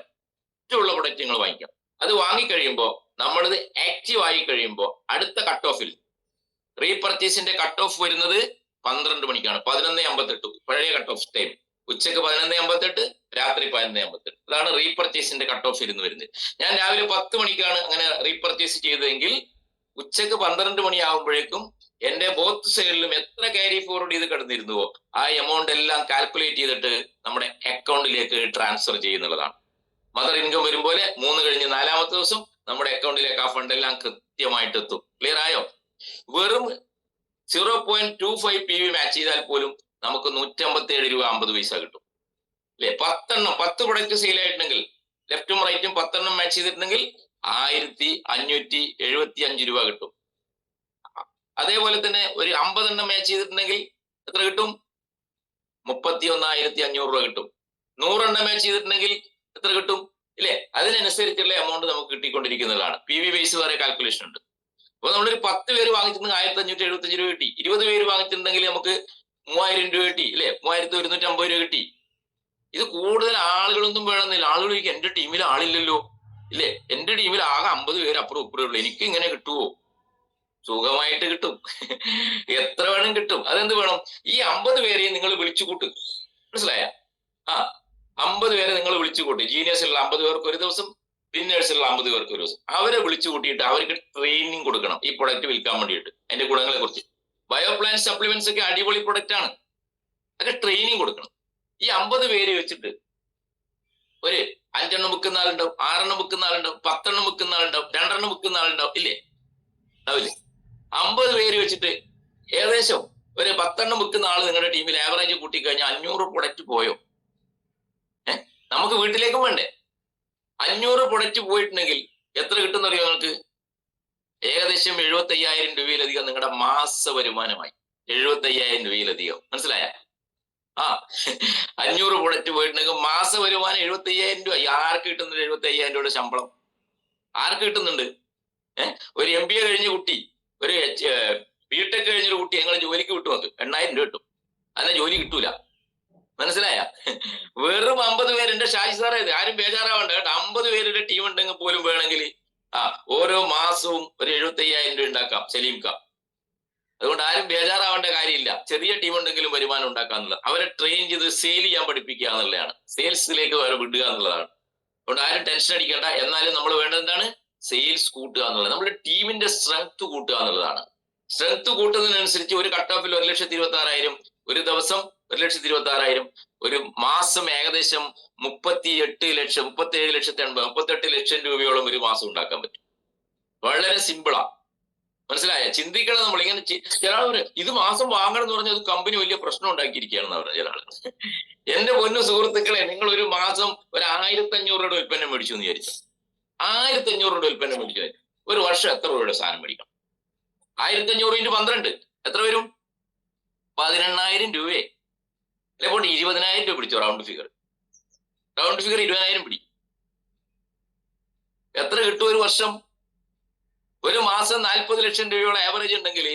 ഇഷ്ടമുള്ള പ്രൊഡക്റ്റ് നിങ്ങൾ വാങ്ങിക്കാം. അത് വാങ്ങിക്കഴിയുമ്പോൾ നമ്മളിത് ആക്റ്റീവ് ആയി കഴിയുമ്പോൾ അടുത്ത കട്ട് ഓഫിൽ റീപർച്ചേസിന്റെ കട്ട് ഓഫ് വരുന്നത് 12 മണിക്കാണ്. 11:58 പഴയ കട്ട് ഓഫ് ടൈം. ഉച്ചക്ക് 11:58, രാത്രി 11:58. അതാണ് റീപർച്ചേസിന്റെ കട്ട് ഓഫ് ഇരുന്ന് വരുന്നത്. ഞാൻ രാവിലെ 10 മണിക്കാണ് അങ്ങനെ റീപർച്ചേസ് ചെയ്തതെങ്കിൽ ഉച്ചക്ക് 12 മണിയാകുമ്പോഴേക്കും എന്റെ ബോത്ത് സൈഡിലും എത്ര ക്യാരി ഫോർവേഡ് ചെയ്ത് കിടന്നിരുന്നുവോ ആ എമൗണ്ട് എല്ലാം കാൽക്കുലേറ്റ് ചെയ്തിട്ട് നമ്മുടെ അക്കൗണ്ടിലേക്ക് ട്രാൻസ്ഫർ ചെയ്യുന്നുള്ളതാണ്. മദർ ഇൻകം വരും പോലെ 3 കഴിഞ്ഞ് 4-ാമത്തെ ദിവസം നമ്മുടെ അക്കൗണ്ടിലേക്ക് ആ ഫണ്ട് എല്ലാം കൃത്യമായിട്ട് എത്തും. ക്ലിയർ ആയോ? വെറും 0.25 PV മാച്ച് ചെയ്താൽ പോലും നമുക്ക് 157 രൂപ 50 പൈസ കിട്ടും അല്ലെ? 10 പ്രൊഡക്റ്റ് സെയിൽ ആയിട്ടുണ്ടെങ്കിൽ, ലെഫ്റ്റും റൈറ്റും 10 മാച്ച് ചെയ്തിട്ടുണ്ടെങ്കിൽ 1575 രൂപ കിട്ടും. അതേപോലെ തന്നെ ഒരു 50 മാച്ച് ചെയ്തിട്ടുണ്ടെങ്കിൽ എത്ര കിട്ടും? 31,500 രൂപ കിട്ടും. 100 മാച്ച് ചെയ്തിട്ടുണ്ടെങ്കിൽ എത്ര കിട്ടും? ഇല്ലേ? അതിനനുസരിച്ചുള്ള എമൗണ്ട് നമുക്ക് കിട്ടിക്കൊണ്ടിരിക്കുന്നതാണ്. PV ബേസ് വരെ കാൽക്കുലേഷൻ ഉണ്ട്. അപ്പൊ നമ്മളൊരു 10 പേര് വാങ്ങിച്ചിട്ടുണ്ടെങ്കിൽ 1575 രൂപ കിട്ടി. 20 പേര് വാങ്ങിച്ചിട്ടുണ്ടെങ്കിൽ നമുക്ക് 3000 രൂപ കിട്ടി അല്ലെ? 3150 രൂപ കിട്ടി. ഇത് കൂടുതൽ ആളുകളൊന്നും വേണമെന്നില്ല. ആളുകൾ ചോദിക്കും, എന്റെ ടീമിൽ ആളില്ലല്ലോ ഇല്ലേ? എന്റെ ടീമിൽ ആകെ 50 പേര് അപ്പുറം ഇപ്പുറേ ഉള്ളൂ, എനിക്ക് ഇങ്ങനെ കിട്ടുമോ? സുഖമായിട്ട് കിട്ടും. എത്ര വേണം കിട്ടും. അതെന്ത് വേണം? ഈ 50 പേരെയും നിങ്ങൾ വിളിച്ചു കൂട്ട്. മനസ്സിലായ? 50 പേരെ നിങ്ങൾ വിളിച്ചു കൂട്ടി. ജീനിയേഴ്സുള്ള 50 പേർക്ക് ഒരു ദിവസം, വിന്നേഴ്സുള്ള 50 പേർക്ക് ഒരു ദിവസം. അവരെ വിളിച്ചു കൂട്ടിയിട്ട് അവർക്ക് ട്രെയിനിങ് കൊടുക്കണം ഈ പ്രൊഡക്റ്റ് വിൽക്കാൻ വേണ്ടിയിട്ട്, അതിന്റെ ഗുണങ്ങളെ കുറിച്ച്. ബയോപ്ലാൻ സപ്ലിമെന്റ്സ് ഒക്കെ അടിപൊളി പ്രൊഡക്റ്റ് ആണ്. അതൊക്കെ ട്രെയിനിങ് കൊടുക്കണം. ഈ 50 പേര് വെച്ചിട്ട് ഒരു 5 എണ്ണം വിൽക്കുന്ന ആളുണ്ടാവും, 6 എണ്ണം വിൽക്കുന്ന ആളുണ്ടാവും, 10 എണ്ണം വിൽക്കുന്ന ആളുണ്ടാവും, 2 എണ്ണം വിൽക്കുന്ന ആളുണ്ടാവും ഇല്ലേ? ഉണ്ടാവില്ലേ? 50 പേര് വെച്ചിട്ട് ഏകദേശം ഒരു 10 എണ്ണം വിൽക്കുന്ന ആള് നിങ്ങളുടെ ടീമിൽ ആവറേജ് കൂട്ടിക്കഴിഞ്ഞാൽ 500 പ്രൊഡക്റ്റ് പോയോ? നമുക്ക് വീട്ടിലേക്കും വേണ്ടേ? 500 പ്രൊഡക്റ്റ് പോയിട്ടുണ്ടെങ്കിൽ എത്ര കിട്ടുന്ന അറിയോ നിങ്ങൾക്ക്? ഏകദേശം 75,000 രൂപയിലധികം നിങ്ങളുടെ മാസ വരുമാനമായി. 75,000 രൂപയിലധികം. മനസ്സിലായ? 500 പ്രൊഡക്റ്റ് പോയിട്ടുണ്ടെങ്കിൽ മാസ വരുമാനം 75,000 രൂപ. ആർക്ക് കിട്ടുന്നുണ്ട് 75,000 രൂപയുടെ ശമ്പളം? ആർക്ക് കിട്ടുന്നുണ്ട്? ഒരു MBA കഴിഞ്ഞ കുട്ടി, ഒരു BTech കഴിഞ്ഞൊരു കുട്ടി ഞങ്ങൾ ജോലിക്ക് വിട്ടു നോക്ക്, 8,000 രൂപ കിട്ടും. അതിനെ ജോലി കിട്ടൂല. മനസ്സിലായ? വെറും 50 പേര്. എന്റെ ഷാജി സാറേ, ആരും ബേജാറാവണ്ട കേട്ടോ. 50 പേരുടെ ടീം ഉണ്ടെങ്കിൽ പോലും വേണമെങ്കിൽ ഓരോ മാസവും ഒരു 75,000 രൂപ ഉണ്ടാക്കാം സലീംക്ക. അതുകൊണ്ട് ആരും ബേജാറാവേണ്ട കാര്യമില്ല. ചെറിയ ടീം ഉണ്ടെങ്കിലും വരുമാനം ഉണ്ടാക്കാന്നുള്ളത്. അവരെ ട്രെയിൻ ചെയ്ത് സെയിൽ ചെയ്യാൻ പഠിപ്പിക്കുക എന്നുള്ളതാണ്. സെയിൽസിലേക്ക് അവരെ വിടുക എന്നുള്ളതാണ്. അതുകൊണ്ട് ആരും ടെൻഷൻ അടിക്കേണ്ട. എന്നാലും നമ്മൾ വേണ്ടത് എന്താണ്? സെയിൽസ് കൂട്ടുക എന്നുള്ളത്. നമ്മുടെ ടീമിന്റെ സ്ട്രെങ്ത് കൂട്ടുക എന്നുള്ളതാണ്. സ്ട്രെങ്ത് കൂട്ടുന്നതിനനുസരിച്ച് ഒരു കട്ട് ഓഫിൽ 1,26,000, ഒരു ദിവസം 1,26,000, ഒരു മാസം ഏകദേശം 38 ലക്ഷം രൂപയോളം ഒരു മാസം ഉണ്ടാക്കാൻ പറ്റും. വളരെ സിമ്പിളാ. മനസ്സിലായ? ചിന്തിക്കണം നമ്മൾ. ഇങ്ങനെ ചിലവര് ഇത് മാസം വാങ്ങണം എന്ന് പറഞ്ഞാൽ അത് കമ്പനി വലിയ പ്രശ്നം ഉണ്ടാക്കിയിരിക്കുകയാണെന്ന് പറഞ്ഞ ചില ആളുകൾ. എന്റെ പൊന്നു സുഹൃത്തുക്കളെ, നിങ്ങൾ ഒരു മാസം ഒരു 1,500 രൂപയുടെ ഉൽപ്പന്നം മേടിച്ചു എന്ന് വിചാരിച്ചു. 1,500 രൂപയുടെ ഉൽപ്പന്നം മേടിച്ചു ഒരു വർഷം എത്ര രൂപയുടെ സാധനം മേടിക്കണം? 1,500 × 12 എത്ര വരും? 18,000 രൂപയെ. അല്ലേപ്പോൾ 20,000 രൂപ പിടിച്ചോ. റൗണ്ട് ഫിഗർ 20,000 പിടി. എത്ര കിട്ടും ഒരു വർഷം? ഒരു മാസം 40 ലക്ഷം രൂപയോളം ആവറേജ് ഉണ്ടെങ്കിൽ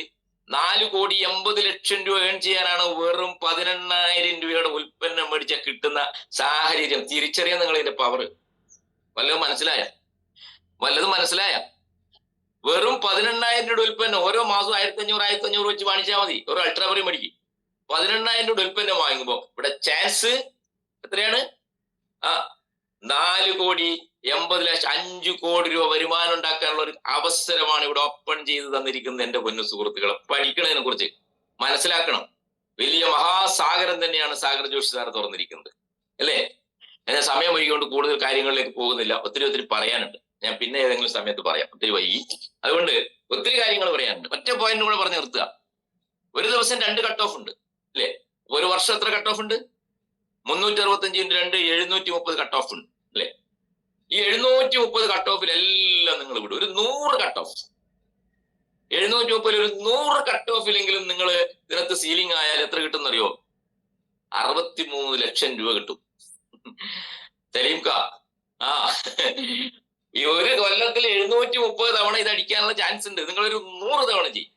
4,80,00,000 രൂപ ഏൺ ചെയ്യാനാണ് വെറും 18,000 രൂപയുടെ ഉൽപ്പന്നം മേടിച്ചാൽ കിട്ടുന്ന സാഹചര്യം. തിരിച്ചറിയാൻ നിങ്ങൾ ഇതിന്റെ പവർ. വല്ലതും മനസ്സിലായ? വെറും 18,000 രൂപയുടെ ഉൽപ്പന്നം ഓരോ മാസം 1,500 വെച്ച് വാങ്ങിച്ചാൽ മതി. ഒരു അൾട്രാവറി മേടിക്കും. 18,000 രൂപയുടെ ഉൽപ്പന്നം വാങ്ങുമ്പോൾ ഇവിടെ ചാൻസ് എത്രയാണ്? 4,80,00,000, 5 കോടി രൂപ വരുമാനം ഉണ്ടാക്കാനുള്ള ഒരു അവസരമാണ് ഇവിടെ ഓപ്പൺ ചെയ്ത് തന്നിരിക്കുന്നത്. എന്റെ പൊന്നു സുഹൃത്തുക്കളെ, പഠിക്കണതിനെ കുറിച്ച് മനസ്സിലാക്കണം. വലിയ മഹാസാഗരം തന്നെയാണ് സാഗർ ജോഷി സാർ തുറന്നിരിക്കുന്നത് അല്ലേ? ഞാൻ സമയം വൈകിക്കൊണ്ട് കൂടുതൽ കാര്യങ്ങളിലേക്ക് പോകുന്നില്ല. ഒത്തിരി പറയാനുണ്ട്. ഞാൻ പിന്നെ ഏതെങ്കിലും സമയത്ത് പറയാം. ഒത്തിരി വൈകി. അതുകൊണ്ട് ഒത്തിരി കാര്യങ്ങൾ പറയാനുണ്ട്. ഒറ്റ പോയിന്റ് കൂടെ പറഞ്ഞു നിർത്തുക. ഒരു ദിവസം 2 കട്ട് ഓഫ് ഉണ്ട് അല്ലേ? ഒരു വർഷം എത്ര കട്ട് ഓഫ് ഉണ്ട്? 365 × 2 730 കട്ട് ഓഫ് ഉണ്ട്. അല്ലെ? ഈ 730 കട്ട് ഓഫിൽ എല്ലാം നിങ്ങൾ വിടും. ഒരു 100 കട്ട് ഓഫ്, 730 ഒരു 100 കട്ട് ഓഫിലെങ്കിലും നിങ്ങൾ ഇതിനകത്ത് സീലിംഗ് ആയാൽ എത്ര കിട്ടും അറിയോ? 63 ലക്ഷം രൂപ കിട്ടും. സലീംക, ആ ഈ ഒരു കൊല്ലത്തിൽ 730 തവണ ഇത് അടിക്കാനുള്ള ചാൻസ് ഉണ്ട്. നിങ്ങളൊരു 100 തവണ ചെയ്യും.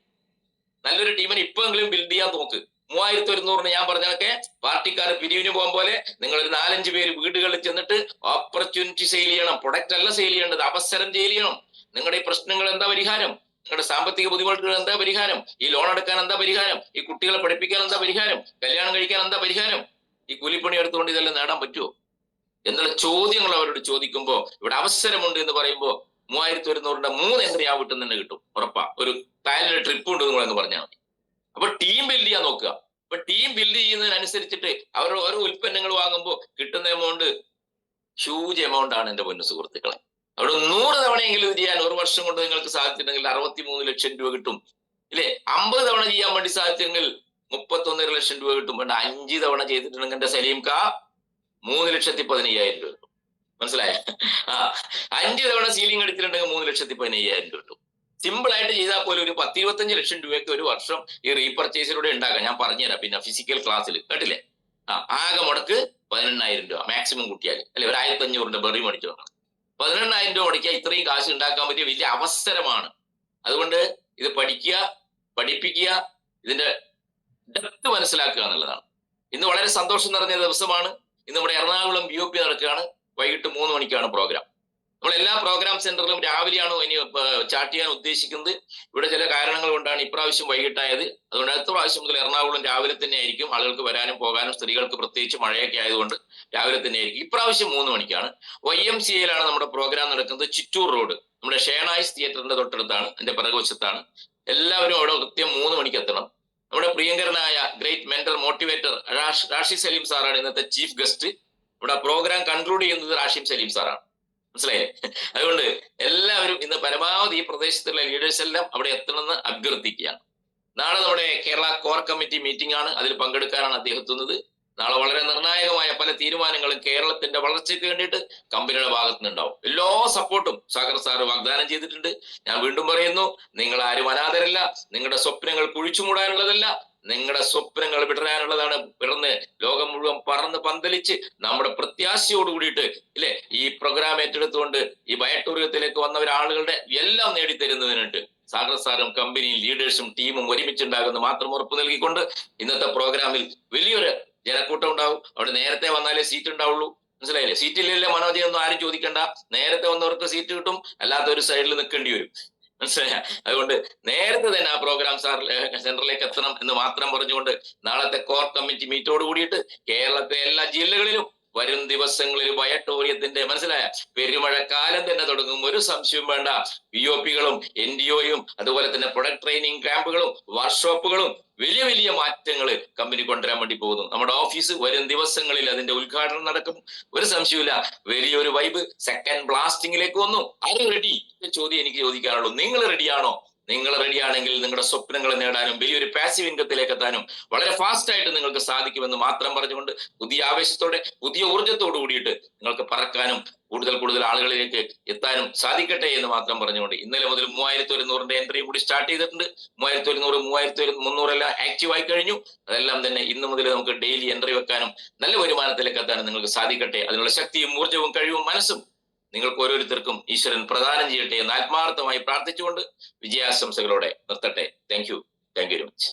നല്ലൊരു ടീമിനെ ഇപ്പോഴെങ്കിലും ബിൽഡ് ചെയ്യാൻ നോക്ക്. 3100 ഞാൻ പറഞ്ഞൊക്കെ പാർട്ടിക്കാർ പിരിവിന് പോകും പോലെ നിങ്ങൾ ഒരു 4-5 പേര് വീടുകളിൽ ചെന്നിട്ട് ഓപ്പർച്യൂണിറ്റി സെയിൽ ചെയ്യണം. പ്രൊഡക്റ്റ് അല്ല സെയിൽ ചെയ്യേണ്ടത്, അവസരം സെയിൽ ചെയ്യണം. നിങ്ങളുടെ ഈ പ്രശ്നങ്ങൾ എന്താ പരിഹാരം? നിങ്ങളുടെ സാമ്പത്തിക ബുദ്ധിമുട്ടുകൾ എന്താ പരിഹാരം? ഈ ലോൺ എടുക്കാൻ എന്താ പരിഹാരം? ഈ കുട്ടികളെ പഠിപ്പിക്കാൻ എന്താ പരിഹാരം? കല്യാണം കഴിക്കാൻ എന്താ പരിഹാരം? ഈ കൂലിപ്പണി എടുത്തുകൊണ്ട് ഇതെല്ലാം നേടാൻ പറ്റുമോ എന്നുള്ള ചോദ്യങ്ങൾ അവരോട് ചോദിക്കുമ്പോൾ ഇവിടെ അവസരമുണ്ട് എന്ന് പറയുമ്പോൾ 3100 3 എൻട്രി ആ വീട്ടിൽ തന്നെ കിട്ടും, ഉറപ്പാ. ഒരു തായ്ലൻഡ് ട്രിപ്പ് ഉണ്ട് നിങ്ങളെന്ന് പറഞ്ഞാൽ മതി. അപ്പൊ ടീം ബിൽഡ് ചെയ്യാൻ നോക്കുക. അപ്പൊ ടീം ബിൽഡ് ചെയ്യുന്നതിനനുസരിച്ചിട്ട് അവർ ഓരോ ഉൽപ്പന്നങ്ങൾ വാങ്ങുമ്പോൾ കിട്ടുന്ന എമൗണ്ട് ഹ്യൂജ് എമൗണ്ട് ആണ് എന്റെ പൊന്നു സുഹൃത്തുക്കളെ. അവിടെ 100 തവണയെങ്കിലും ഇത് ചെയ്യാൻ ഒരു വർഷം കൊണ്ട് നിങ്ങൾക്ക് സാധിച്ചിട്ടുണ്ടെങ്കിൽ 63 ലക്ഷം രൂപ കിട്ടും, ഇല്ലേ? 50 തവണ ചെയ്യാൻ വേണ്ടി സാധിച്ചെങ്കിൽ 31.5 ലക്ഷം രൂപ കിട്ടും. വേണ്ട 5 തവണ ചെയ്തിട്ടുണ്ടെങ്കിൽ എന്റെ സലീംക 3,15,000 രൂപ കിട്ടും. മനസ്സിലായ? 5 തവണ സീലിംഗ് എടുത്തിട്ടുണ്ടെങ്കിൽ 3,15,000 രൂപ കിട്ടും. സിമ്പിൾ ആയിട്ട് ചെയ്താൽ പോലും ഒരു 10-25 ലക്ഷം രൂപയ്ക്ക് ഒരു വർഷം ഈ റീപർച്ചേസിലൂടെ ഉണ്ടാക്കാം. ഞാൻ പറഞ്ഞുതരാം പിന്നെ ഫിസിക്കൽ ക്ലാസ്സിൽ, കേട്ടില്ലേ? ആകെ മുടക്ക് 18,000 രൂപ മാക്സിമം കൂട്ടിയാൽ, അല്ലെ? ഒരു 1,500 ബെറി മേടിച്ചു നോക്കണം. 18,000 രൂപ മുടക്കിയാൽ ഇത്രയും കാശ് ഉണ്ടാക്കാൻ പറ്റിയ വലിയ അവസരമാണ്. അതുകൊണ്ട് ഇത് പഠിക്കുക, പഠിപ്പിക്കുക, ഇതിന്റെ ഡെപ്ത് മനസ്സിലാക്കുക എന്നുള്ളതാണ്. ഇന്ന് വളരെ സന്തോഷം നിറഞ്ഞ ദിവസമാണ്. ഇന്ന് നമ്മുടെ എറണാകുളം BOP നടക്കുകയാണ്. വൈകിട്ട് 3 മണിക്കാണ് പ്രോഗ്രാം. നമ്മൾ എല്ലാ പ്രോഗ്രാം സെന്ററിലും രാവിലെയാണ് ഇനി ചാർട്ട് ചെയ്യാൻ ഉദ്ദേശിക്കുന്നത്. ഇവിടെ ചില കാരണങ്ങൾ കൊണ്ടാണ് ഇപ്രാവശ്യം വൈകിട്ടായത്. അതുകൊണ്ട് അടുത്ത പ്രാവശ്യം മുതൽ എറണാകുളം രാവിലെ തന്നെ ആയിരിക്കും. ആളുകൾക്ക് വരാനും പോകാനും, സ്ത്രീകൾക്ക് പ്രത്യേകിച്ച് മഴയൊക്കെ ആയതുകൊണ്ട് രാവിലെ തന്നെ ആയിരിക്കും. ഇപ്രാവശ്യം 3 മണിക്കാണ്. YMCAയിലാണ് നമ്മുടെ പ്രോഗ്രാം നടക്കുന്നത്. ചിറ്റൂർ റോഡ്, നമ്മുടെ ഷേണായ്സ് തിയേറ്ററിന്റെ തൊട്ടടുത്താണ്, എന്റെ പിറകുവശത്താണ്. എല്ലാവരും അവിടെ കൃത്യം 3 മണിക്ക് എത്തണം. നമ്മുടെ പ്രിയങ്കരനായ great mentor motivator Rashi Saleem സാറാണ് ഇന്നത്തെ ചീഫ് ഗസ്റ്റ്. ഇവിടെ പ്രോഗ്രാം കൺക്ലൂഡ് ചെയ്യുന്നത് റാഷിം സലീം സാറാണ്. മനസ്സിലായില്ലേ? അതുകൊണ്ട് എല്ലാവരും ഇന്ന് പരമാവധി ഈ പ്രദേശത്തുള്ള ലീഡേഴ്സ് എല്ലാം അവിടെ എത്തണമെന്ന് അഭ്യർത്ഥിക്കുകയാണ്. നാളെ നമ്മുടെ കേരള കോർ കമ്മിറ്റി മീറ്റിംഗ് ആണ്. അതിൽ പങ്കെടുക്കാനാണ് അദ്ദേഹം എത്തുന്നത്. നാളെ വളരെ നിർണായകമായ പല തീരുമാനങ്ങളും കേരളത്തിന്റെ വളർച്ചയ്ക്ക് വേണ്ടിയിട്ട് കമ്പനിയുടെ ഭാഗത്തു നിന്നുണ്ടാവും. എല്ലാ സപ്പോർട്ടും സാഗർ സാറ് വാഗ്ദാനം ചെയ്തിട്ടുണ്ട്. ഞാൻ വീണ്ടും പറയുന്നു, നിങ്ങൾ ആരും അനാഥരല്ല. നിങ്ങളുടെ സ്വപ്നങ്ങൾ കുഴിച്ചു മൂടാനുള്ളതല്ല, നിങ്ങളുടെ സ്വപ്നങ്ങൾ വിടരാനുള്ളതാണ്. പിറന്ന് ലോകം മുഴുവൻ പറന്ന് പന്തലിച്ച് നമ്മുടെ പ്രത്യാശയോട് കൂടിയിട്ട്, ഇല്ലേ, ഈ പ്രോഗ്രാം ഏറ്റെടുത്തുകൊണ്ട് ഈ ബയോടൂറിയത്തിലേക്ക് വന്ന ഒരാളുകളുടെ എല്ലാം നേടിത്തരുന്നതിനുണ്ട് സാഗർ സാറും കമ്പനിയും ലീഡേഴ്സും ടീമും ഒരുമിച്ചുണ്ടാകുമെന്ന് മാത്രം ഉറപ്പ് നൽകിക്കൊണ്ട് ഇന്നത്തെ പ്രോഗ്രാമിൽ വലിയൊരു ജനക്കൂട്ടം ഉണ്ടാവും. അവിടെ നേരത്തെ വന്നാലേ സീറ്റ് ഉണ്ടാവുള്ളൂ. മനസ്സിലായില്ലേ? സീറ്റില്ലല്ലേ മനോജയൊന്നും ആരും ചോദിക്കണ്ട. നേരത്തെ വന്നവർക്ക് സീറ്റ് കിട്ടും, അല്ലാത്ത ഒരു സൈഡിൽ നിൽക്കേണ്ടി വരും. മനസ്സിലായ? അതുകൊണ്ട് നേരത്തെ തന്നെ ആ പ്രോഗ്രാം സെന്ററിലേക്ക് എത്തണം എന്ന് മാത്രം പറഞ്ഞുകൊണ്ട് നാളത്തെ കോർ കമ്മിറ്റി മീറ്റോട് കൂടിയിട്ട് കേരളത്തിലെ എല്ലാ ജില്ലകളിലും വരും ദിവസങ്ങളിൽ ബയോടോറിയത്തിന്റെ മനസ്സിലായ പെരുമഴക്കാലം തന്നെ തുടങ്ങും. ഒരു സംശയവും വേണ്ട. BOPകളും NDOയും അതുപോലെ തന്നെ പ്രൊഡക്ട് ട്രെയിനിങ് ക്യാമ്പുകളും വർക്ക്ഷോപ്പുകളും വലിയ വലിയ മാറ്റങ്ങൾ കമ്പനി കൊണ്ടുവരാൻ വേണ്ടി പോകുന്നു. നമ്മുടെ ഓഫീസ് വരും ദിവസങ്ങളിൽ അതിന്റെ ഉദ്ഘാടനം നടക്കും. ഒരു സംശയമില്ല. വലിയൊരു വൈബ് സെക്കൻഡ് ബ്ലാസ്റ്റിംഗിലേക്ക് വന്നു. അത് റെഡി? ചോദ്യം എനിക്ക് ചോദിക്കാനുള്ളൂ. നിങ്ങൾ റെഡിയാണോ? നിങ്ങൾ റെഡിയാണെങ്കിൽ നിങ്ങളുടെ സ്വപ്നങ്ങൾ നേടാനും വലിയൊരു പാസീവ് ഇൻകത്തിലേക്ക് എത്താനും വളരെ ഫാസ്റ്റ് ആയിട്ട് നിങ്ങൾക്ക് സാധിക്കുമെന്ന് മാത്രം പറഞ്ഞുകൊണ്ട് പുതിയ ആവേശത്തോടെ പുതിയ ഊർജ്ജത്തോടു കൂടിയിട്ട് നിങ്ങൾക്ക് പറക്കാനും കൂടുതൽ ആളുകളിലേക്ക് എത്താനും സാധിക്കട്ടെ എന്ന് മാത്രം പറഞ്ഞുകൊണ്ട് ഇന്നലെ മുതൽ 3100 എൻട്രിയും കൂടി സ്റ്റാർട്ട് ചെയ്തിട്ടുണ്ട്. 3100, 3300 എല്ലാം ആക്റ്റീവ് ആയി കഴിഞ്ഞു. അതെല്ലാം തന്നെ ഇന്ന് മുതൽ നമുക്ക് ഡെയിലി എൻട്രി വെക്കാനും നല്ല വരുമാനത്തിലേക്ക് എത്താനും നിങ്ങൾക്ക് സാധിക്കട്ടെ. അതിനുള്ള ശക്തിയും ഊർജ്ജവും കഴിവും മനസ്സും നിങ്ങൾക്ക് ഓരോരുത്തർക്കും ഈശ്വരൻ പ്രദാനം ചെയ്യട്ടെ എന്ന് ആത്മാർത്ഥമായി പ്രാർത്ഥിച്ചുകൊണ്ട് വിജയാശംസകളോടെ നിർത്തട്ടെ. Thank you very much.